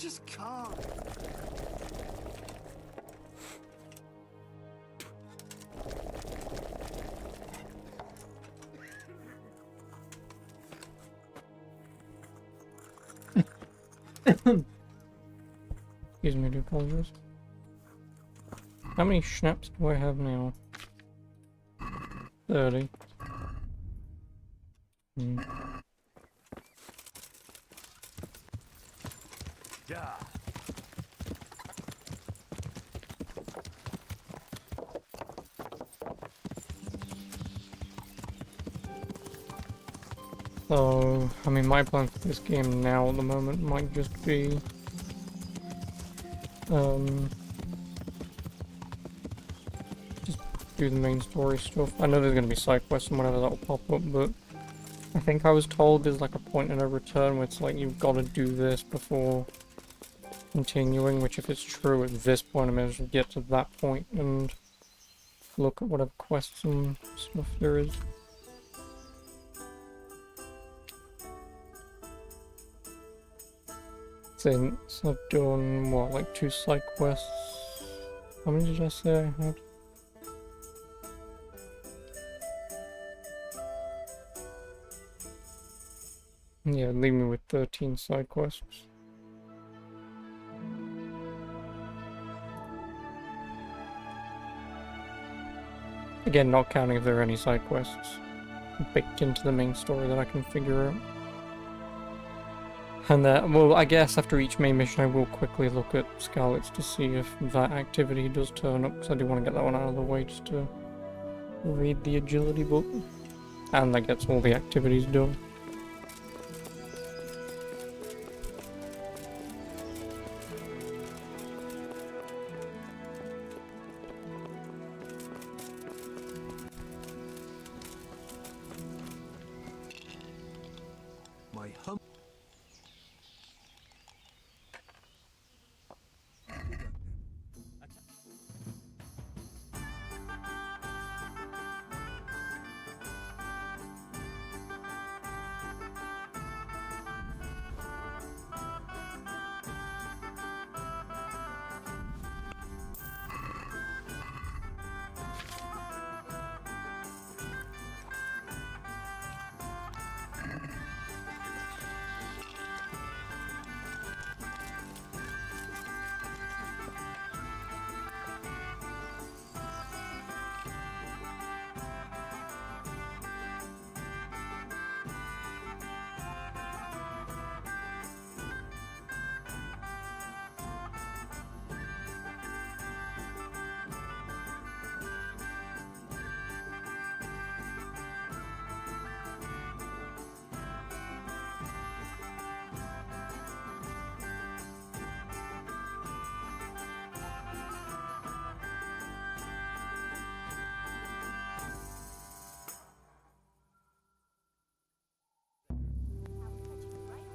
just can't. Excuse me, I do apologize. How many schnapps do I have now? 30. Yeah. So, I mean, my plan for this game now at the moment might just be, just do the main story stuff. I know there's going to be side quests and whatever that'll pop up, but I think I was told there's like a point in a return where it's like you've got to do this before continuing, which if it's true at this point, I may as well get to that point and look at whatever quests and stuff there is. Since I've done, what, like 2 side quests? How many did I say I had? Yeah, leave me with 13 side quests. Again, not counting if there are any side quests baked into the main story that I can figure out. And well, I guess after each main mission I will quickly look at Scarlet's to see if that activity does turn up, because I do want to get that one out of the way just to read the agility book. And that gets all the activities done. My hum.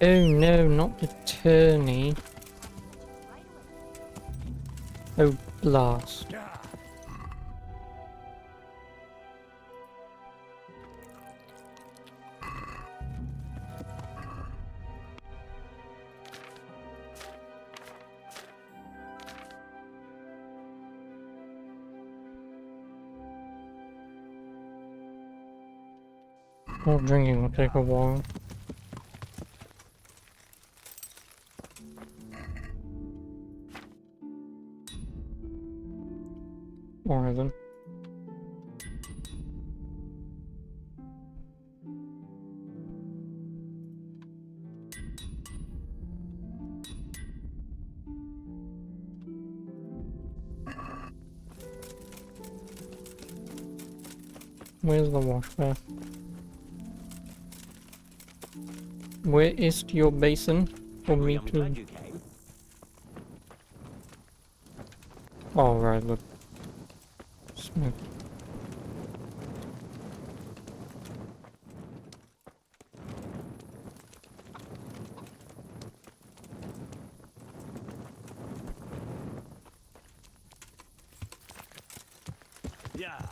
Oh no, not the tourney. Oh, blast. More drinking will take a while. Alright then. Where's the wash bath? Where is your basin for me to... Oh right, look. Smith. Yeah.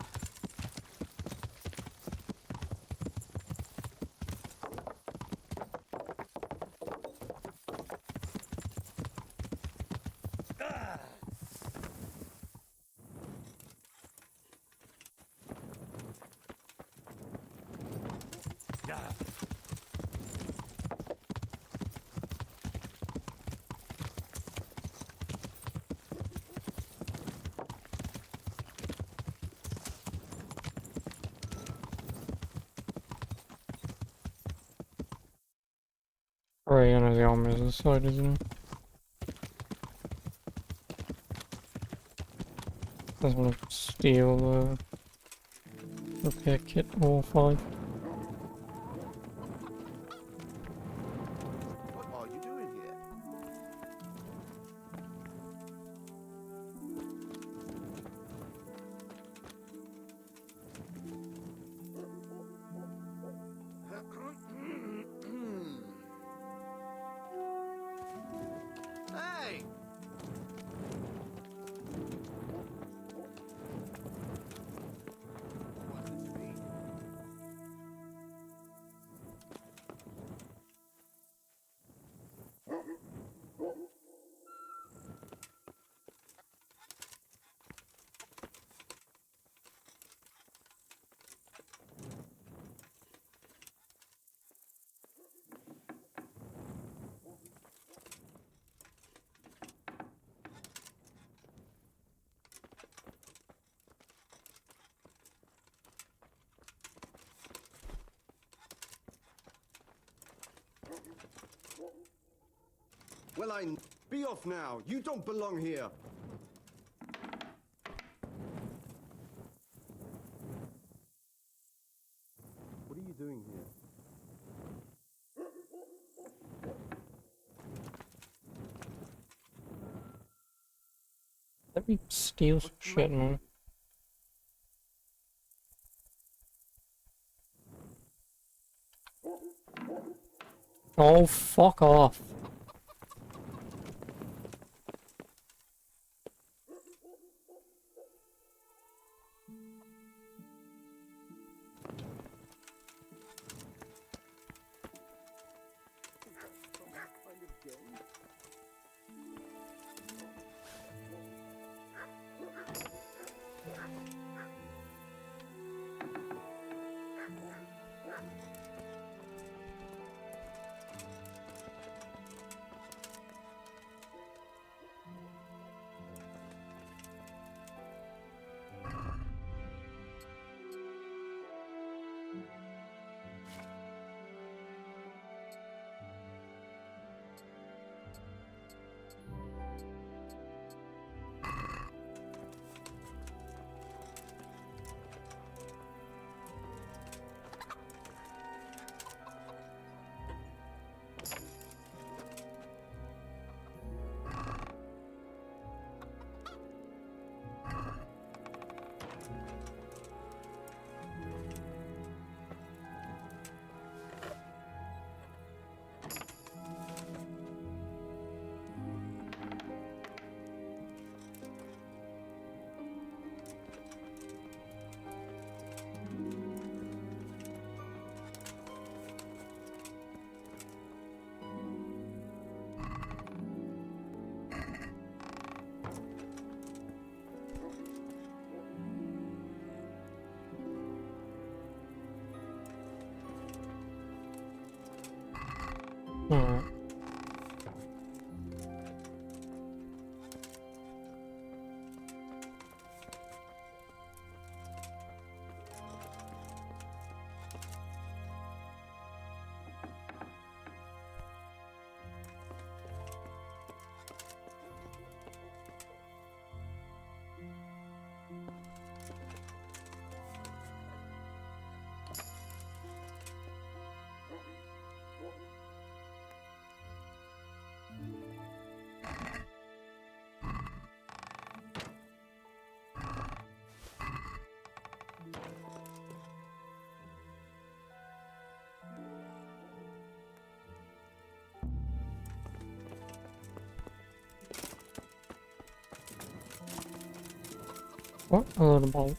Right, I know the armor is this side, isn't it? I just want to steal the repair kit, all 5. What are you doing here? Hey! Well, be off now. You don't belong here. What are you doing here? Let me steal some shit, man. Oh, fuck off. Alright. What? A load of bolts.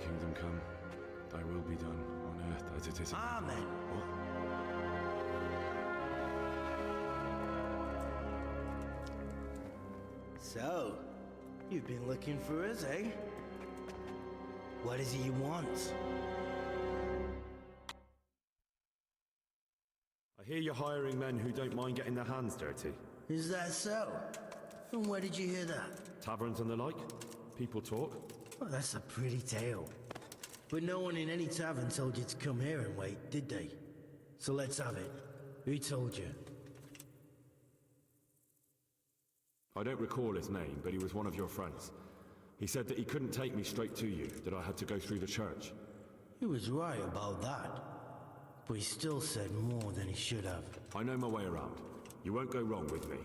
kingdom come, thy will be done on earth as it is in heaven. Amen. What? So, you've been looking for us, eh? What is it you want? I hear you're hiring men who don't mind getting their hands dirty. Is that so? And where did you hear that? Taverns and the like? People talk? Well, that's a pretty tale. But no one in any tavern told you to come here and wait, did they? So let's have it. Who told you? I don't recall his name, but he was one of your friends. He said that he couldn't take me straight to you, that I had to go through the church. He was right about that. But he still said more than he should have. I know my way around. You won't go wrong with me.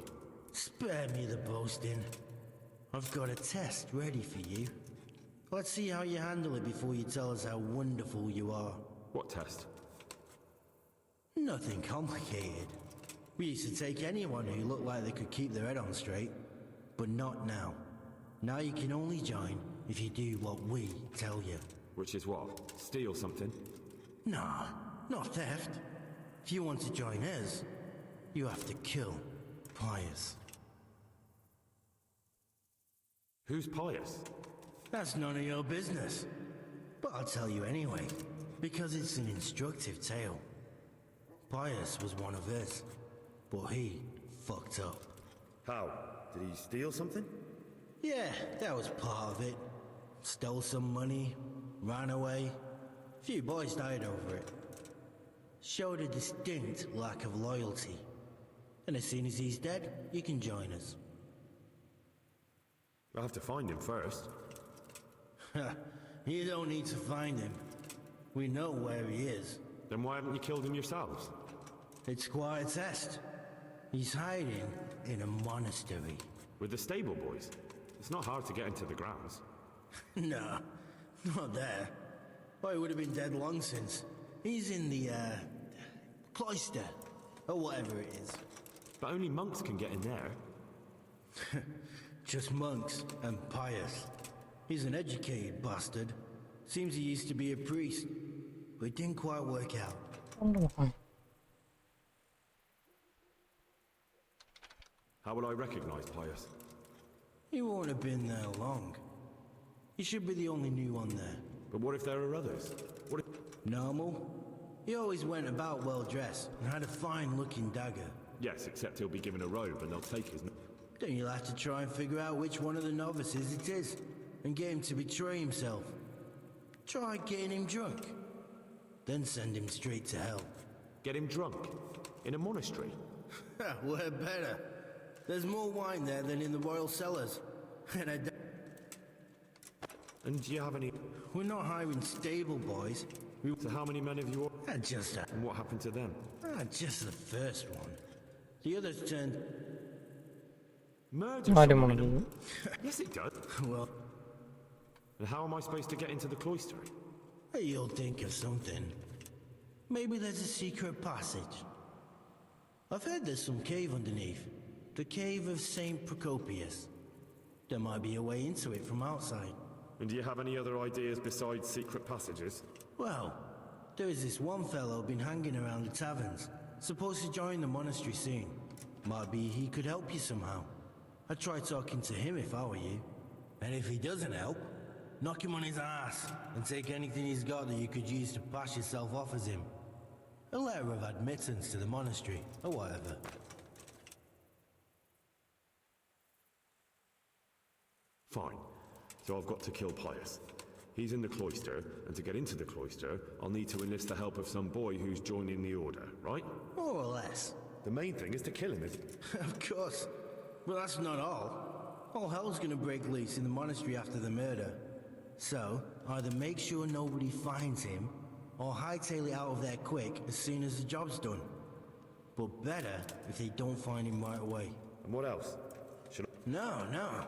Spare me the boasting. I've got a test ready for you. Let's see how you handle it before you tell us how wonderful you are. What test? Nothing complicated. We used to take anyone who looked like they could keep their head on straight. But not now. Now you can only join if you do what we tell you. Which is what? Steal something? Nah, not theft. If you want to join us, you have to kill Pius. Who's Pius? That's none of your business. But I'll tell you anyway, because it's an instructive tale. Pius was one of us, but he fucked up. How? Did he steal something? Yeah, that was part of it. Stole some money, ran away. A few boys died over it. Showed a distinct lack of loyalty. And as soon as he's dead, you can join us. I'll have to find him first. You don't need to find him. We know where he is. Then why haven't you killed him yourselves? It's quite a test. He's hiding in a monastery. With the stable boys? It's not hard to get into the grounds. No, not there. Well, he would have been dead long since. He's in the, cloister. Or whatever it is. But only monks can get in there. Just monks and Pius. He's an educated bastard. Seems he used to be a priest, but it didn't quite work out. Wonderful. How would I recognize Pius? He won't have been there long. He should be the only new one there. But what if there are others? What if... Normal? He always went about well dressed and had a fine looking dagger. Yes, except he'll be given a robe and they'll take his... Then you'll have to try and figure out which one of the novices it is, and get him to betray himself. Try getting him drunk. Then send him straight to hell. Get him drunk? In a monastery? We're better. There's more wine there than in the royal cellars. And do you have any... We're not hiring stable boys. So how many men have you... Just And what happened to them? Just the first one. The others turned... Murder? I didn't want to do it. Yes, it does. Well... And how am I supposed to get into the cloister? You'll think of something. Maybe there's a secret passage. I've heard there's some cave underneath. The cave of St. Procopius. There might be a way into it from outside. And do you have any other ideas besides secret passages? Well, there is this one fellow been hanging around the taverns. Supposed to join the monastery soon. Might be he could help you somehow. I'd try talking to him if I were you. And if he doesn't help, knock him on his ass and take anything he's got that you could use to pass yourself off as him. A letter of admittance to the monastery, or whatever. Fine. So I've got to kill Pius. He's in the cloister, and to get into the cloister, I'll need to enlist the help of some boy who's joining the order, right? More or less. The main thing is to kill him, isn't it? Of course. But that's not all. All hell's gonna break loose in the monastery after the murder. So, either make sure nobody finds him, or hightail it out of there quick as soon as the job's done. But better if they don't find him right away. And what else? Should I... No.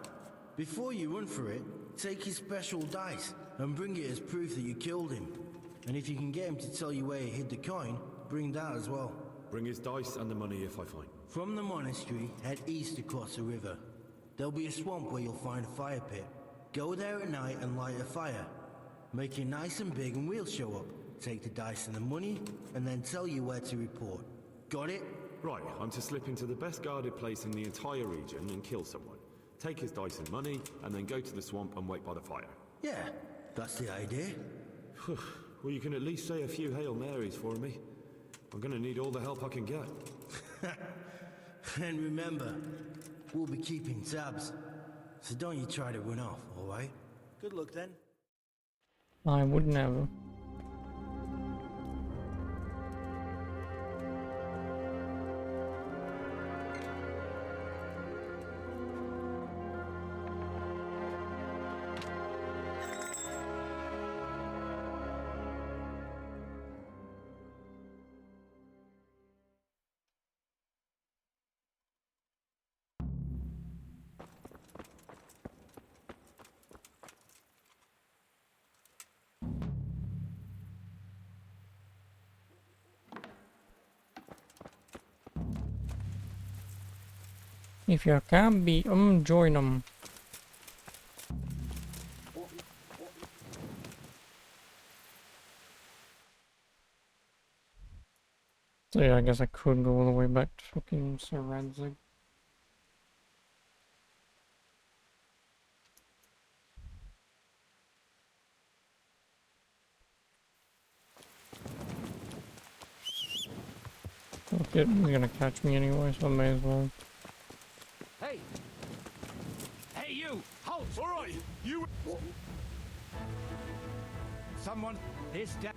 Before you run for it, take his special dice and bring it as proof that you killed him. And if you can get him to tell you where he hid the coin, bring that as well. Bring his dice and the money if I find. From the monastery, head east across the river. There'll be a swamp where you'll find a fire pit. Go there at night and light a fire. Make it nice and big and we'll show up. Take the dice and the money, and then tell you where to report. Got it? Right, I'm to slip into the best guarded place in the entire region and kill someone. Take his dice and money, and then go to the swamp and wait by the fire. Yeah, that's the idea. Well, you can at least say a few Hail Marys for me. I'm gonna need all the help I can get. And remember, we'll be keeping tabs. So don't you try to run off, alright? Good luck then. I would never. If you can't beat 'em, join 'em. So yeah, I guess I could go all the way back to fucking Sir Radzig. Fuck it, he's gonna catch me anyway, so I may as well. Hey! Hey, you! Halt! All right, you... Someone... This da...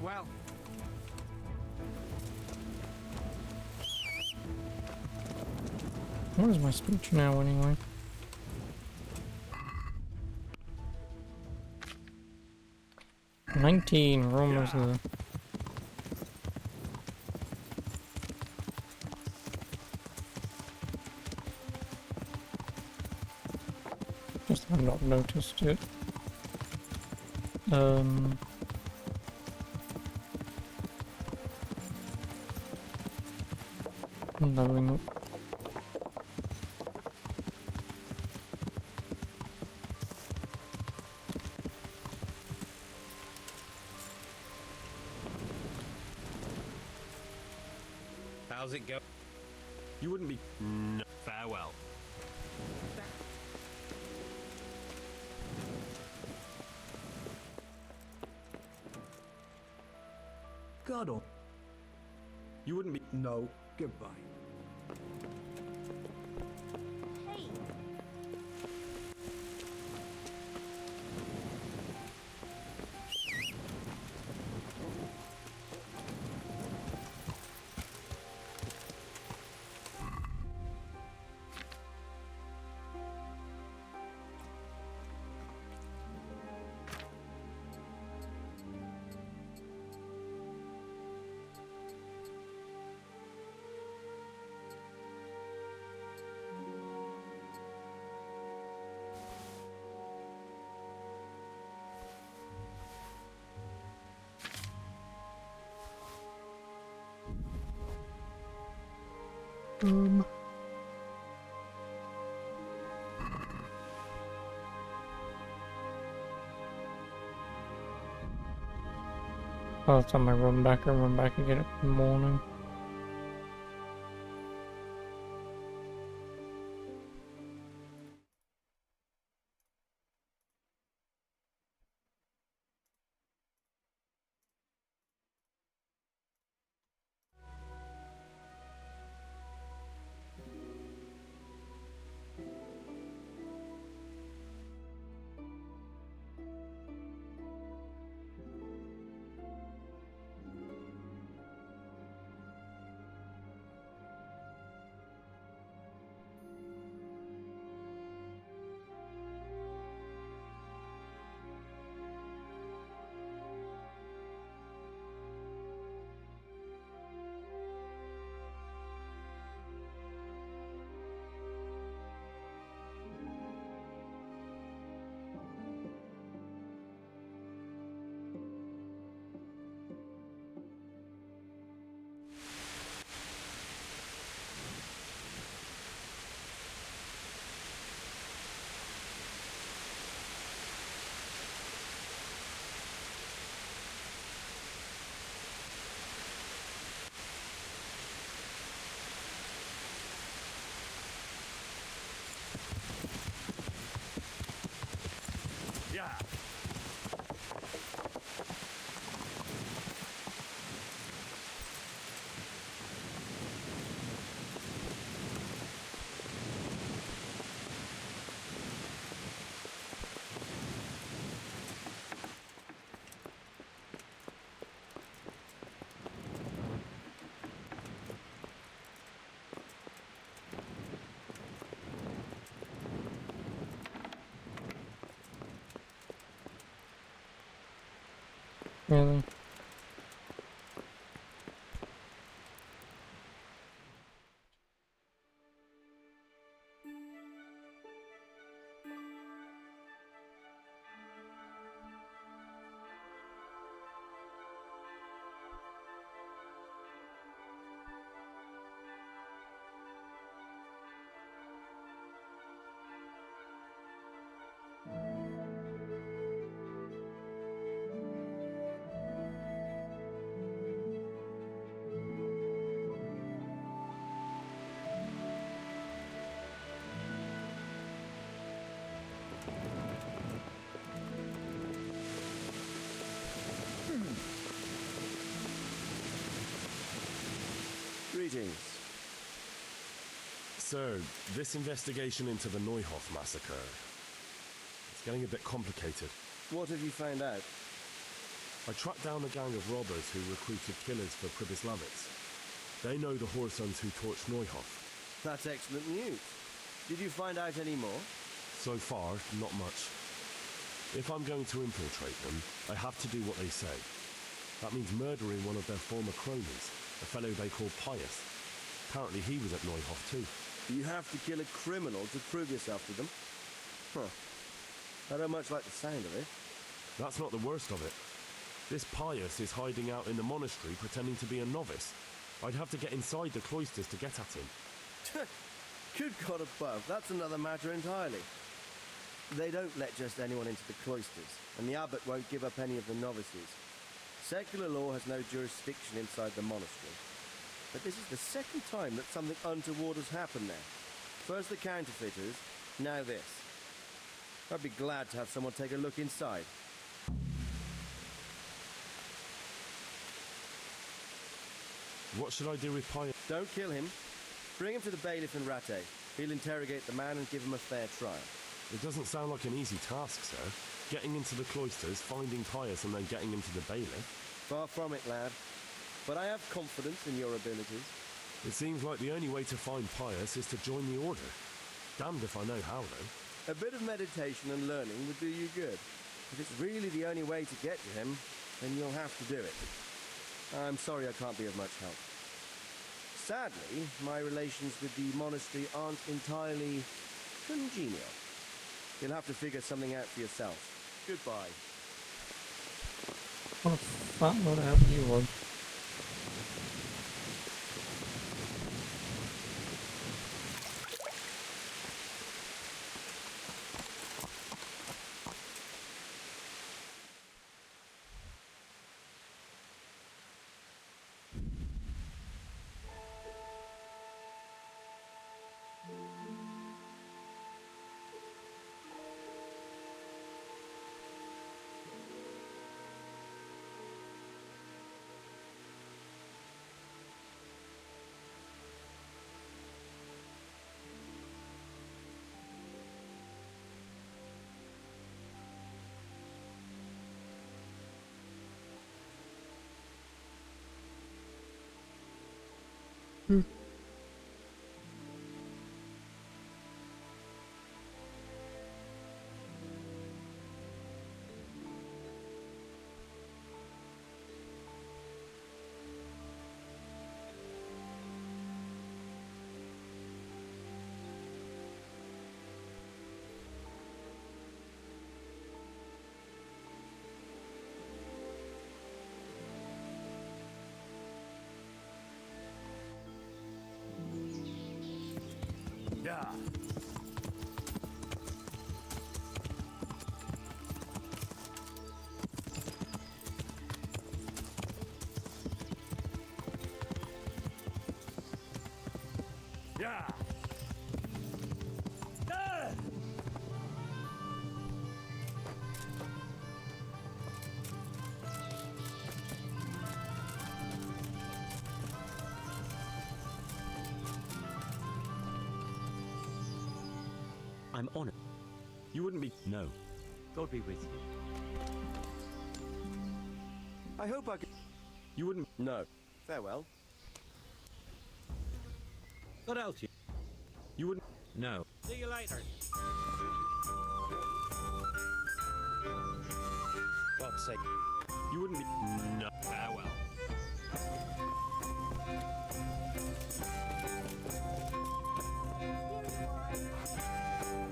Well... What is my speech now, anyway? We're almost there. Just have not noticed it. Leveling up. How's it go? You wouldn't be... No. Farewell. God, oh. You wouldn't be... No. Goodbye. By the time I run back again in the morning. Really? Greetings. Sir, this investigation into the Neuhoff massacre, it's getting a bit complicated. What have you found out? I tracked down a gang of robbers who recruited killers for Pribyslavitz. They know the Horsons who torched Neuhoff. That's excellent news. Did you find out any more? So far, not much. If I'm going to infiltrate them, I have to do what they say. That means murdering one of their former cronies, a fellow they call Pius. Apparently he was at Neuhoff too. You have to kill a criminal to prove yourself to them? Huh. I don't much like the sound of it. That's not the worst of it. This Pius is hiding out in the monastery pretending to be a novice. I'd have to get inside the cloisters to get at him. Good God above, that's another matter entirely. They don't let just anyone into the cloisters, and the abbot won't give up any of the novices. Secular law has no jurisdiction inside the monastery. But this is the second time that something untoward has happened there. First the counterfeiters, now this. I'd be glad to have someone take a look inside. What should I do with Pius? Don't kill him. Bring him to the bailiff in Rattay. He'll interrogate the man and give him a fair trial. It doesn't sound like an easy task, sir. Getting into the cloisters, finding Pius, and then getting him to the bailiff. Far from it, lad. But I have confidence in your abilities. It seems like the only way to find Pius is to join the order. Damned if I know how, though. A bit of meditation and learning would do you good. If it's really the only way to get to him, then you'll have to do it. I'm sorry I can't be of much help. Sadly, my relations with the monastery aren't entirely congenial. You'll have to figure something out for yourself. Goodbye. What a fat load of help you was. Yeah. Yeah. I'm honored. You wouldn't be... No. God be with you. I hope I can... You wouldn't... No. Farewell. What else? You wouldn't... No. See you later. God's sake. You wouldn't be... No. Farewell.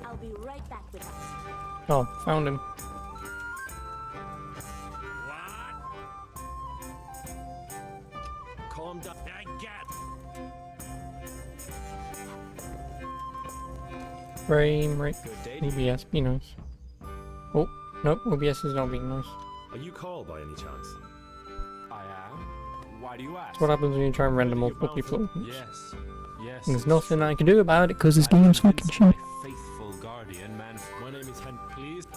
I'll be right back with us. Oh, found him. Calm down. I get. Frame rate. OBS, be nice. Oh, nope, OBS is not being nice. Are you Carl by any chance? I am. Why do you ask? That's what happens when you try and render multiple people. Yes. Yes. And there's nothing I can do about it because this game's fucking shit. Faithful guardian, man. My name is Hen. Please.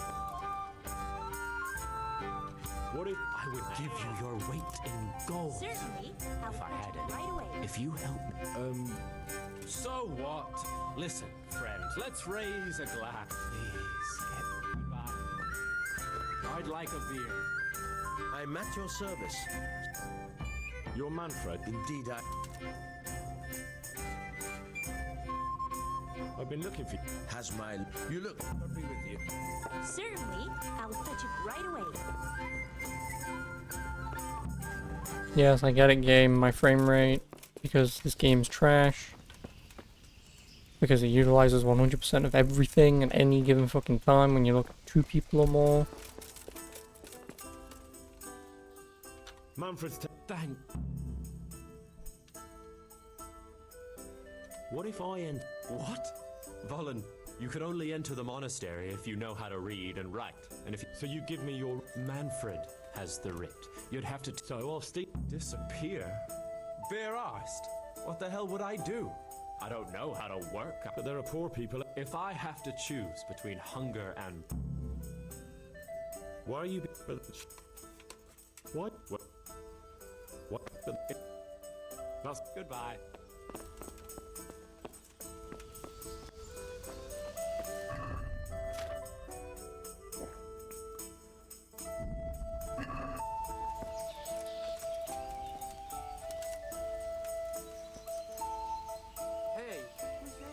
What if I would give you your weight in gold? Certainly. I'll If I had fetch it any. right away. If you help me. So what? Listen, friend, let's raise a glass. Please, goodbye. I'd like a beer. I'm at your service. you're Manfred? Indeed, I've been looking for you. has my... You look... I'll be with you. Certainly. I'll fetch it right away. Yes, I get it, game. My frame rate, because this game's trash. Because it utilizes 100% of everything at any given fucking time when you look at 2 people or more. Manfred's... Thank... What if I end... What? Volin, you can only enter the monastery if you know how to read and write. And if So you give me your... Manfred has the writ. You'd have to... So I'll stay... Disappear? Bare arsed? What the hell would I do? I don't know how to work. But there are poor people... If I have to choose between hunger and... Why are you... What? What? What? That's... Goodbye. Hey, who's there?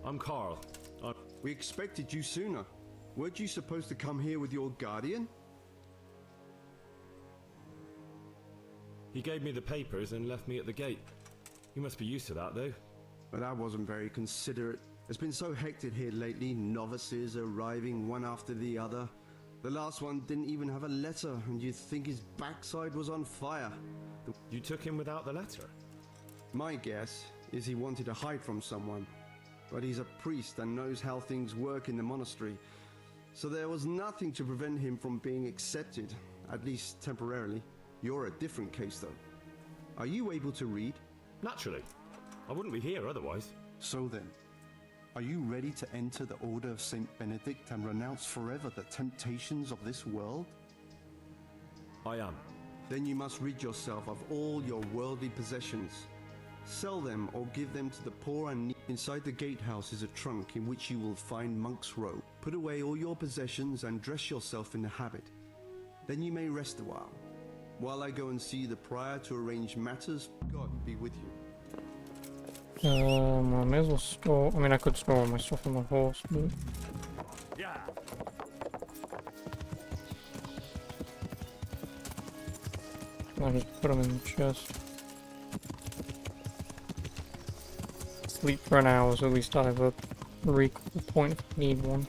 I'm Carl. We expected you sooner. Weren't you supposed to come here with your guardian? He gave me the papers and left me at the gate. You must be used to that, though. But that wasn't very considerate. It's been so hectic here lately, novices arriving one after the other. The last one didn't even have a letter, and you'd think his backside was on fire. You took him without the letter? My guess is he wanted to hide from someone. But he's a priest and knows how things work in the monastery. So there was nothing to prevent him from being accepted, at least temporarily. You're a different case, though. Are you able to read? Naturally. I wouldn't be here otherwise. So then, are you ready to enter the Order of Saint Benedict and renounce forever the temptations of this world? I am. Then you must rid yourself of all your worldly possessions. Sell them or give them to the poor and needy. Inside the gatehouse is a trunk in which you will find monk's robe. Put away all your possessions and dress yourself in the habit. Then you may rest a while I go and see the prior to arrange matters. God be with you. I may as well store... I mean, I could store all my stuff on my horse, but... Yeah. I'll just put them in the chest. Sleep for an hour, so at least I have a recall point if I need one.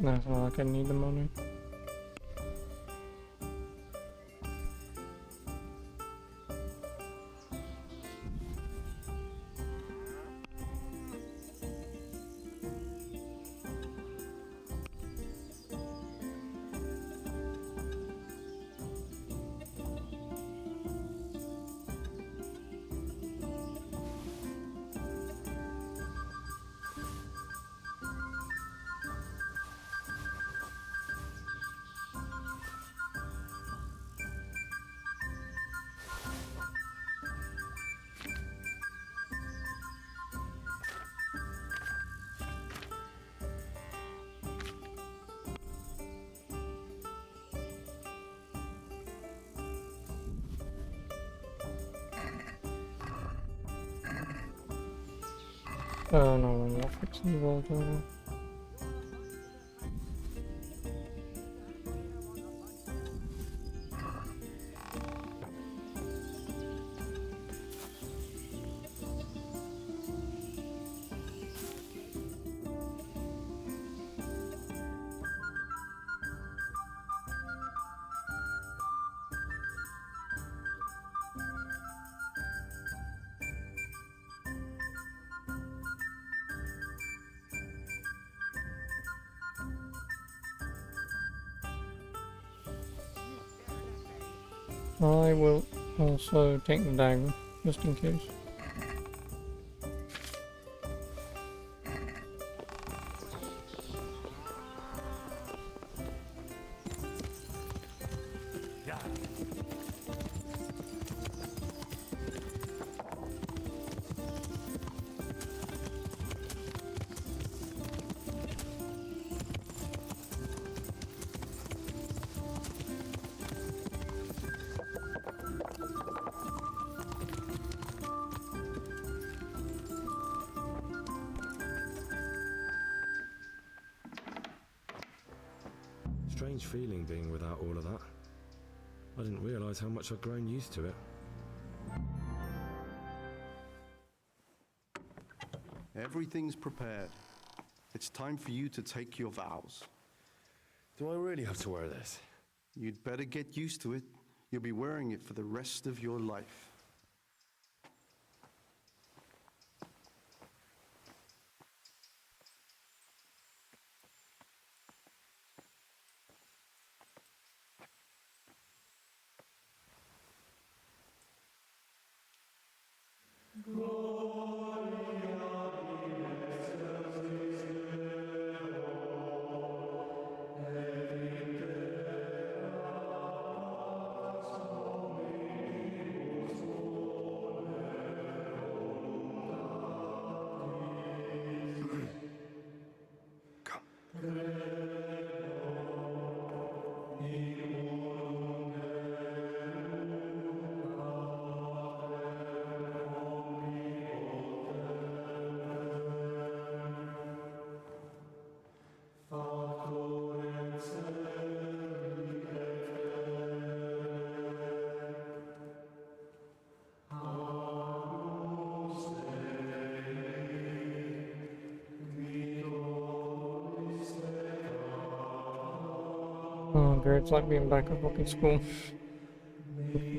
No, it's not like I need the money. Oh no, I'm not fixing the world over. I will also take the dagger, just in case. Strange feeling being without all of that. I didn't realise how much I'd grown used to it. Everything's prepared. It's time for you to take your vows. Do I really have to wear this? You'd better get used to it. You'll be wearing it for the rest of your life. Oh great, it's like being back at fucking school.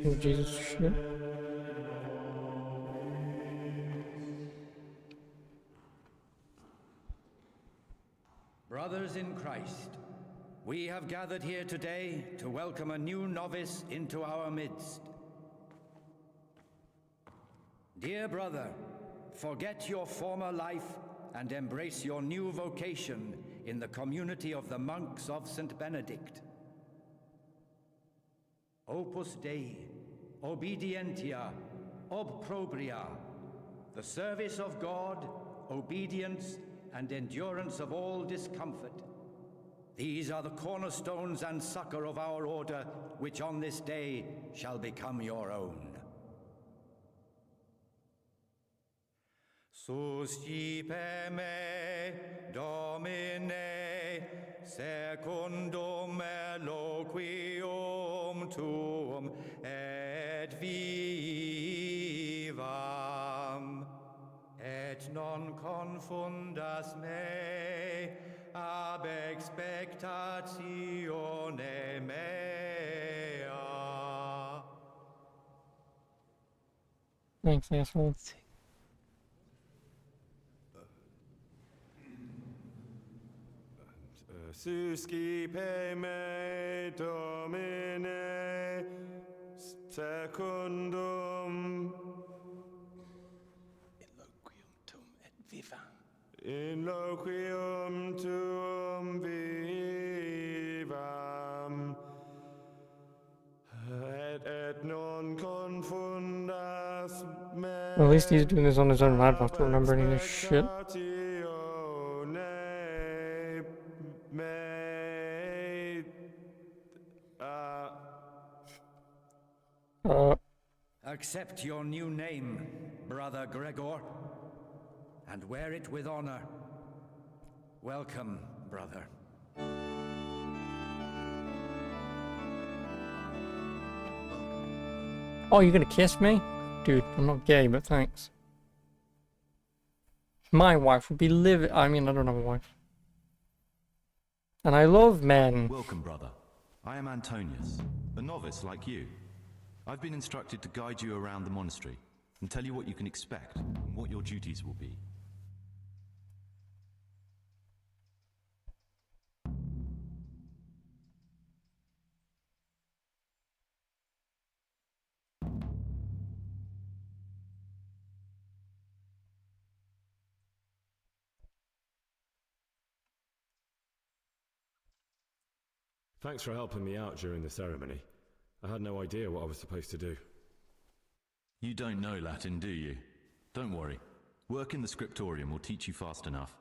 Oh, Jesus shit. Brothers in Christ, we have gathered here today to welcome a new novice into our midst. Dear brother, forget your former life and embrace your new vocation in the community of the monks of St. Benedict. Opus Dei, obedientia, obprobria, the service of God, obedience, and endurance of all discomfort. These are the cornerstones and succor of our order, which on this day shall become your own. Suscipe me, Domine, secundum eloquium tuum, et vivam, et non confundas me, ab expectatione mea. Thanks, asshole. Suscipe me Domine secundum in loquium tuum vivam et non confundas me. Well, at least he's doing this on his own. I don't have to remember any of this shit. Accept your new name, Brother Gregor, and wear it with honor. Welcome, brother. Oh, you're gonna kiss me? Dude, I'm not gay, but thanks. My wife would be livid. I mean, I don't have a wife. And I love men. Welcome, brother. I am Antonius, a novice like you. I've been instructed to guide you around the monastery and tell you what you can expect and what your duties will be. Thanks for helping me out during the ceremony. I had no idea what I was supposed to do. You don't know Latin, do you? Don't worry. Work in the scriptorium will teach you fast enough.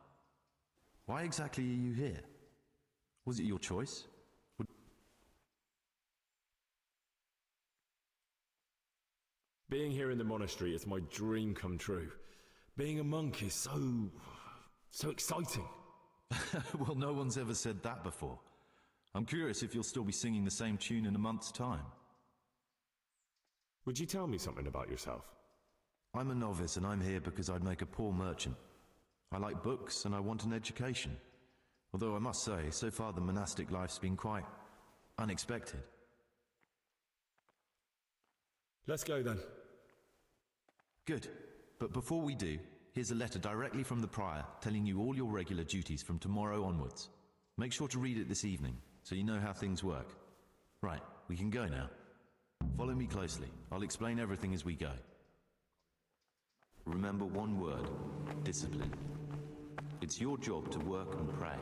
Why exactly are you here? Was it your choice? Being here in the monastery is my dream come true. Being a monk is so exciting. Well, no one's ever said that before. I'm curious if you'll still be singing the same tune in a month's time. Would you tell me something about yourself? I'm a novice and I'm here because I'd make a poor merchant. I like books and I want an education. Although I must say, so far the monastic life's been quite unexpected. Let's go then. Good. But before we do, here's a letter directly from the prior telling you all your regular duties from tomorrow onwards. Make sure to read it this evening, so you know how things work. Right, we can go now. Follow me closely. I'll explain everything as we go. Remember one word: discipline. It's your job to work and pray.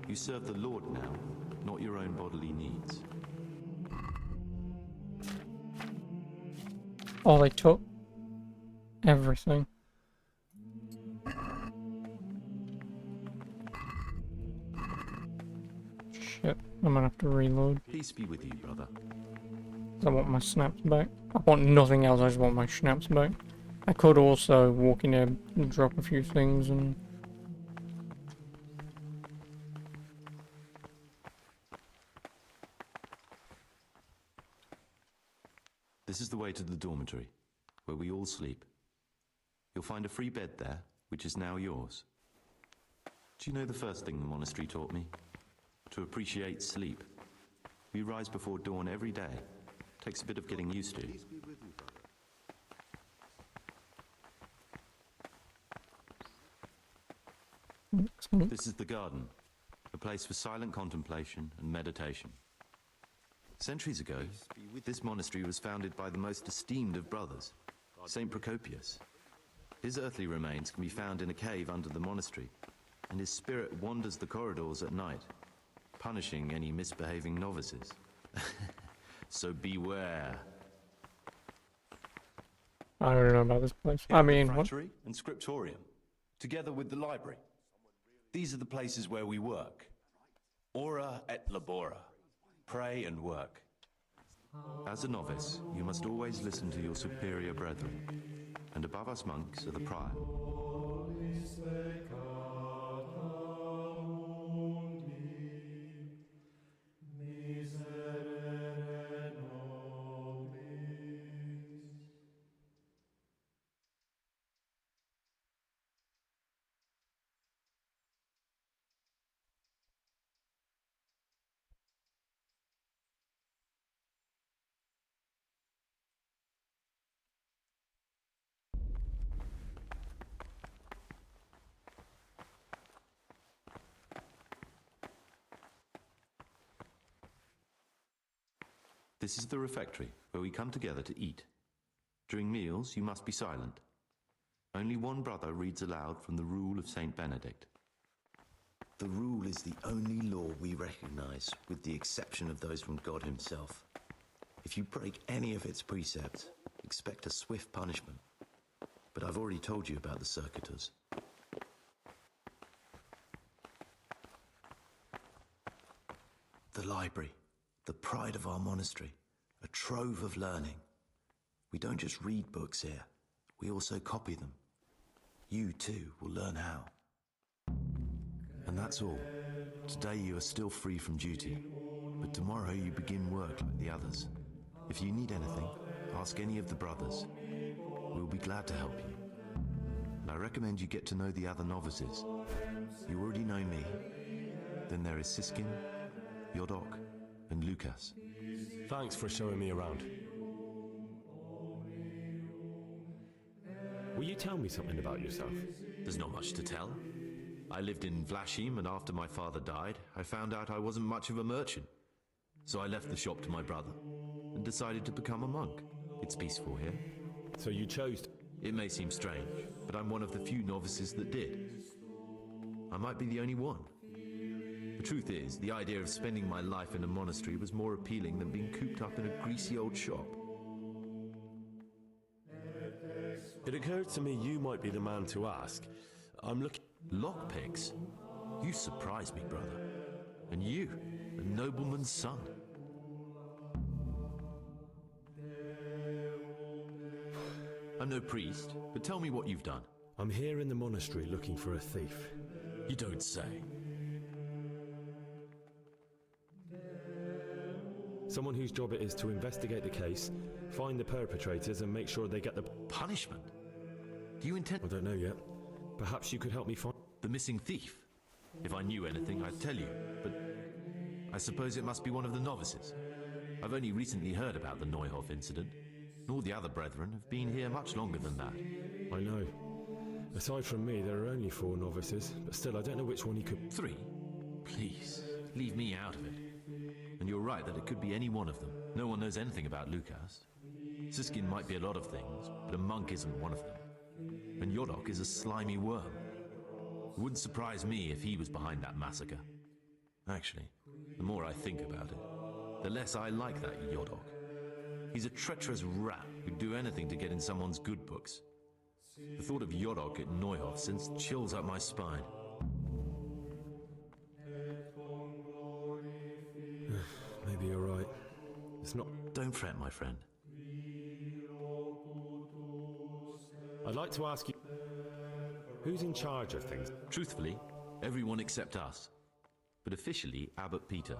You serve the Lord now, not your own bodily needs. Oh, they took everything. Shit, I'm gonna have to reload. Peace be with you, brother. I want my snaps back. I want nothing else, I just want my snaps back. I could also walk in here and drop a few things and... This is the way to the dormitory, where we all sleep. You'll find a free bed there, which is now yours. Do you know the first thing the monastery taught me? To appreciate sleep. We rise before dawn every day. Takes a bit of getting used to. This is the garden, a place for silent contemplation and meditation. Centuries ago, this monastery was founded by the most esteemed of brothers, Saint Procopius. His earthly remains can be found in a cave under the monastery, and his spirit wanders the corridors at night, punishing any misbehaving novices. So beware. I don't know about this place. I mean, what? Frattery and scriptorium, together with the library. These are the places where we work. Ora et labora. Pray and work. As a novice, you must always listen to your superior brethren, and above us monks are the prior. This is the refectory, where we come together to eat. During meals, you must be silent. Only one brother reads aloud from the Rule of Saint Benedict. The Rule is the only law we recognize, with the exception of those from God himself. If you break any of its precepts, expect a swift punishment. But I've already told you about the circuitors. The library, the pride of our monastery, a trove of learning. We don't just read books here, we also copy them. You too will learn how. And that's all. Today you are still free from duty, but tomorrow you begin work like the others. If you need anything, ask any of the brothers. We'll be glad to help you. And I recommend you get to know the other novices. You already know me. Then there is Siskin, Yodok, and Lucas. Thanks for showing me around. Will you tell me something about yourself? There's not much to tell. I lived in Vlashim, and after my father died, I found out I wasn't much of a merchant. So I left the shop to my brother and decided to become a monk. It's peaceful here. So you chose to... It may seem strange, but I'm one of the few novices that did. I might be the only one. The truth is, the idea of spending my life in a monastery was more appealing than being cooped up in a greasy old shop. It occurred to me you might be the man to ask. I'm looking... Lockpicks? You surprise me, brother. And you, a nobleman's son. I'm no priest, but tell me what you've done. I'm here in the monastery looking for a thief. You don't say. Someone whose job it is to investigate the case, find the perpetrators and make sure they get the... Punishment? Do you intend... I don't know yet. Perhaps you could help me find... The missing thief? If I knew anything, I'd tell you, but I suppose it must be one of the novices. I've only recently heard about the Neuhof incident. All the other brethren have been here much longer than that. I know. Aside from me, there are only 4 novices, but still, I don't know which one you could... 3? Please, leave me out of it. And you're right that it could be any one of them. No one knows anything about Lucas. Siskin might be a lot of things, but a monk isn't one of them. And Yodok is a slimy worm. It wouldn't surprise me if he was behind that massacre. Actually, the more I think about it, the less I like that Yodok. He's a treacherous rat who'd do anything to get in someone's good books. The thought of Yodok at Neuhof sends chills up my spine. Maybe you're right. It's not... Don't fret, my friend. I'd like to ask you... Who's in charge of things? Truthfully, everyone except us. But officially, Abbot Peter.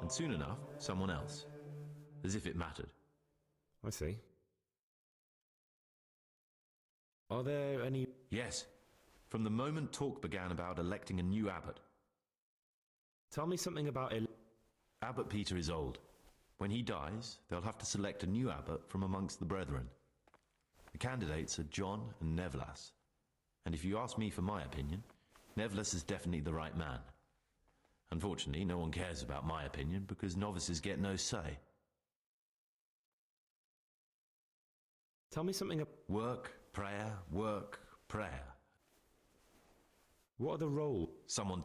And soon enough, someone else. As if it mattered. I see. Are there any... Yes. From the moment talk began about electing a new abbot. Tell me something about... Abbot Peter is old. When he dies, they'll have to select a new abbot from amongst the brethren. The candidates are John and Nevlas. And if you ask me for my opinion, Nevlas is definitely the right man. Unfortunately, no one cares about my opinion because novices get no say. Tell me something about... Work, prayer, work, prayer. What are the roles? Someone...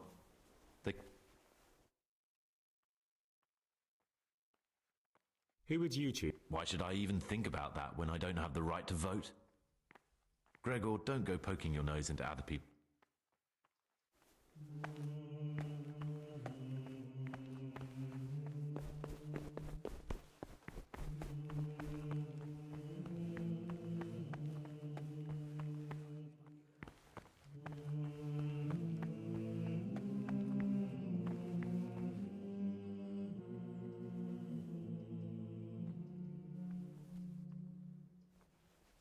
Who would you choose? Why should I even think about that when I don't have the right to vote? Gregor, don't go poking your nose into other people.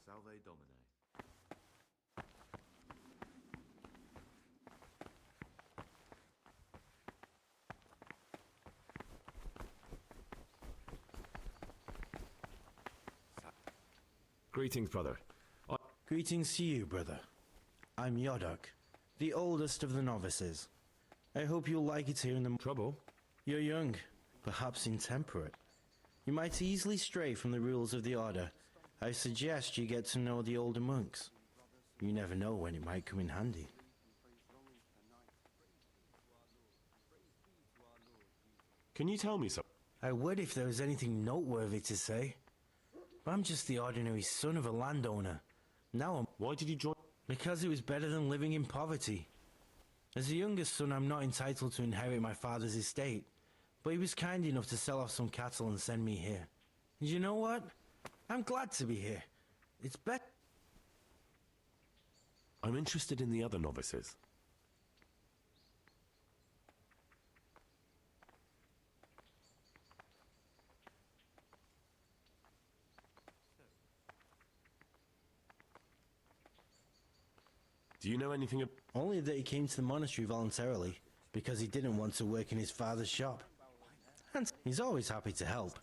Salve Domine. Greetings, brother. Greetings to you, brother. I'm Yodok, the oldest of the novices. I hope you'll like it here in the... Trouble? You're young, perhaps intemperate. You might easily stray from the rules of the Order. I suggest you get to know the older monks. You never know when it might come in handy. Can you tell me something? I would if there was anything noteworthy to say. But I'm just the ordinary son of a landowner. Now I'm... Why did you join? Because it was better than living in poverty. As the youngest son, I'm not entitled to inherit my father's estate. But he was kind enough to sell off some cattle and send me here. And you know what? I'm glad to be here. It's better. I'm interested in the other novices. Do you know anything about... Only that he came to the monastery voluntarily, because he didn't want to work in his father's shop. And he's always happy to help,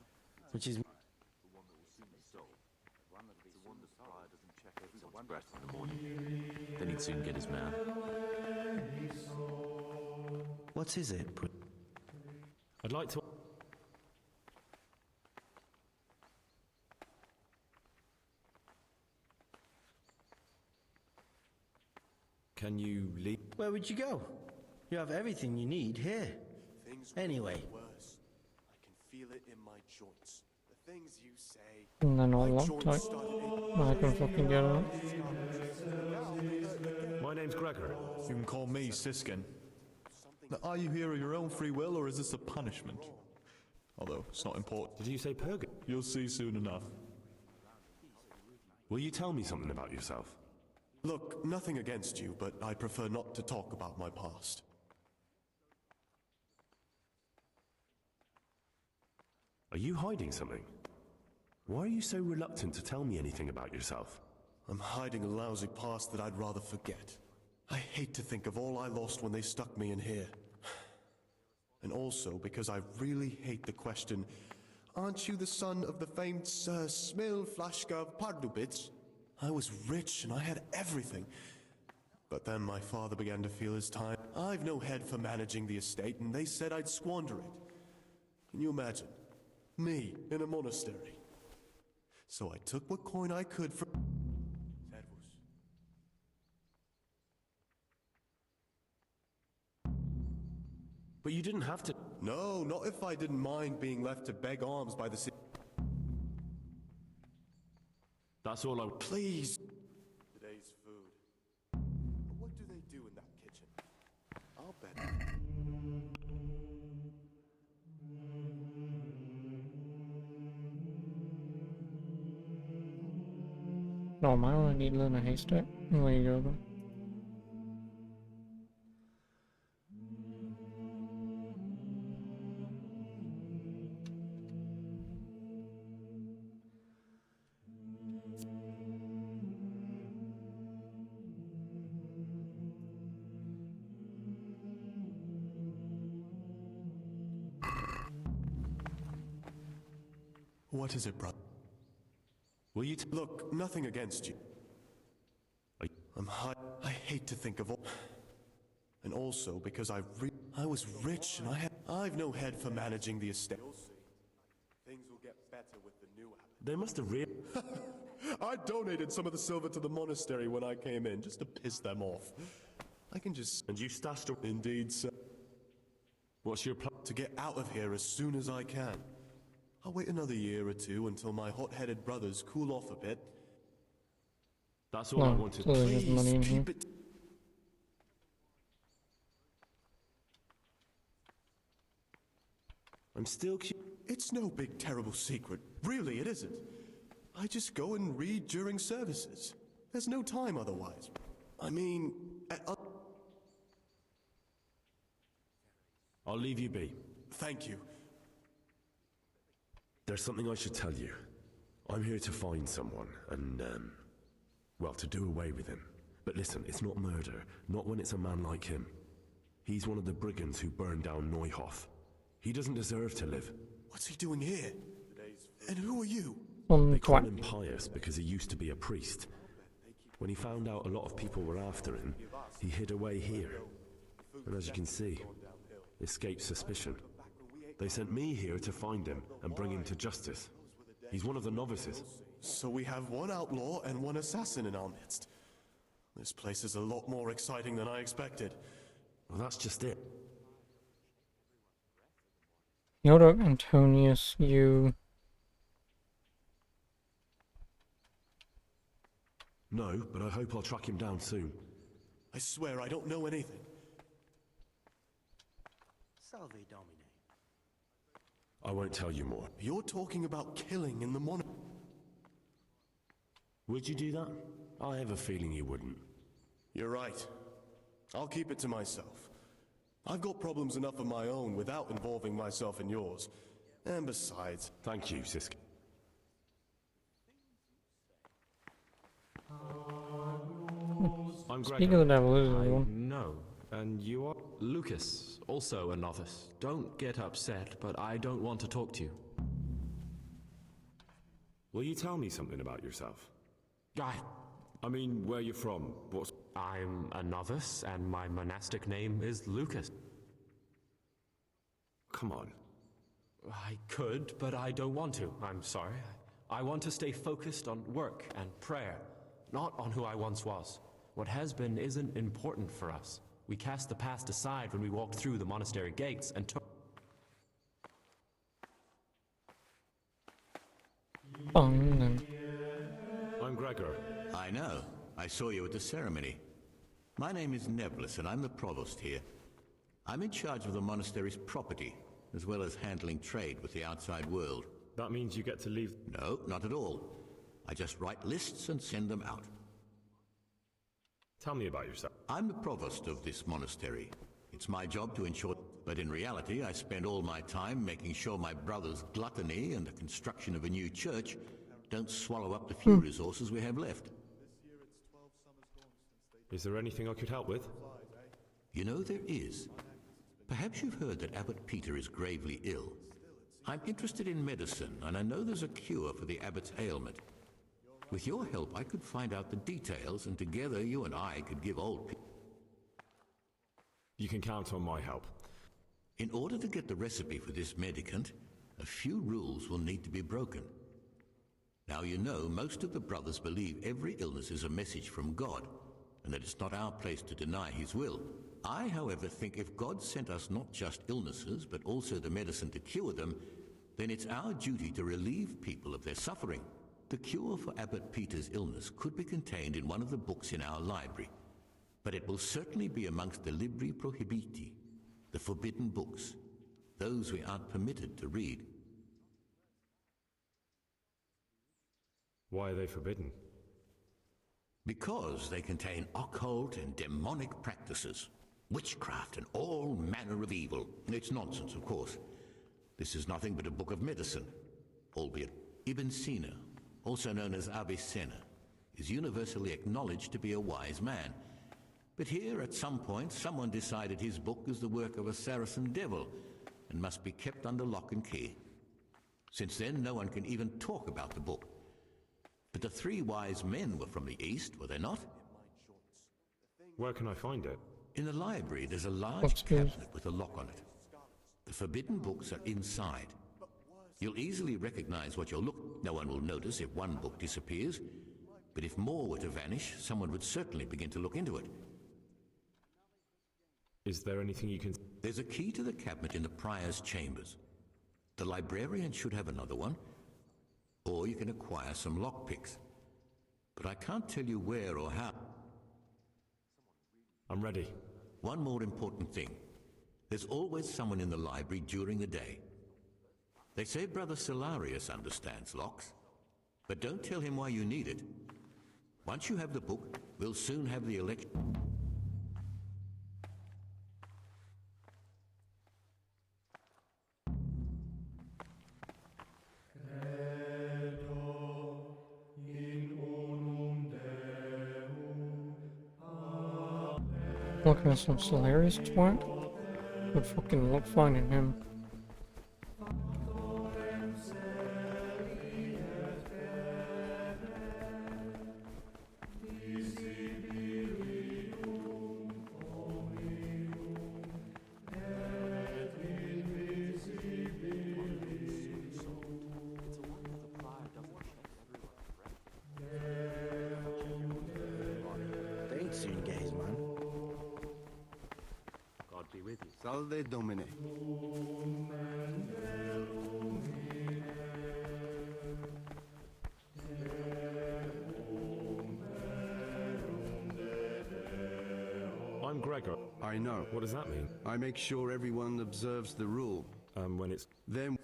which is... Then he'd soon get his man. What is it? I'd like to... Can you leave? Where would you go? You have everything you need here. Anyway. Worse. I can feel it in my joints. The things you say. And then all locked up. I can fucking get out. My name's Gregor. You can call me Siskin. Now, are you here of your own free will, or is this a punishment? Although, it's not important. Did you say purgatory? You'll see soon enough. Will you tell me something about yourself? Look, nothing against you, but I prefer not to talk about my past. Are you hiding something? Why are you so reluctant to tell me anything about yourself? I'm hiding a lousy past that I'd rather forget. I hate to think of all I lost when they stuck me in here. And also because I really hate the question, aren't you the son of the famed Sir Smil Flashka of Pardubitz? I was rich and I had everything. But then my father began to feel his time. I've no head for managing the estate, and they said I'd squander it. Can you imagine? Me in a monastery. So I took what coin I could from... But you didn't have to... No, not if I didn't mind being left to beg alms by the city. That's all I... Please! Today's food. What do they do in that kitchen? I'll bet. No, am I only need to learn a haystack? There you go then. What is it, brother? Will you look, nothing against you. I hate to think of all... And also because I was rich and I've no head for managing the estate. You'll see. Things will get better with the new abbot. They must have I donated some of the silver to the monastery when I came in, just to piss them off. I can just... And you stashed a... Indeed, sir. What's your plan? To get out of here as soon as I can. I'll wait another year or two until my hot-headed brothers cool off a bit. That's all I wanted. So there's money in here. I'm still It's no big terrible secret. Really, it isn't. I just go and read during services. There's no time otherwise. I mean, I'll leave you be. Thank you. There's something I should tell you. I'm here to find someone, and, well, to do away with him. But listen, it's not murder, not when it's a man like him. He's one of the brigands who burned down Neuhof. He doesn't deserve to live. What's he doing here? And who are you? They call him pious because he used to be a priest. When he found out a lot of people were after him, he hid away here. And as you can see, escaped suspicion. They sent me here to find him and bring him to justice. He's one of the novices. So we have one outlaw and one assassin in our midst. This place is a lot more exciting than I expected. Well, that's just it. Theodoric Antonius, you... No, but I hope I'll track him down soon. I swear I don't know anything. Salve Domine. I won't tell you more. You're talking about killing in the monastery. Would you do that? I have a feeling you wouldn't. You're right. I'll keep it to myself. I've got problems enough of my own without involving myself in yours. And besides... Thank you, Sisk. I'm Speak of the devil, is everyone? No. And you are? Lucas, also a novice. Don't get upset, but I don't want to talk to you. Will you tell me something about yourself? I mean, where you're from, what's... I'm a novice, and my monastic name is Lucas. Come on. I could, but I don't want to. I'm sorry. I want to stay focused on work and prayer, not on who I once was. What has been isn't important for us. We cast the past aside when we walked through the monastery gates and took... Fine, then. I'm Gregor. I know. I saw you at the ceremony. My name is Nebulus, and I'm the provost here. I'm in charge of the monastery's property, as well as handling trade with the outside world. That means you get to leave... No, not at all. I just write lists and send them out. Tell me about yourself. I'm the provost of this monastery. It's my job to ensure... But in reality, I spend all my time making sure my brother's gluttony and the construction of a new church don't swallow up the few resources we have left. Is there anything I could help with? You know, there is. Perhaps you've heard that Abbot Peter is gravely ill. I'm interested in medicine, and I know there's a cure for the abbot's ailment. With your help, I could find out the details, and together you and I could give old Peter... You can count on my help. In order to get the recipe for this medicament, a few rules will need to be broken. Now you know, most of the brothers believe every illness is a message from God, and that it's not our place to deny his will. I, however, think if God sent us not just illnesses, but also the medicine to cure them, then it's our duty to relieve people of their suffering. The cure for Abbot Peter's illness could be contained in one of the books in our library, but it will certainly be amongst the Libri Prohibiti, the forbidden books, those we aren't permitted to read. Why are they forbidden? Because they contain occult and demonic practices, witchcraft and all manner of evil. It's nonsense, of course. This is nothing but a book of medicine, albeit Ibn Sina, also known as Avicenna, is universally acknowledged to be a wise man. But here, at some point, someone decided his book is the work of a Saracen devil and must be kept under lock and key. Since then, no one can even talk about the book. But the three wise men were from the East, were they not? Where can I find it? In the library, there's a large cabinet with a lock on it. The forbidden books are inside. You'll easily recognize what you'll look. No one will notice if one book disappears, but if more were to vanish, someone would certainly begin to look into it. Is there anything you can... There's a key to the cabinet in the prior's chambers. The librarian should have another one, or you can acquire some lockpicks. But I can't tell you where or how. I'm ready. One more important thing. There's always someone in the library during the day. They say Brother Solarius understands locks, but don't tell him why you need it. Once you have the book, we'll soon have the election. Looking at some Solarius twat? Would fucking look fine in him. Salve Domine. I'm Gregor. I know. What does that mean? I make sure everyone observes the rule. When it's... Then...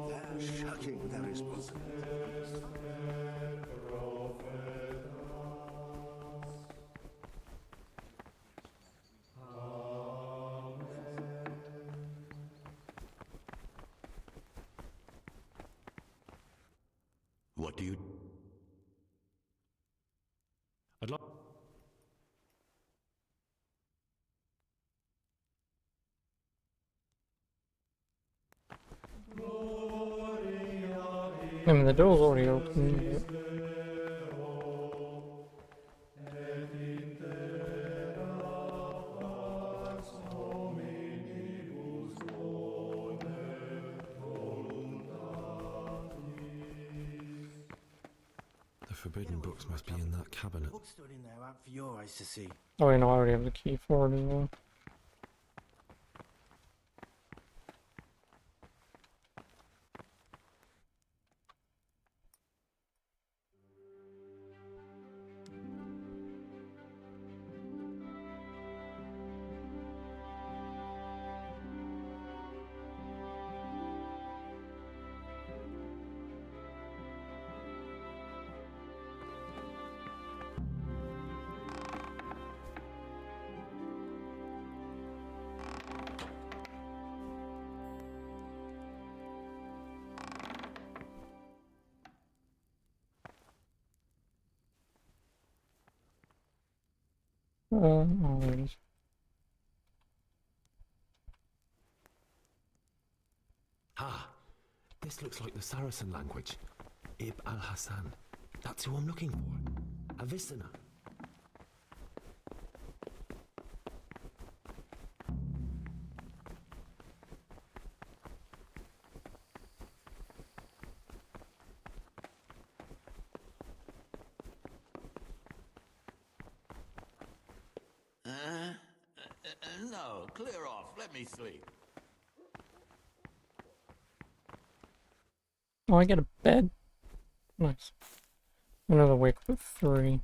They're shirking their responsibilities. What do you... I'd like... I mean, the door's already open, but... The forbidden books must be in that cabinet. Books stood in there out for your eyes to see. Oh, I know, I already have the key for it as well. Oh, there it is. Ah, this looks like the Saracen language. Ibn al-Hassan. That's who I'm looking for. Avicenna. No, clear off. Let me sleep. Oh, I get a bed. Nice. Another wake with 3.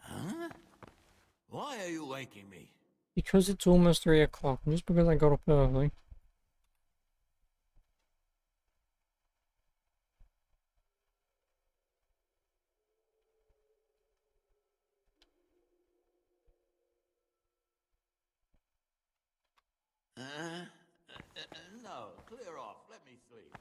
Huh? Why are you waking me? Because it's almost 3 o'clock, and just because I got up early. No, clear off. Let me sleep.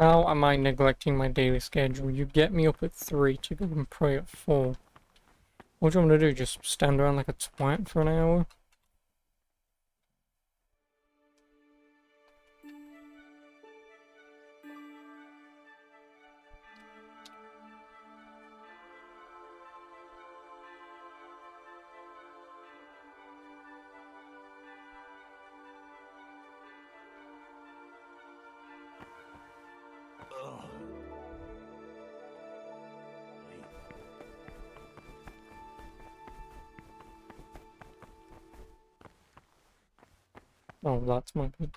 How am I neglecting my daily schedule? You get me up at 3 to go and pray at 4. What do you want me to do? Just stand around like a twat for an hour? Oh, that's my bed.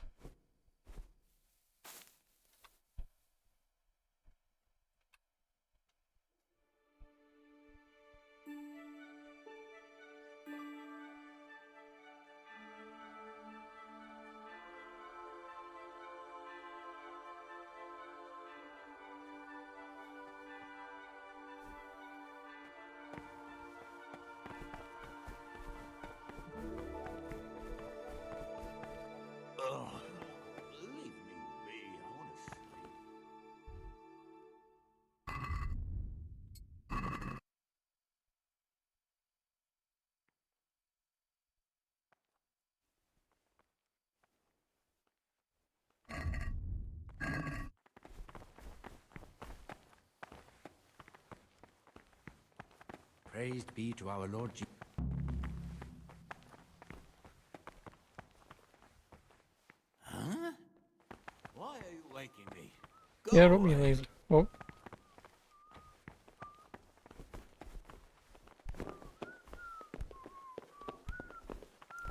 Praised be to our Lord Jesus. Huh? Why are you waking me? Yeah, don't be lazy. Oh.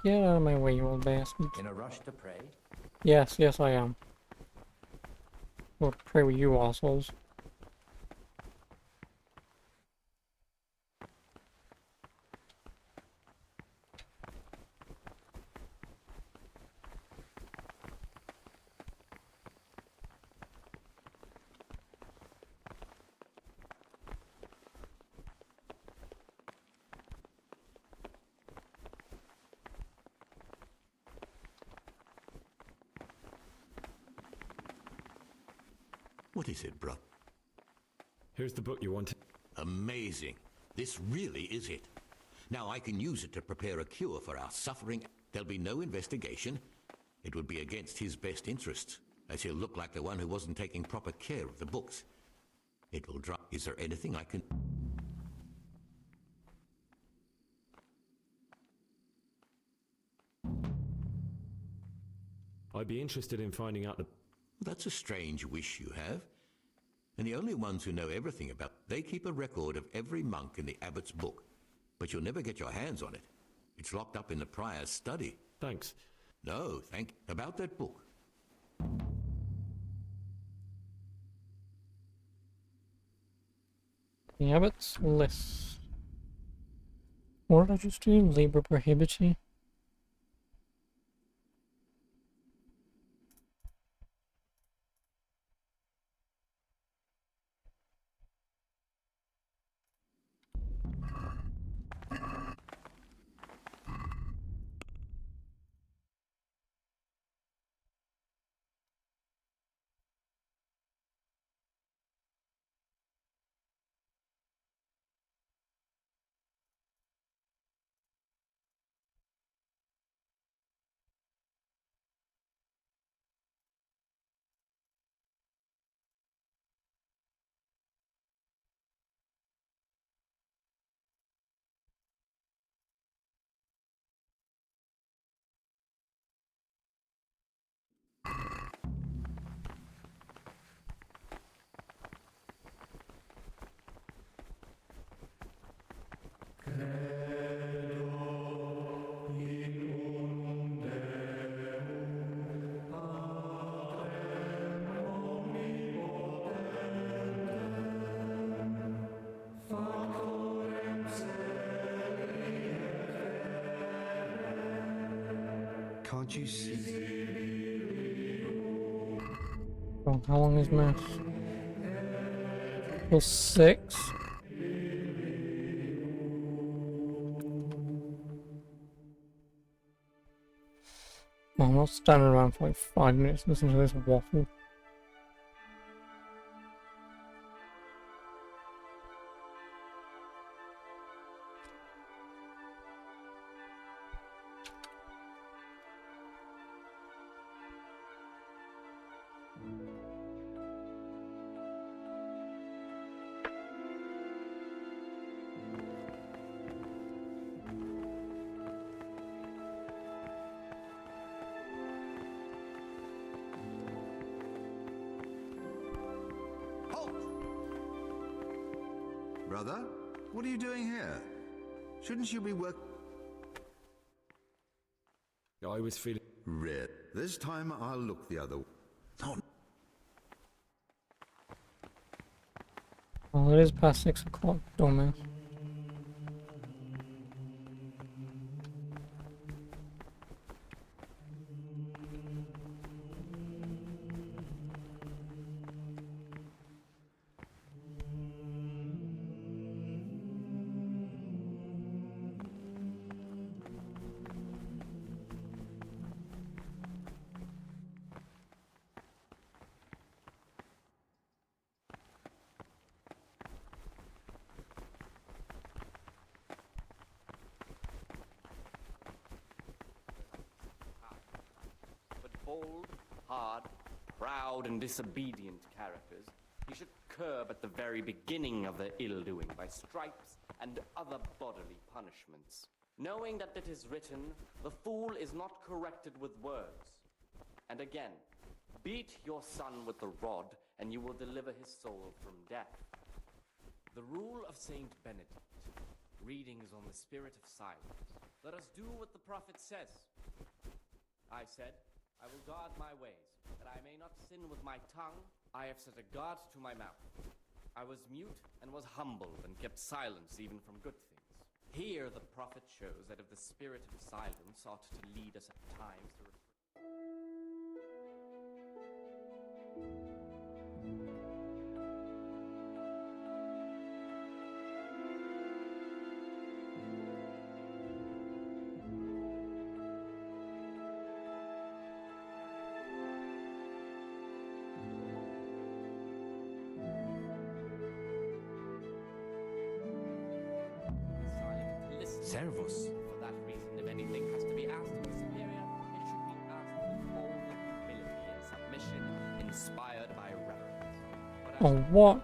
Get out of my way, you old bastard. In a rush to pray? Yes, yes I am. Well, pray with you assholes. What is it, bro? Here's the book you wanted. Amazing. This really is it. Now I can use it to prepare a cure for our suffering. There'll be no investigation. It would be against his best interests, as he'll look like the one who wasn't taking proper care of the books. It will drop. Is there anything I can... I'd be interested in finding out the... That's a strange wish you have. And the only ones who know everything about... They keep a record of every monk in the abbot's book. But you'll never get your hands on it. It's locked up in the prior's study. Thanks. No, thank... About that book. The abbot's list. What did I just do? Liber Prohibiti? Can't you see? Oh, how long is mass? Till 6? Well, I'm not standing around for like 5 minutes listening to this waffle. Halt! Brother, what are you doing here? Shouldn't you be I was feeling... Red. This time I'll look the other way. Well, it is past 6 o'clock, dumbass. Bold, hard, proud, and disobedient characters, he should curb at the very beginning of their ill-doing by stripes and other bodily punishments. Knowing that it is written, the fool is not corrected with words. And again, beat your son with the rod, and you will deliver his soul from death. The rule of Saint Benedict. Readings on the spirit of silence. Let us do what the prophet says. I said, I will guard my ways, that I may not sin with my tongue. I have set a guard to my mouth. I was mute and was humble and kept silence even from good things. Here the prophet shows that if the spirit of silence ought to lead us at times to... Servus. For that reason, if anything has to be asked of the superior, it should be asked with all the humility and submission inspired by reverence. Oh, what?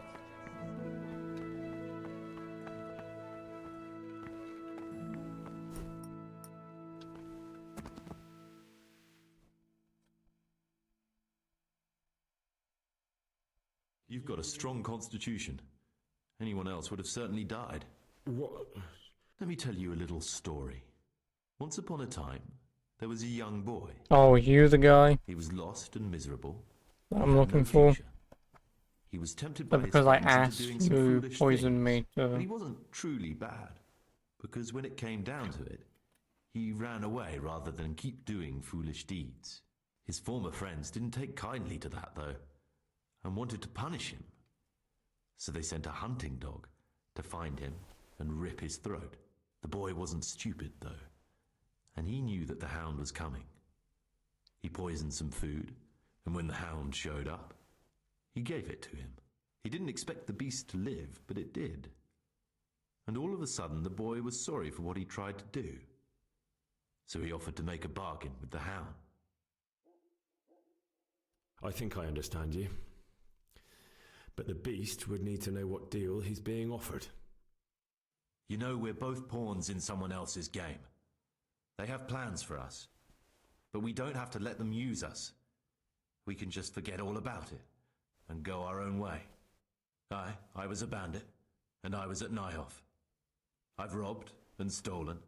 You've got a strong constitution. Anyone else would have certainly died. What? Let me tell you a little story. Once upon a time, there was a young boy. Oh, you the guy He was lost and miserable. that He I'm had looking no for? future. He was tempted by But his because I friends into asked doing some who foolish poisoned things. me But he to... wasn't truly bad, because when it came down to it, he ran away rather than keep doing foolish deeds. His former friends didn't take kindly to that, though, and wanted to punish him. So they sent a hunting dog to find him and rip his throat. The boy wasn't stupid, though, and he knew that the hound was coming. He poisoned some food, and when the hound showed up, he gave it to him. He didn't expect the beast to live, but it did. And all of a sudden, the boy was sorry for what he tried to do. So he offered to make a bargain with the hound. I think I understand you. But the beast would need to know what deal he's being offered. You know, we're both pawns in someone else's game. They have plans for us, but we don't have to let them use us. We can just forget all about it and go our own way. I was a bandit, and I was at Nyhoff. I've robbed and stolen,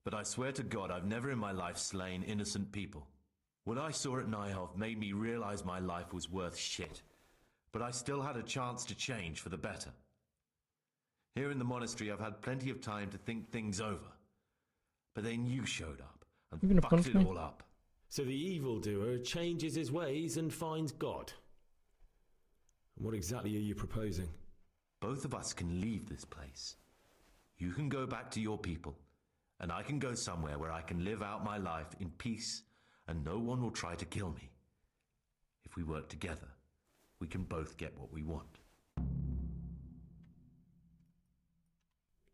but I swear to God I've never in my life slain innocent people. What I saw at Nyhoff made me realize my life was worth shit, but I still had a chance to change for the better. Here in the monastery, I've had plenty of time to think things over. But then you showed up and fucked it all up. So the evildoer changes his ways and finds God. And what exactly are you proposing? Both of us can leave this place. You can go back to your people, and I can go somewhere where I can live out my life in peace, and no one will try to kill me. If we work together, we can both get what we want.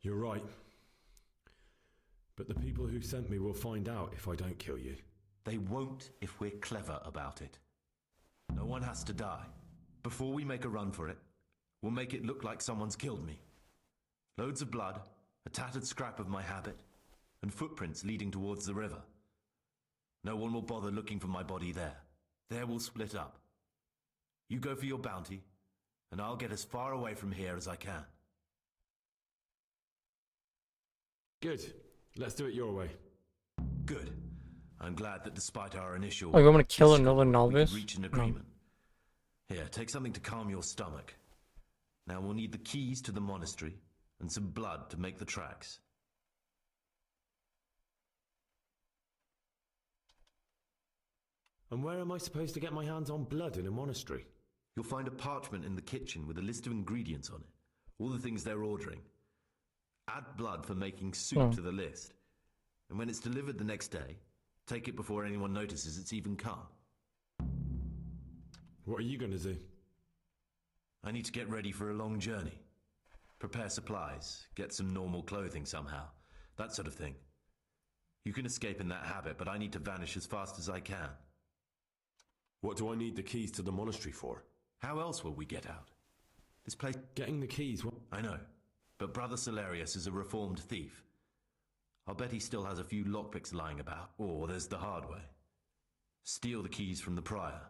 You're right. But the people who sent me will find out if I don't kill you. They won't if we're clever about it. No one has to die. Before we make a run for it, we'll make it look like someone's killed me. Loads of blood, a tattered scrap of my habit, and footprints leading towards the river. No one will bother looking for my body there. There we'll split up. You go for your bounty, and I'll get as far away from here as I can. Good. Let's do it your way. Good. I'm glad that despite our initial... Oh, you want me to kill another we novice? could reach an agreement. Here, take something to calm your stomach. Now we'll need the keys to the monastery and some blood to make the tracks. And where am I supposed to get my hands on blood in a monastery? You'll find a parchment in the kitchen with a list of ingredients on it. All the things they're ordering. Add blood for making soup to the list. And when it's delivered the next day, take it before anyone notices it's even come. What are you going to do? I need to get ready for a long journey. Prepare supplies, get some normal clothing somehow. That sort of thing. You can escape in that habit, but I need to vanish as fast as I can. What do I need the keys to the monastery for? How else will we get out? This place... Getting the keys... I know, but Brother Solarius is a reformed thief. I'll bet he still has a few lockpicks lying about. Or there's the hard way. Steal the keys from the prior.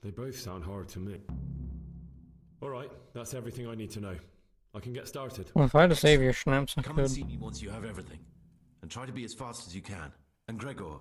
They both sound hard to me. Alright, that's everything I need to know. I can get started. Well, if I had to save your schnapps, I Come could. and see me once you have everything. And try to be as fast as you can. And Gregor...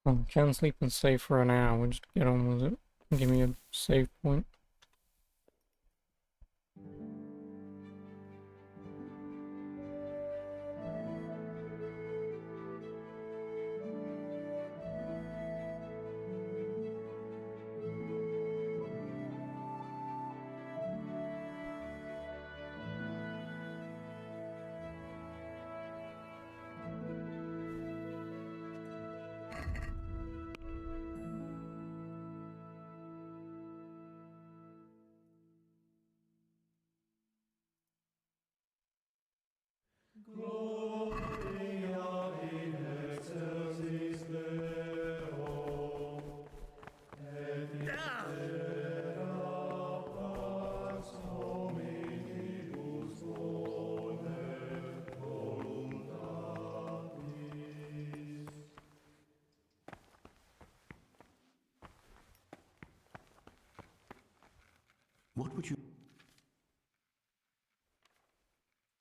Well, I can sleep and save for an hour, just get on with it. Give me a save point. What would you...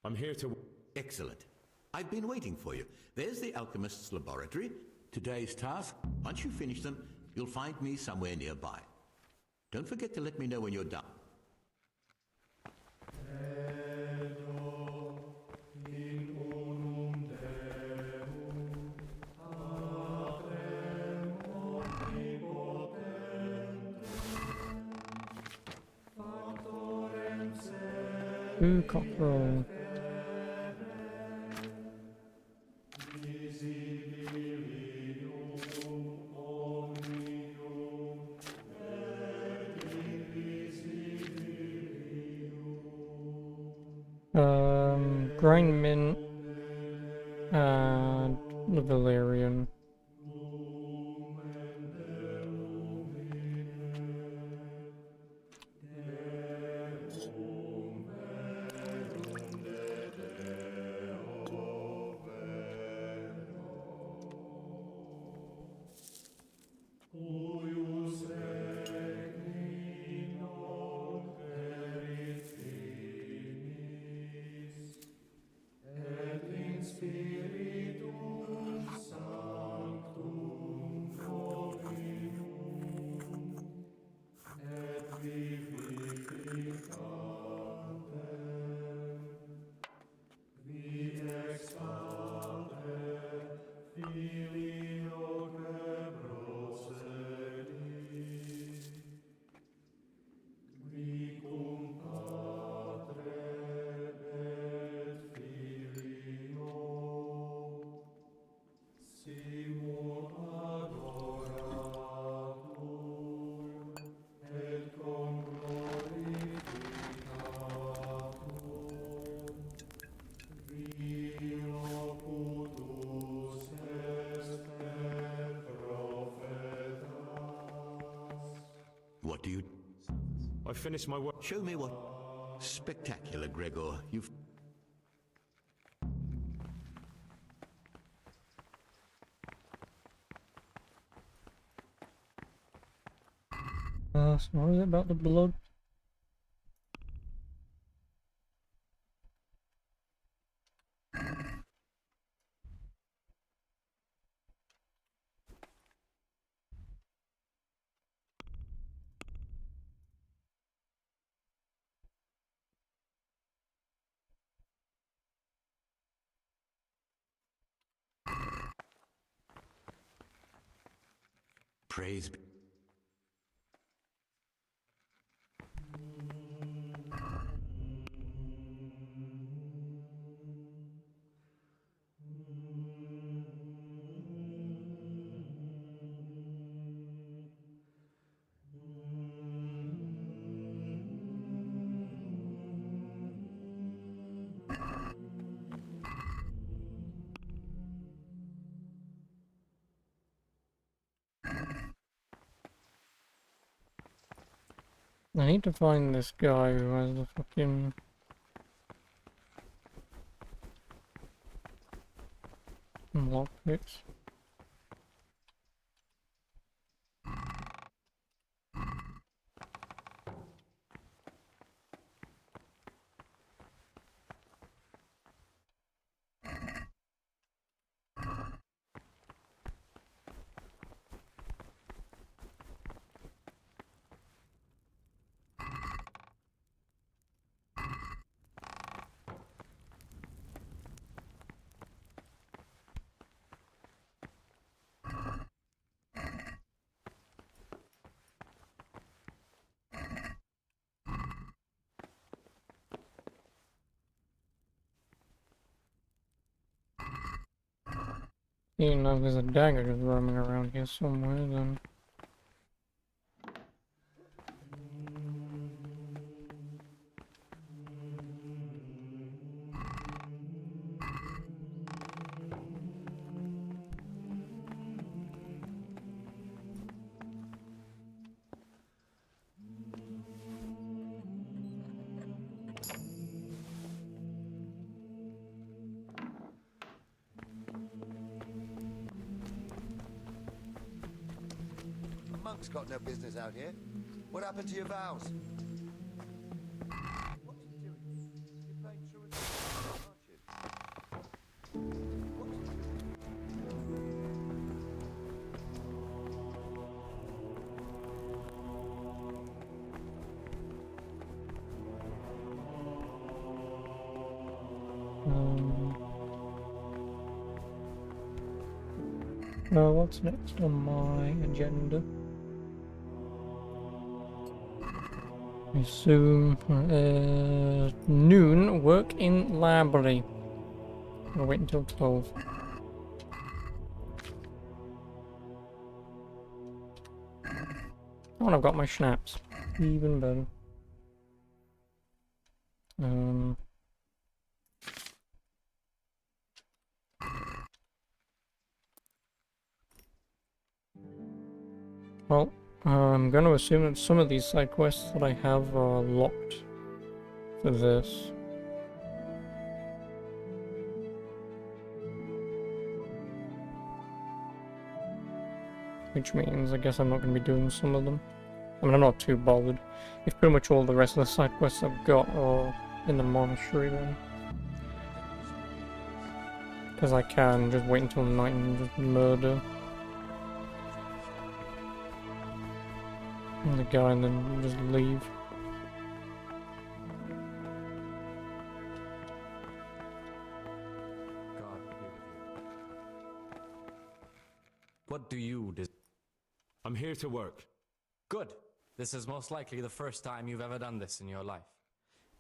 I'm here to... Excellent. I've been waiting for you. There's the alchemist's laboratory. Today's task. Once you finish them, you'll find me somewhere nearby. Don't forget to let me know when you're done. Ooh, cockerel. Grind mint and the Valerian. What do you... I finished my work. Show me what... Spectacular, Gregor. You've... So what is it about the blood? Praise be... I need to find this guy who has the fucking lockpicks. You know, there's a dagger just roaming around here somewhere, then. Monk's got no business out here. What happened to your vows? What are you doing? You're playing truant, aren't you? What are you doing? No, what's next on my agenda? I assume noon, work in library. I'll wait until 12. Oh, and I've got my schnapps. Even better. Well, I'm going to assume that some of these side quests that I have are locked for this. Which means I guess I'm not going to be doing some of them. I mean, I'm not too bothered. If pretty much all the rest of the side quests I've got are in the monastery then. Because I can just wait until night and just murder the guy and then just leave. What do you do? I'm here to work. Good. This is most likely the first time you've ever done this in your life.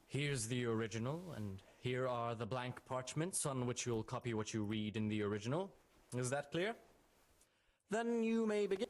Here's the original, and here are the blank parchments on which you'll copy what you read in the original. Is that clear? Then you may begin.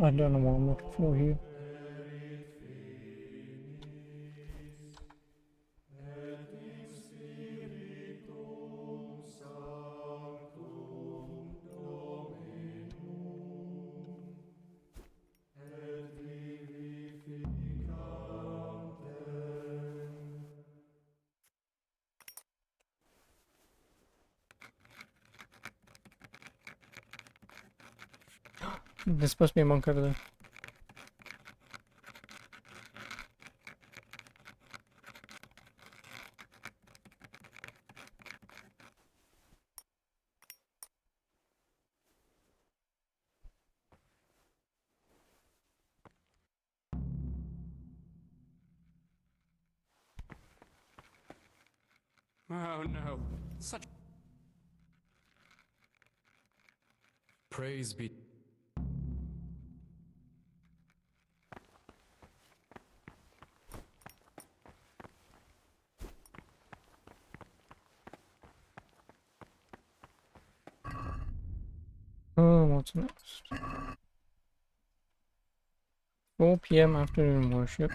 I don't know what I'm looking for here. There's supposed to be a monk over there. Oh no, such praise be. Oh, what's next? 4 PM afternoon worship.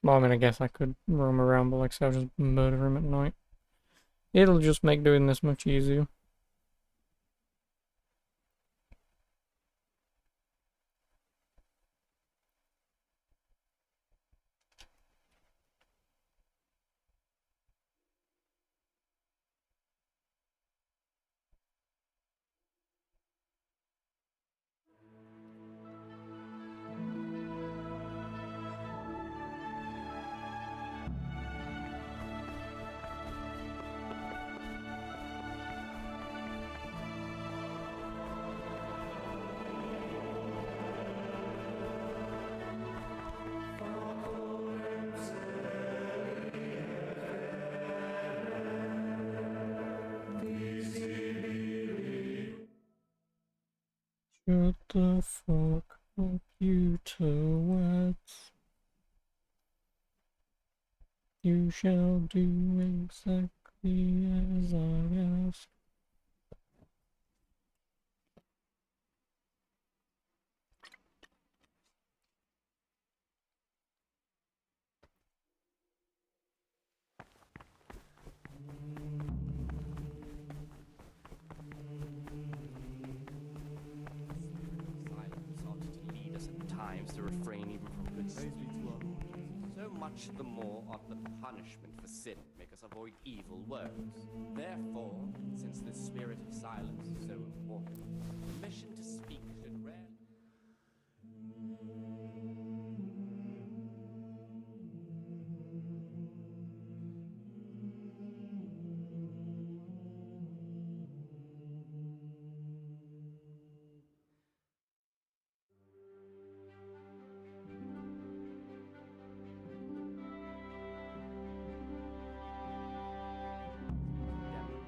Well, I mean, I guess I could roam around, but like I said, I'll just murder him at night. It'll just make doing this much easier. Shut the fuck up, you twats. You shall do exactly as I ask. Silence ought to lead us at times to refrain even from good speech. So much the more ought the punishment for sin make us avoid evil words. Therefore, since the spirit of silence is so important, permission to speak should rarely.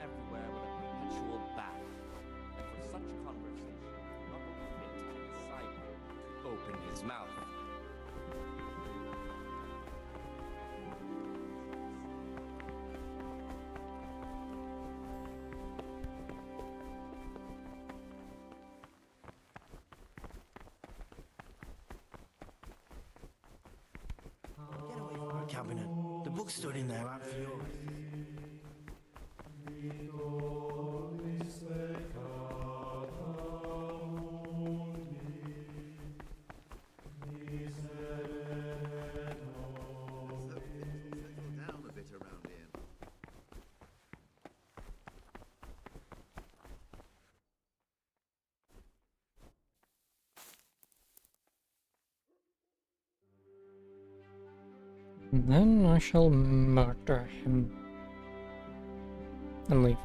Everywhere with a perpetual battle, and for such conversation, not permit a disciple to open his mouth. Get away from our cabinet. The book stood in there out for yours. Down a bit around here. Then I shall murder him. And leave.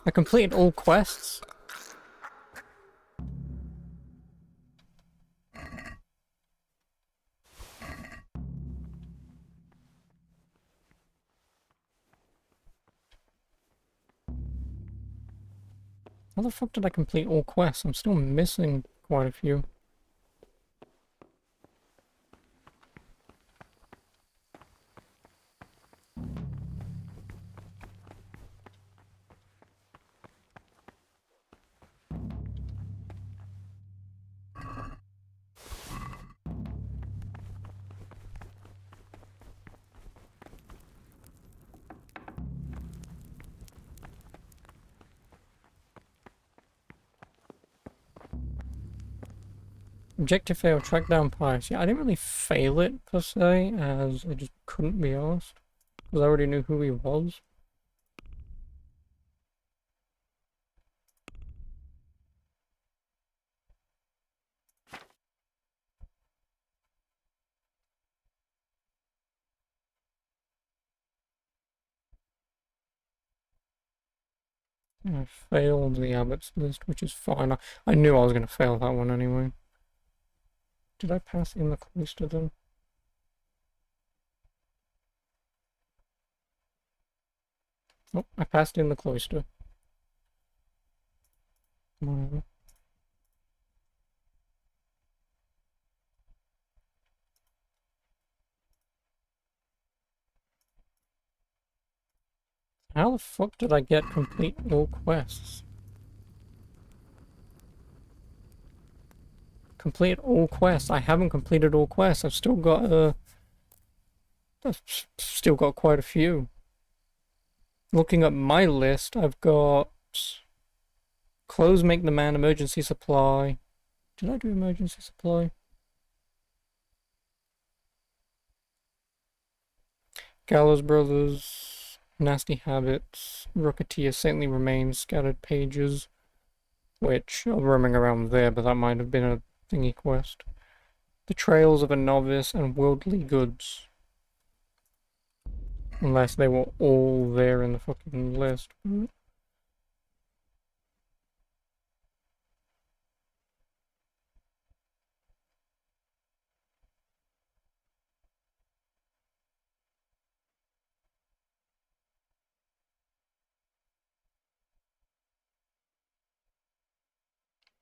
I completed all quests. How the fuck did I complete all quests? I'm still missing quite a few. Objective failed, track down pirates. Yeah, I didn't really fail it per se, as I just couldn't be asked. Because I already knew who he was. I failed the Abbott's list, which is fine. I knew I was going to fail that one anyway. Did I pass in the cloister then? Oh, I passed in the cloister. Whatever. How the fuck did I get complete all quests? Complete all quests. I haven't completed all quests. I've still got quite a few. Looking at my list, I've got clothes make the man, emergency supply. Did I do emergency supply? Gallows Brothers, Nasty Habits, Rocketeer, Saintly Remains, Scattered Pages, which are roaming around there, but that might have been a thingy quest. The Trails of a Novice, and Worldly Goods. Unless they were all there in the fucking list.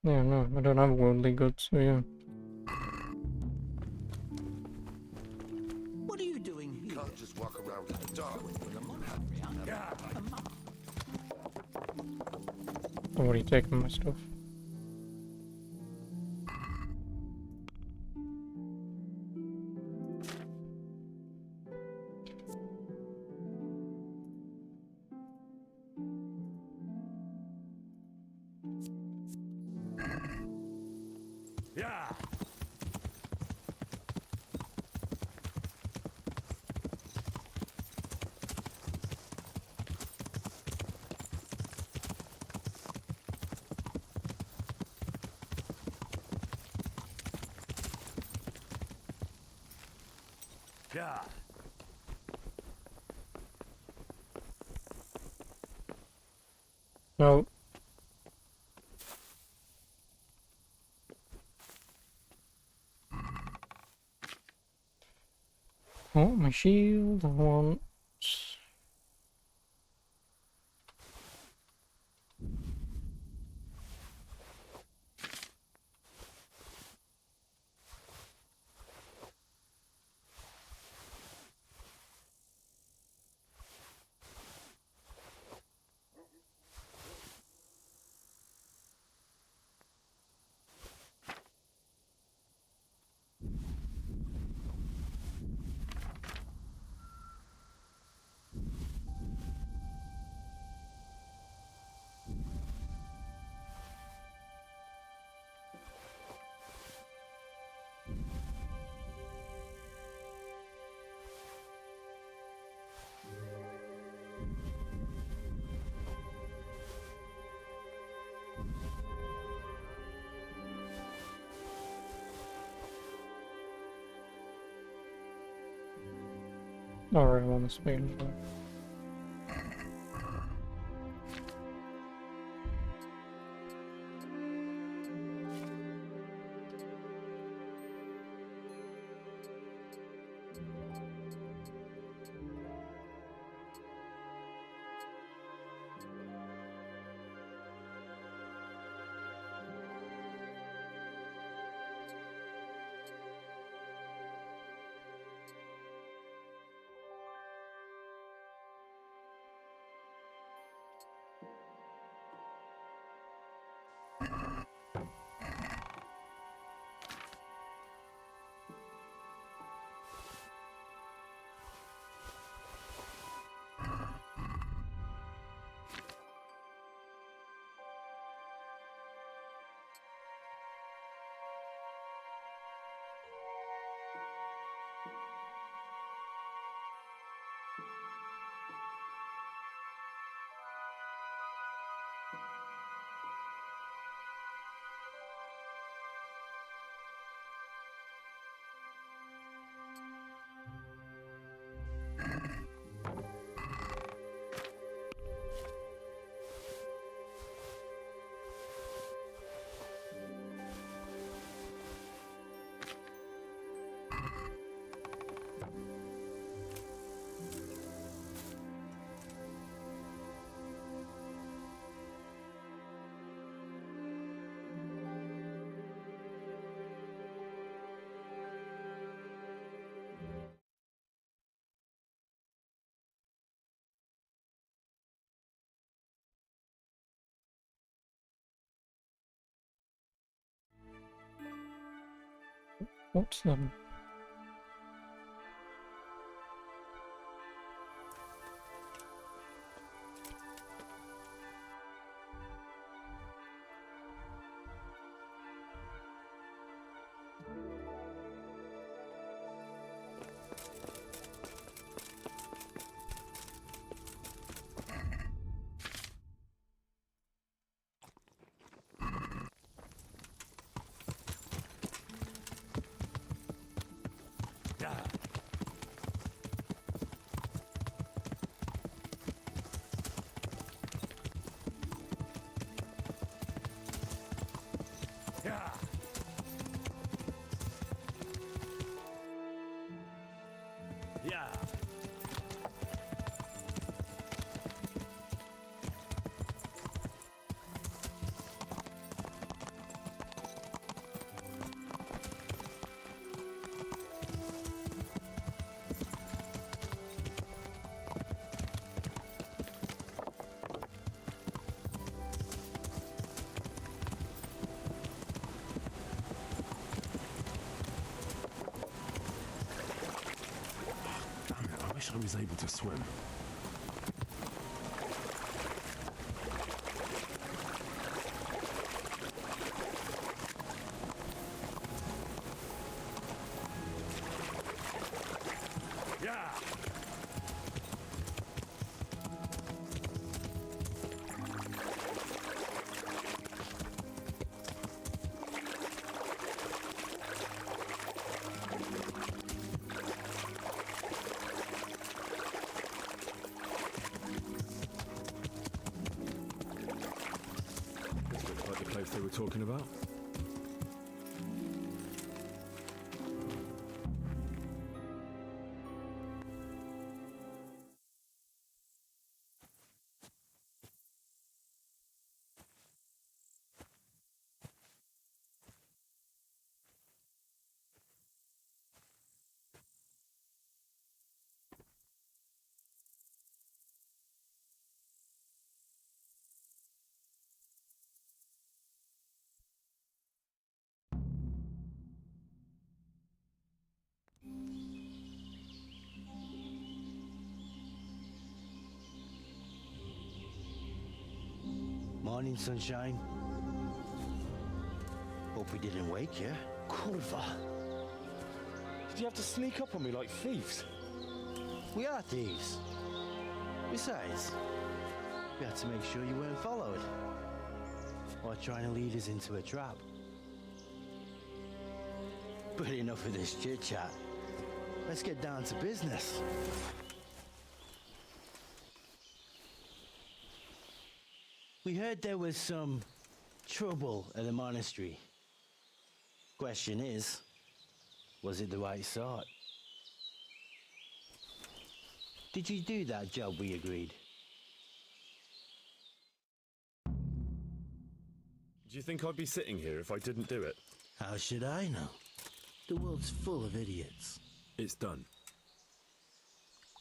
Yeah, no, I don't have Worldly Goods, so yeah. What are you doing here? Can't just walk around in the dark. I've already taken my stuff. Yeah. Yeah. No. Oh, my shield, I want... Alright, I'm on the speed as well. What's the... I wish I was able to swim. They were talking about. Morning, sunshine. Hope we didn't wake you. Kurva! Did you have to sneak up on me like thieves? We are thieves. Besides, we had to make sure you weren't followed. Or trying to lead us into a trap. But enough of this chit-chat. Let's get down to business. We heard there was some trouble at the monastery. Question is, was it the right sort? Did you do that job we agreed? Do you think I'd be sitting here if I didn't do it? How should I know? The world's full of idiots. It's done.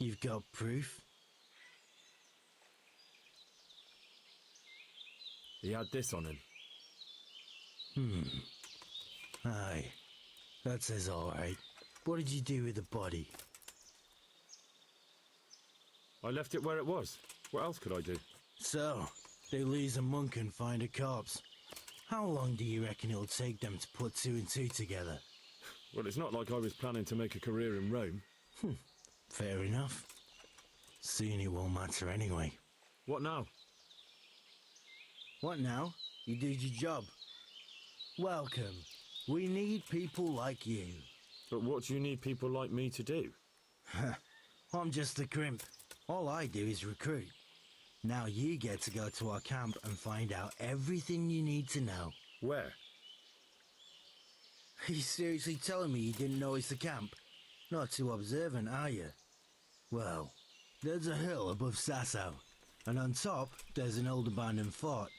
You've got proof? He had this on him. Aye. That says all right. What did you do with the body? I left it where it was. What else could I do? So, they lose a monk and find a corpse. How long do you reckon it'll take them to put two and two together? Well, it's not like I was planning to make a career in Rome. Fair enough. Soon it won't matter anyway. What now? What now? You did your job. Welcome. We need people like you. But what do you need people like me to do? I'm just a crimp. All I do is recruit. Now you get to go to our camp and find out everything you need to know. Where? Are you seriously telling me you didn't know it's the camp? Not too observant, are you? Well, there's a hill above Sasso, and on top there's an old abandoned fort.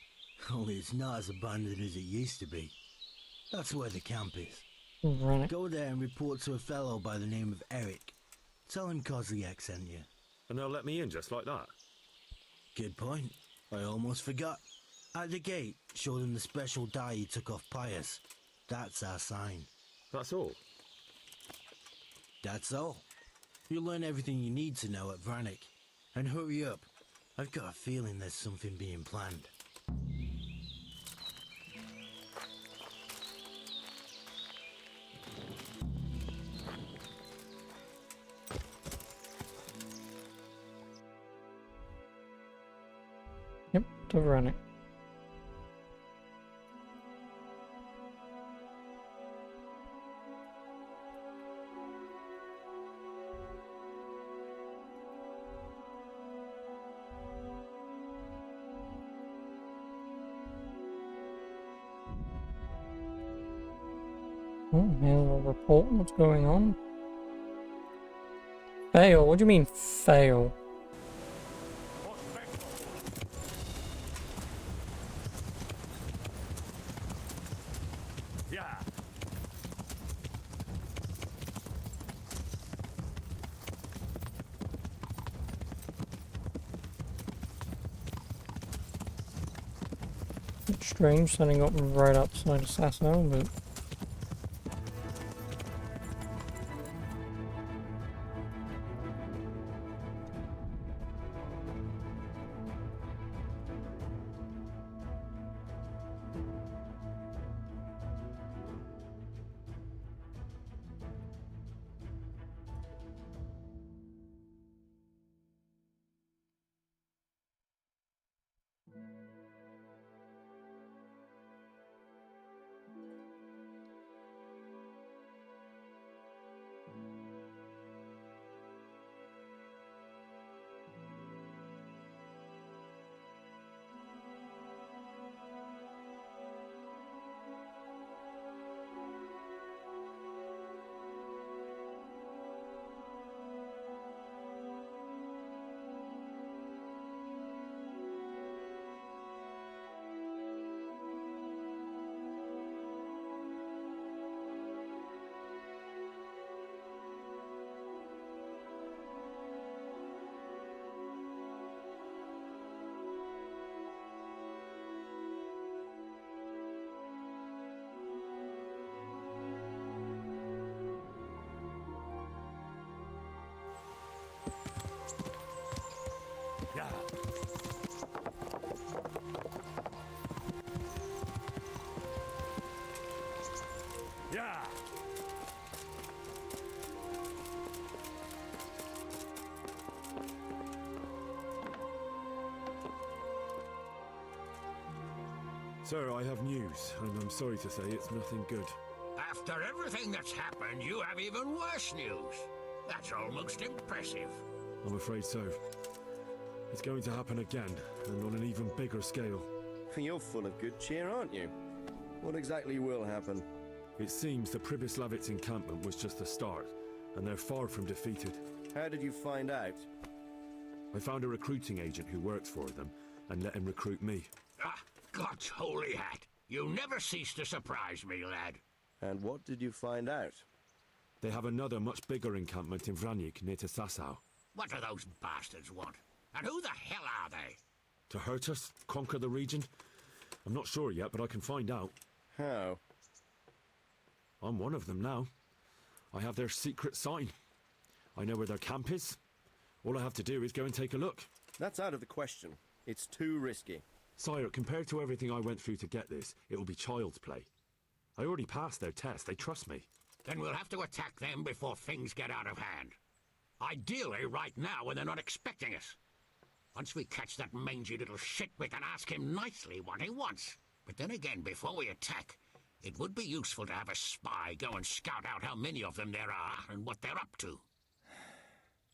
Only it's not as abandoned as it used to be. That's where the camp is. Right. Go there and report to a fellow by the name of Eric. Tell him Kozliak sent you. And they'll let me in just like that? Good point. I almost forgot. At the gate, show them the special dye you took off Pius. That's our sign. That's all? That's all. You'll learn everything you need to know at Vranik. And hurry up. I've got a feeling there's something being planned. Yep, to run it. Oh, here's a report. What's going on? Fail? What do you mean, fail? Yeah. It's strange setting up right outside of Sasso, but... Yeah. Yeah. Sir, I have news, and I'm sorry to say it's nothing good. After everything that's happened, you have even worse news. That's almost impressive. I'm afraid so. It's going to happen again, and on an even bigger scale. You're full of good cheer, aren't you? What exactly will happen? It seems the Pribyslavitz encampment was just the start, and they're far from defeated. How did you find out? I found a recruiting agent who works for them, and let him recruit me. Ah, God's holy hat. You never cease to surprise me, lad. And what did you find out? They have another much bigger encampment in Vranik near to Sasau. What do those bastards want? And who the hell are they? To hurt us? Conquer the region? I'm not sure yet, but I can find out. How? I'm one of them now. I have their secret sign. I know where their camp is. All I have to do is go and take a look. That's out of the question. It's too risky. Sire, compared to everything I went through to get this, it will be child's play. I already passed their test. They trust me. Then we'll have to attack them before things get out of hand. Ideally right now when they're not expecting us. Once we catch that mangy little shit, we can ask him nicely what he wants. But then again, before we attack, it would be useful to have a spy go and scout out how many of them there are and what they're up to.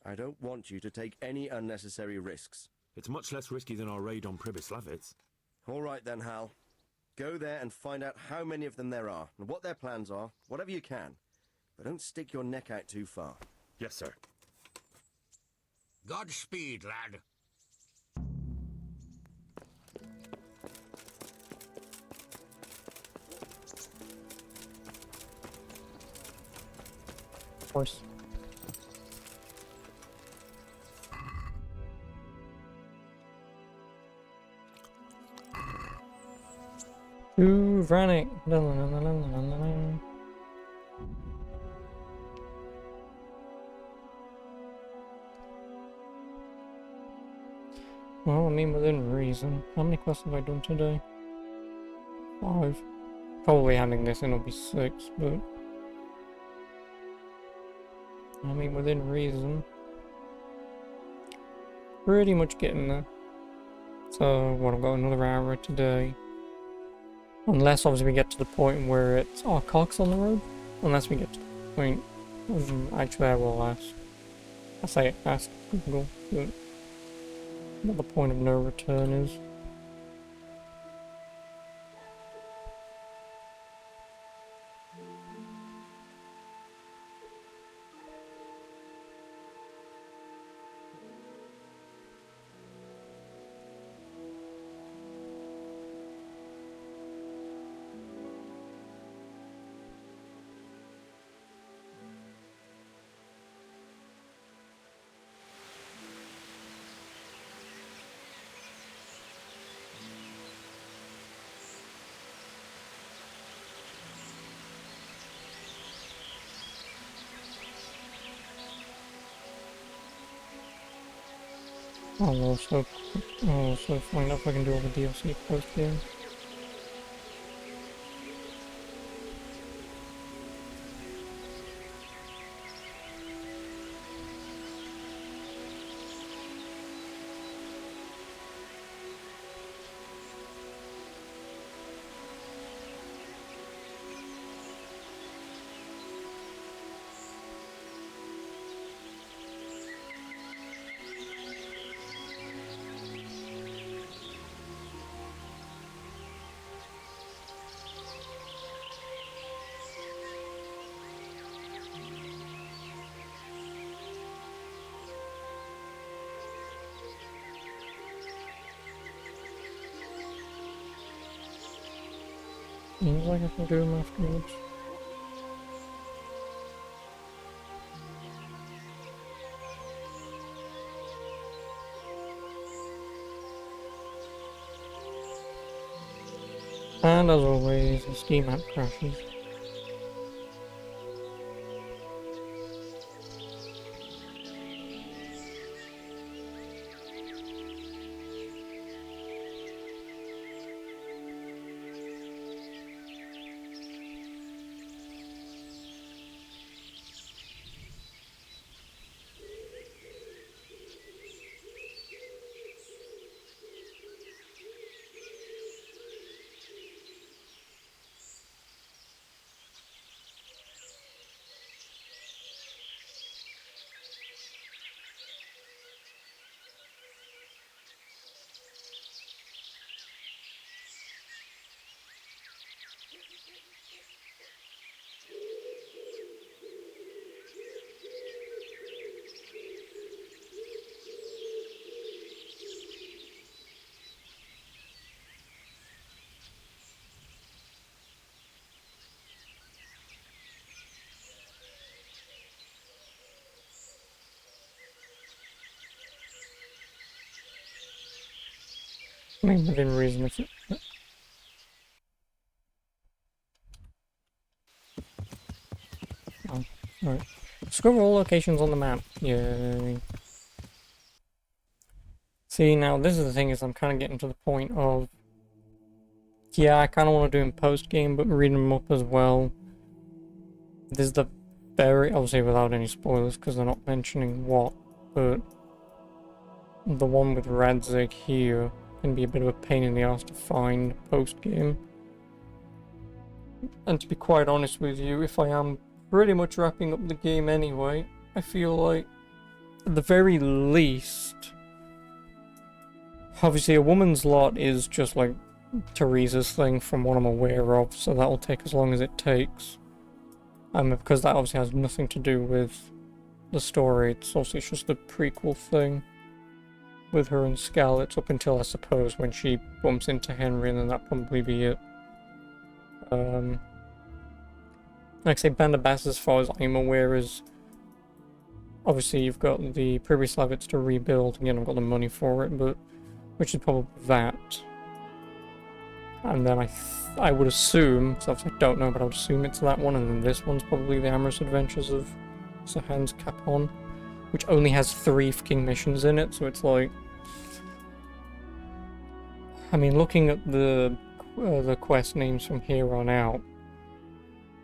I don't want you to take any unnecessary risks. It's much less risky than our raid on Pribyslavitz. All right then, Hal. Go there and find out how many of them there are, and what their plans are, whatever you can. But don't stick your neck out too far. Yes, sir. Godspeed, lad. Of course. To Vranik. Well, I mean, within reason. How many quests have I done today? 5. Probably handing this in will be 6, but... I mean, within reason. Pretty much getting there. So, what, I've got another hour today. Unless, obviously, we get to the point where it's... Oh, Cox on the road? Unless we get to the point... actually, I will ask. I say ask Google, but what the point of no return is. I'll also find out if I can do all the DLC post here. Seems like I can do them afterwards. And as always, the Steam app crashes. I mean, within reason, if it... Oh, alright. Discover all locations on the map. Yay. See, now this is the thing, is I'm kind of getting to the point of... Yeah, I kind of want to do them post-game, but reading them up as well. There's the very... Obviously without any spoilers, because they're not mentioning what, but... The one with Radzig here can be a bit of a pain in the ass to find post-game. And to be quite honest with you, if I am pretty much wrapping up the game anyway, I feel like, at the very least... Obviously a woman's lot is just like Teresa's thing from what I'm aware of, so that'll take as long as it takes. Because that obviously has nothing to do with the story, it's just a prequel thing. With her and Scarlet up until, I suppose, when she bumps into Henry, and then that'll probably be it. Like I say, Band of Bastards, as far as I'm aware, is... Obviously, you've got the Privy Slavits to rebuild. Again, I've got the money for it, but... Which is probably that. And then I would assume, so I don't know, but I would assume it's that one, and then this one's probably the Amorous Adventures of Sir Hans Capon. Which only has 3 fucking missions in it, so it's like... I mean, looking at the quest names from here on out,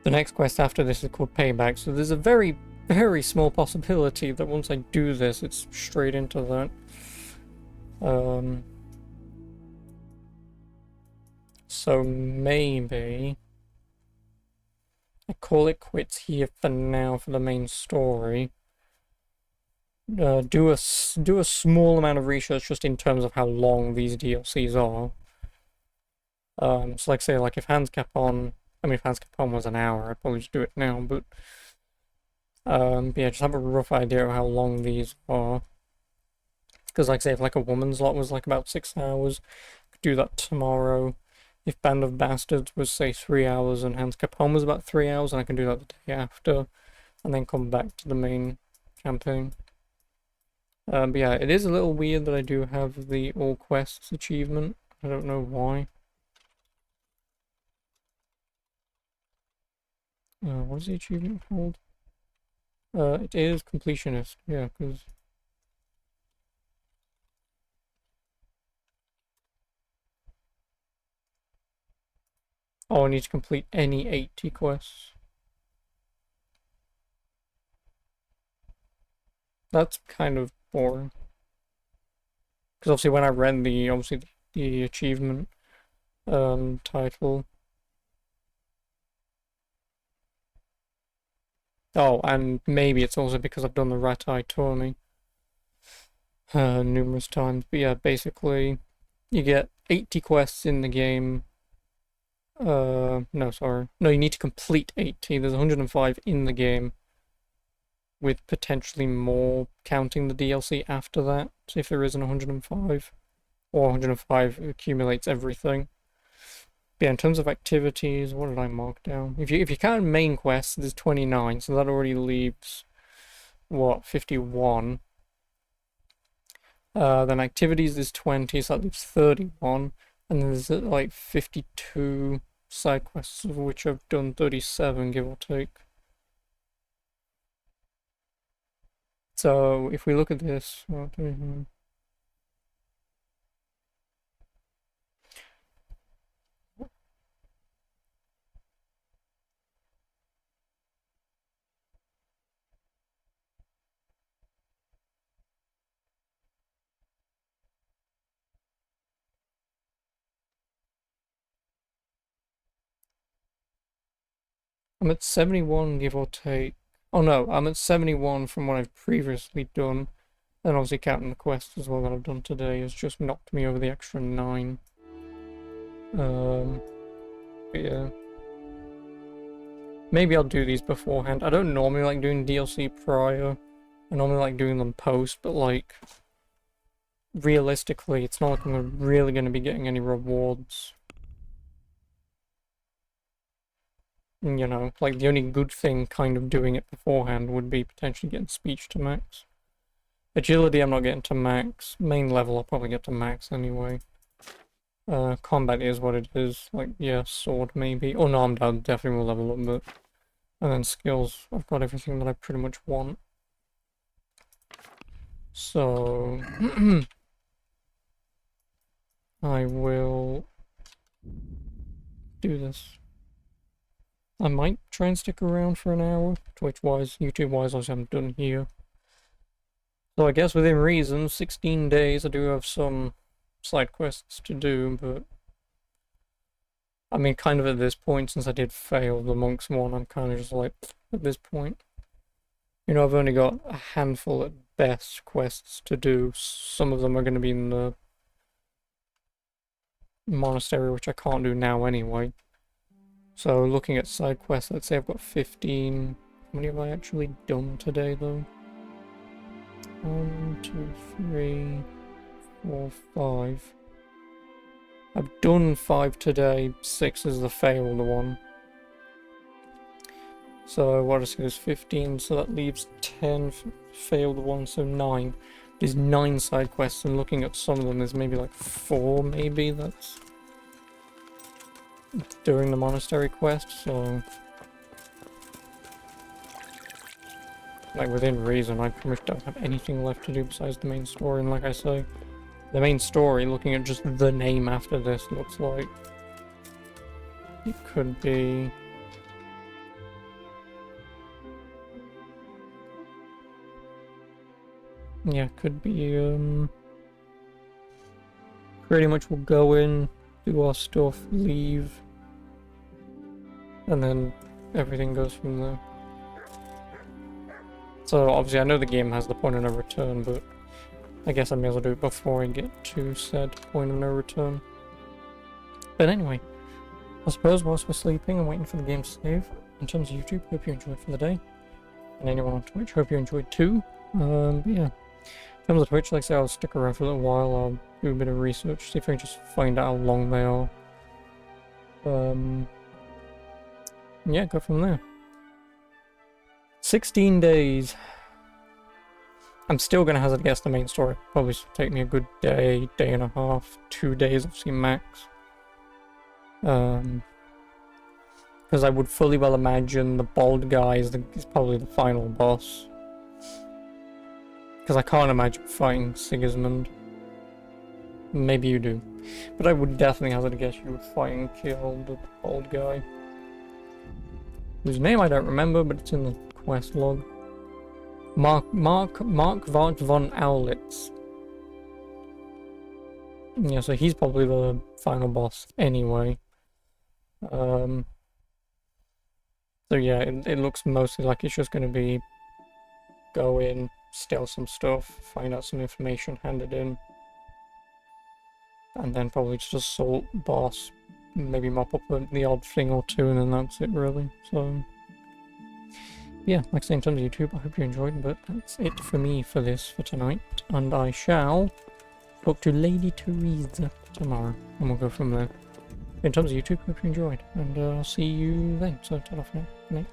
the next quest after this is called Payback, so there's a very, very small possibility that once I do this, it's straight into that. So maybe I call it quits here for now for the main story. Do a small amount of research just in terms of how long these DLCs are. So like say, like if Hands Capon, I mean if Hands Capon was an hour, I'd probably just do it now, but yeah, just have a rough idea of how long these are. Because like say if like a woman's lot was like about 6 hours, I could do that tomorrow. If Band of Bastards was say 3 hours and Hands Capon was about 3 hours, and I can do that the day after, and then come back to the main campaign. But yeah, it is a little weird that I do have the all quests achievement. I don't know why. What is the achievement called? It is completionist, yeah, because... Oh, I need to complete any 80 quests. That's kind of boring. Because obviously when I read the achievement title. Oh, and maybe it's also because I've done the Rat Eye tourney numerous times. But yeah, basically you get 80 quests in the game. No, sorry. No, you need to complete 80. There's 105 in the game, with potentially more counting the DLC after that, if there isn't 105. Or 105 accumulates everything. But yeah, in terms of activities, what did I mark down? If you count main quests, there's 29, so that already leaves, what, 51. Then activities is 20, so that leaves 31. And then there's like 52 side quests, of which I've done 37, give or take. So if we look at this, what do we have? I'm at 71, give or take. Oh no, I'm at 71 from what I've previously done. And obviously counting the quests as well that I've done today has just knocked me over the extra 9. But yeah. Maybe I'll do these beforehand. I don't normally like doing DLC prior. I normally like doing them post, but like... realistically, it's not like I'm really going to be getting any rewards. You know, like the only good thing kind of doing it beforehand would be potentially getting speech to max. Agility I'm not getting to max. Main level I'll probably get to max anyway. Combat is what it is. Like, yeah, sword maybe. Oh no, I'm definitely will level up, but... And then skills, I've got everything that I pretty much want. So... I will... do this. I might try and stick around for an hour. Twitch-wise, YouTube-wise, obviously I'm done here. So I guess within reason, 16 days, I do have some side quests to do, but... I mean, kind of at this point, since I did fail the Monks one, I'm kind of just like, at this point. You know, I've only got a handful at best quests to do. Some of them are going to be in the monastery, which I can't do now anyway. So looking at side quests, let's say I've got 15. How many have I actually done today, though? 1, 2, 3, 4, 5. I've done 5 today, 6 is the failed one. So what is this, 15, so that leaves 10 failed ones, so 9. There's 9 side quests, and looking at some of them, there's maybe like 4 maybe that's during the monastery quest, so... Like, within reason, I pretty much don't have anything left to do besides the main story, and like I say, the main story, looking at just the name after this, looks like it could be... Yeah, could be, pretty much we'll go in, do our stuff, leave, and then everything goes from there. So obviously I know the game has the point of no return, but I guess I may as well do it before I get to said point of no return. But anyway, I suppose whilst we're sleeping and waiting for the game to save, in terms of YouTube, hope you enjoyed for the day. And anyone on Twitch, hope you enjoyed too. But yeah. In terms of Twitch, like I say, I'll stick around for a little while, I'll do a bit of research, see if I can just find out how long they are. Yeah, go from there. 16 days. I'm still gonna hazard guess the main story. Probably take me a good day, day and a half, 2 days, obviously max. Because I would fully well imagine the bald guy is probably the final boss. Because I can't imagine fighting Sigismund. Maybe you do. But I would definitely hazard a guess you would fight and kill the bald guy. Whose name I don't remember, but it's in the quest log. Mark Vart von Aulitz. Yeah, so he's probably the final boss anyway. So yeah, it looks mostly like it's just going to be go in, steal some stuff, find out some information, hand it in, and then probably just assault boss, maybe mop up the odd thing or two, and then that's it really. So yeah, like I say, in terms of YouTube, I hope you enjoyed, but that's it for me for tonight, and I shall talk to Lady Teresa tomorrow, and we'll go from there. In terms of YouTube, hope you enjoyed, and I'll see you then. So, ta-ra for now. Good night.